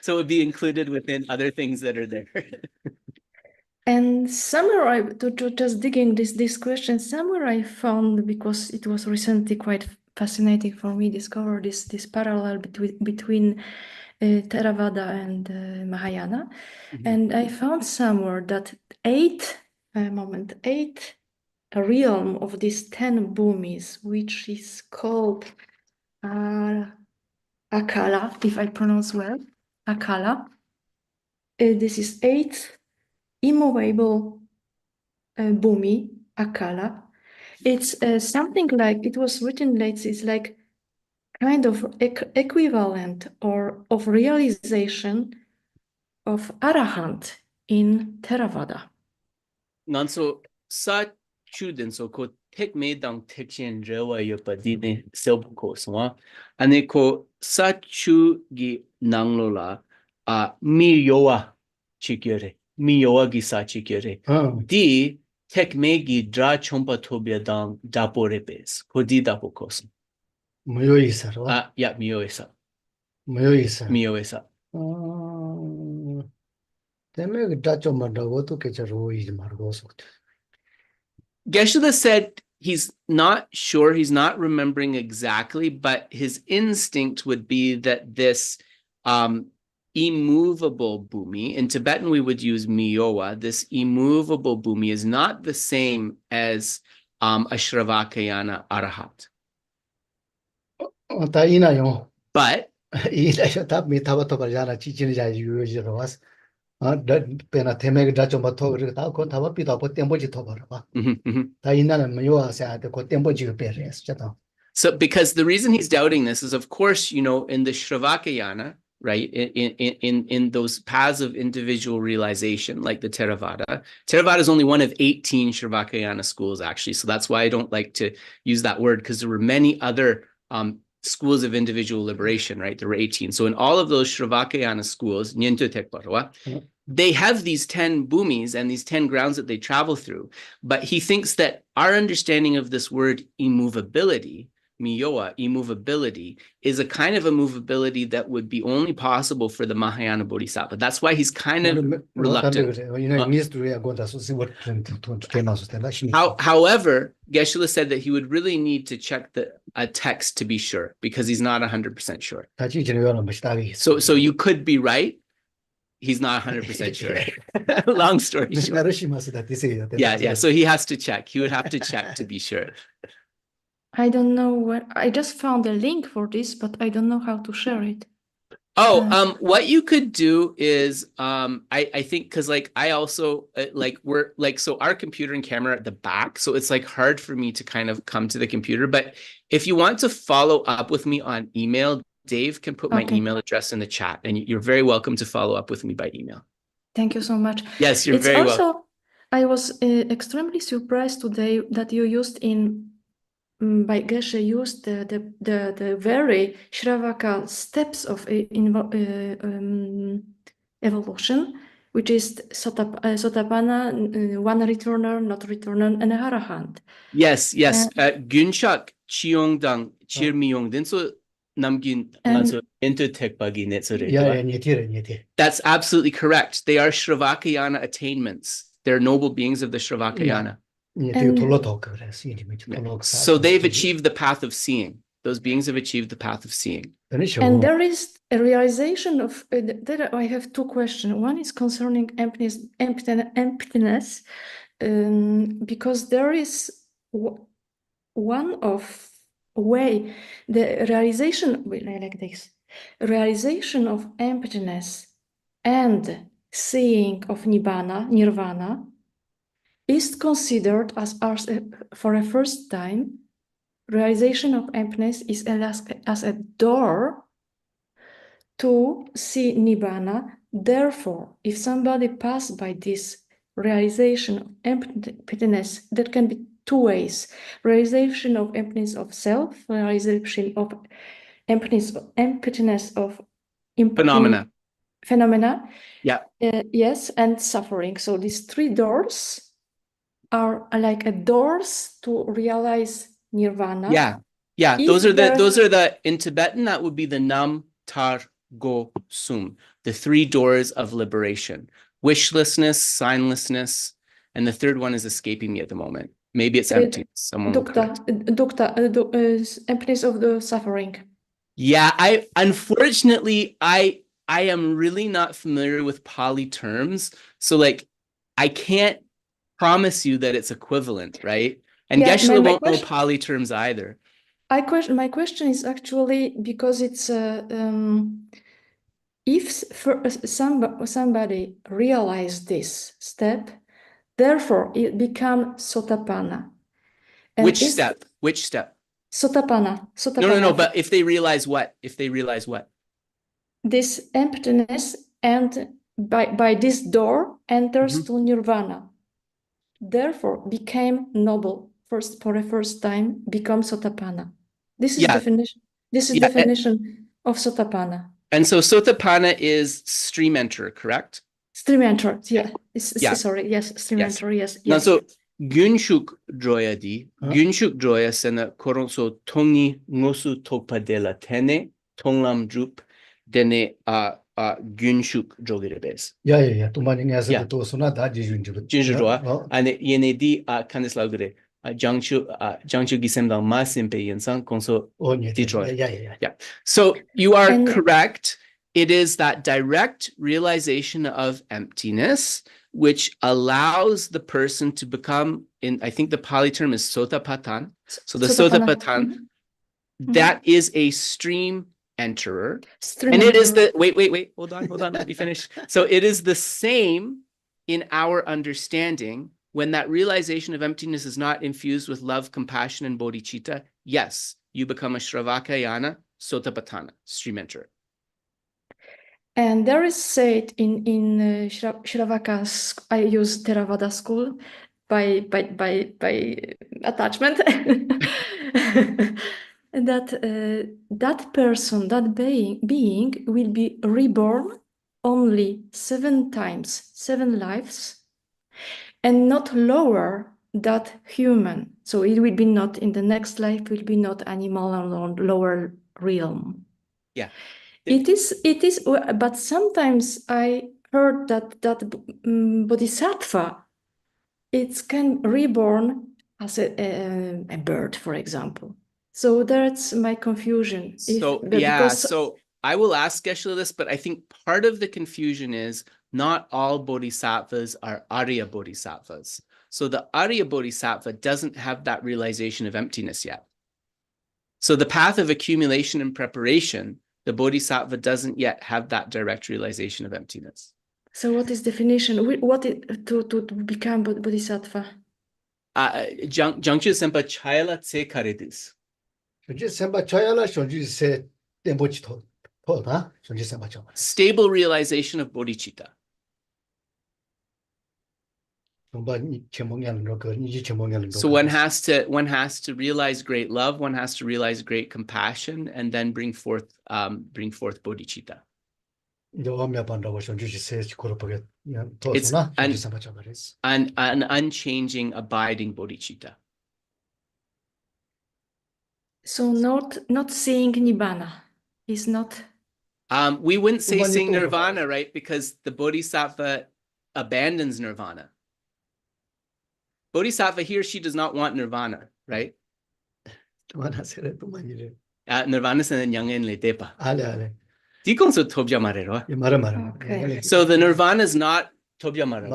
so it would be included within other things that are there. And somewhere to just digging this question, somewhere I found, because it was recently quite fascinating for me, discover this parallel between Theravada and Mahayana. And I found somewhere that 8 realm of these 10 bhumis, which is called Akala, if I pronounce well, Akala. This is 8 immovable bhumi, Akala. It's something like, it was written late, it's like kind of equivalent or of realization of Arahant in Theravada. Nanso sa chuden so ko tek me dang tekshen rewa yopa dine selbu ko swa ane ko sa chu gi nanglola mi yowa chikyore mi yowa gi sa chikyore di tek me gi dra chompa tobya dang dapo repes ko di dapo koso yeah, miyoisa. Geshe said he's not sure, he's not remembering exactly, but his instinct would be that this immovable bhumi, in Tibetan we would use miyowa, this immovable bhumi is not the same as a Shravakayana Arahat. But pena temega dacho mato ta ko ta ba pi ta ko tempo ji to ba ba ta ina na mayo sa ta ko tempo ji pe res cha ta. So, because the reason he's doubting this is, of course, you know, in the Shravakayana, right, in those paths of individual realization, like the Theravada. Theravada is only one of 18 Shravakayana schools, actually. So that's why I don't like to use that word, because there were many other schools of individual liberation, right? There were 18. So in all of those Shravakayana schools, Nyentu Tekparwa, they have these 10 bhumis and these 10 grounds that they travel through. But he thinks that our understanding of this word immovability, miyoa, immovability, is a kind of immovability that would be only possible for the Mahayana Bodhisattva. That's why he's kind of reluctant. However, Geshe said that he would really need to check a text to be sure, because he's not 100% sure. So you could be right. He's not 100% sure. Long story short. Yeah. So he has to check. He would have to check to be sure. I don't know what, I just found a link for this, but I don't know how to share it. Oh, what you could do is, I think, because like I also so our computer and camera at the back, so it's like hard for me to kind of come to the computer. But if you want to follow up with me on email, Dave can put my email address in the chat, and you're very welcome to follow up with me by email. Thank you so much. Yes, you're very welcome. I was extremely surprised today that you used by Geshe used the very Shravaka steps of evolution, which is Sotapanna, one returner, not returner, and a Arahant. Yes. Gunshak Chiongdang Chirmyongden so Namgin Intertekbagi Netsure. That's absolutely correct. They are Shravakayana attainments. They're noble beings of the Shravakayana. So they've achieved the path of seeing. Those beings have achieved the path of seeing. And there is a realization of, I have two questions. One is concerning emptiness, because there is one of way, the realization, like this, realization of emptiness and seeing of nirvana, is considered as for a first time, realization of emptiness is as a door to see Nibbana. Therefore, if somebody passed by this realization of emptiness, that can be two ways: realization of emptiness of self, realization of emptiness of phenomena. Yeah. Yes, and suffering. So these three doors are like a doors to realize nirvana. Yeah. Those are the in Tibetan, that would be the Nam, Tar, Go, Sum, the three doors of liberation: wishlessness, signlessness, and the third one is escaping me at the moment. Maybe it's emptiness. Emptiness of the suffering. Yeah, unfortunately I am really not familiar with Pali terms, so like I can't promise you that it's equivalent, right? And Geshe won't know Pali terms either. My question is actually because it's if somebody realized this step, therefore it becomes Sotapanna. And Which step? Sotapanna. No. But if they realize what? This emptiness, and by this door enters to nirvana. Therefore became noble. For the first time, become Sotapanna. This is definition. This is definition of Sotapanna. And so Sotapanna is stream enter, correct? Stream enter, yeah. Sorry, yes, stream enter, yes. Now, so Gunshuk Droya di, Gunshuk Droya sena koronso tongi ngosu tokpadela tene, tonglam drup, dene Gunshuk Drogerebes. Yeah. Tumani ngasa to sona da jinju. Jinju droa, and yene di kandislaugre. Jiangchu Gisemdang Masimpe Yensang Konso Detroit. Yeah. So you are correct. It is that direct realization of emptiness which allows the person to become, I think the Pali term is Sotapatan. So the Sotapatan, that is a stream enterer. Stream And it is enterer. the, wait, hold on, let me finish. So it is the same in our understanding when that realization of emptiness is not infused with love, compassion, and bodhicitta. Yes, you become a Shravakayana Sotapadana, stream enterer. And there is said in Shravaka's, I use Theravada school by attachment, that that person, that being will be reborn only 7 times, 7 lives, and not lower that human. So it will be not in the next life, will be not animal or lower realm. Yeah. It is, but sometimes I heard that Bodhisattva, it can reborn as a bird, for example. So that's my confusion. So I will ask Geshe this, but I think part of the confusion is not all bodhisattvas are Arya bodhisattvas. So the Arya bodhisattva doesn't have that realization of emptiness yet. So the path of accumulation and preparation, the bodhisattva doesn't yet have that direct realization of emptiness. So what is definition? What is to become bodhisattva? Jangchu Sempa Chayala Tse Karedis. Stable realization of bodhicitta. So one has to realize great love, one has to realize great compassion, and then bring forth bodhicitta. It's an unchanging, abiding bodhicitta. So not seeing nibbana is not. We wouldn't say seeing nirvana, right? Because the bodhisattva abandons nirvana. Bodhisattva, he or she does not want nirvana, right? Nirvana se nyangen le tepa. Okay. So the nirvana is not tobya mara.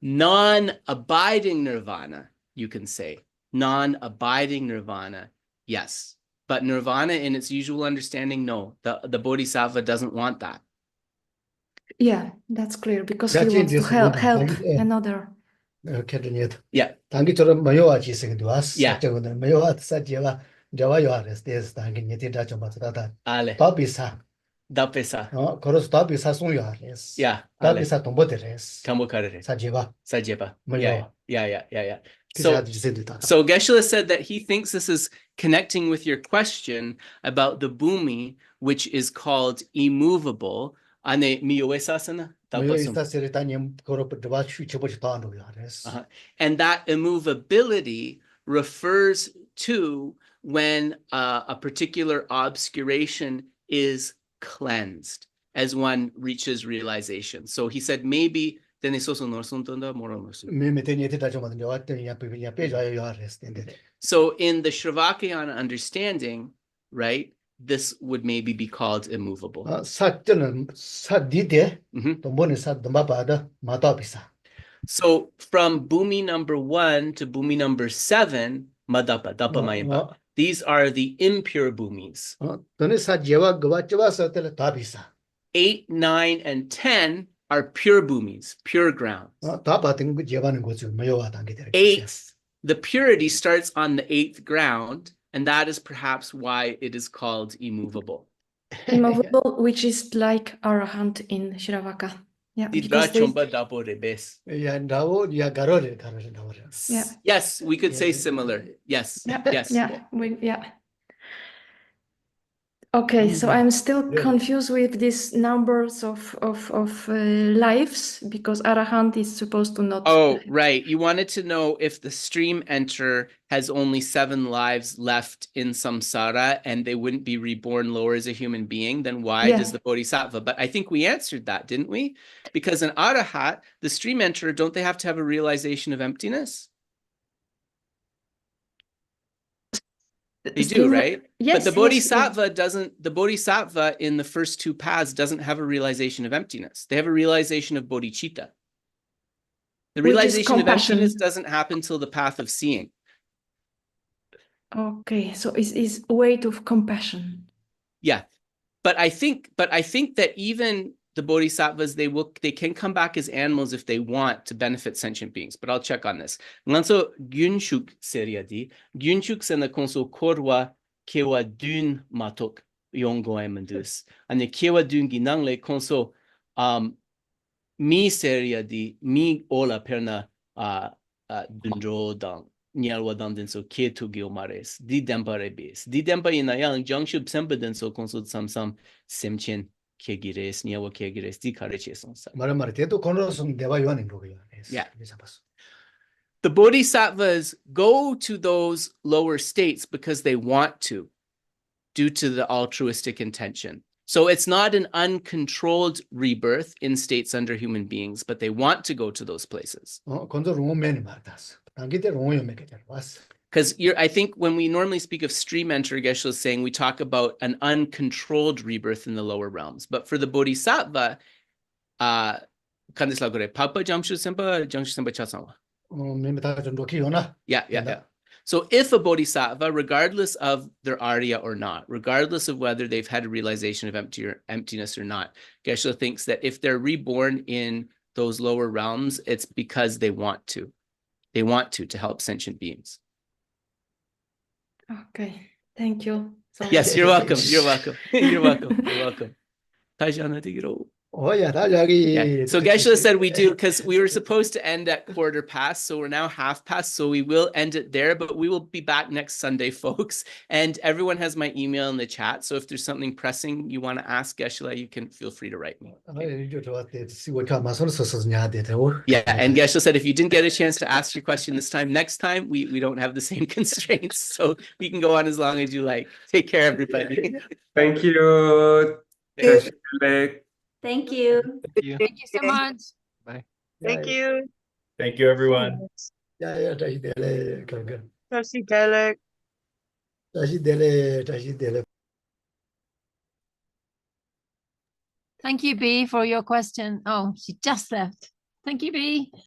Non-abiding nirvana, you can say. Non-abiding nirvana, yes. But nirvana in its usual understanding, no. The bodhisattva doesn't want that. Yeah, that's clear, because he wants to help another. Yeah. Dapesa. Yeah. Sajeba. Yeah. So Geshe said that he thinks this is connecting with your question about the bhumi, which is called immovable. And that immovability refers to when a particular obscuration is cleansed as one reaches realization. So he said maybe so in the Shravakayana understanding, right, this would maybe be called immovable. So from bhumi number 1 to bhumi number 7, madapa, these are the impure bhumis. 8, 9, and 10 are pure bhumis, pure grounds. 8th, the purity starts on the 8th ground, and that is perhaps why it is called immovable. Immovable, which is like arahant in Shravaka. Yeah. Yes, we could say similar. Yes. Yeah. Okay, so I'm still confused with these numbers of lives, because arahant is supposed to not. Oh, right. You wanted to know if the stream enterer has only 7 lives left in samsara and they wouldn't be reborn lower as a human being, then why does the bodhisattva? But I think we answered that, didn't we? Because in arahat, the stream enterer, don't they have to have a realization of emptiness? They do, right? Yes. But the bodhisattva doesn't, the bodhisattva in the first 2 paths doesn't have a realization of emptiness. They have a realization of bodhicitta. The realization of emptiness doesn't happen till the path of seeing. Okay, so it's a weight of compassion. Yeah. But I think that even the bodhisattvas, they can come back as animals if they want to benefit sentient beings. But I'll check on this. Nganso gyunshuk seriadi, gyunshuk sena konso korwa kewa dun matok yongoe mandus. And the kewa dun ginangle konso mi seriadi mi ola perna dundro dang. Nyalwa dan so ke tu gilmares di dempare bis di dempa ina yang jangshub sembaden so consult sam semchen ke gires nyalwa ke gires di kareche son sa 말은 대도 건로선 대화 요한인 거고요. Yeah. The bodhisattvas go to those lower states because they want to, due to the altruistic intention. So it's not an uncontrolled rebirth in states under human beings, but they want to go to those places. 건조 롱맨이 말다스. 당기대 롱요메게 왔어. Because I think when we normally speak of stream enter, Geshe is saying we talk about an uncontrolled rebirth in the lower realms. But for the bodhisattva, yeah. So if a bodhisattva, regardless of their arya or not, regardless of whether they've had a realization of emptiness or not, Geshe thinks that if they're reborn in those lower realms, it's because they want to. They want to help sentient beings. Okay, thank you. Yes, you're welcome. You're welcome. You're welcome. You're welcome. Yeah. So Geshe said we do, because we were supposed to end at 1:15, so we're now 1/2 so we will end it there, but we will be back next Sunday, folks. And everyone has my email in the chat, so if there's something pressing you want to ask Geshe, you can feel free to write me. Yeah, and Geshe said if you didn't get a chance to ask your question this time, next time we don't have the same constraints, so we can go on as long as you like. Take care, everybody. Thank you. Thank Thank you. Thank you so much. Thank you. Thank you, everyone. Trustee Delek. Thank you, B, for your question. Oh, she just left. Thank you, B.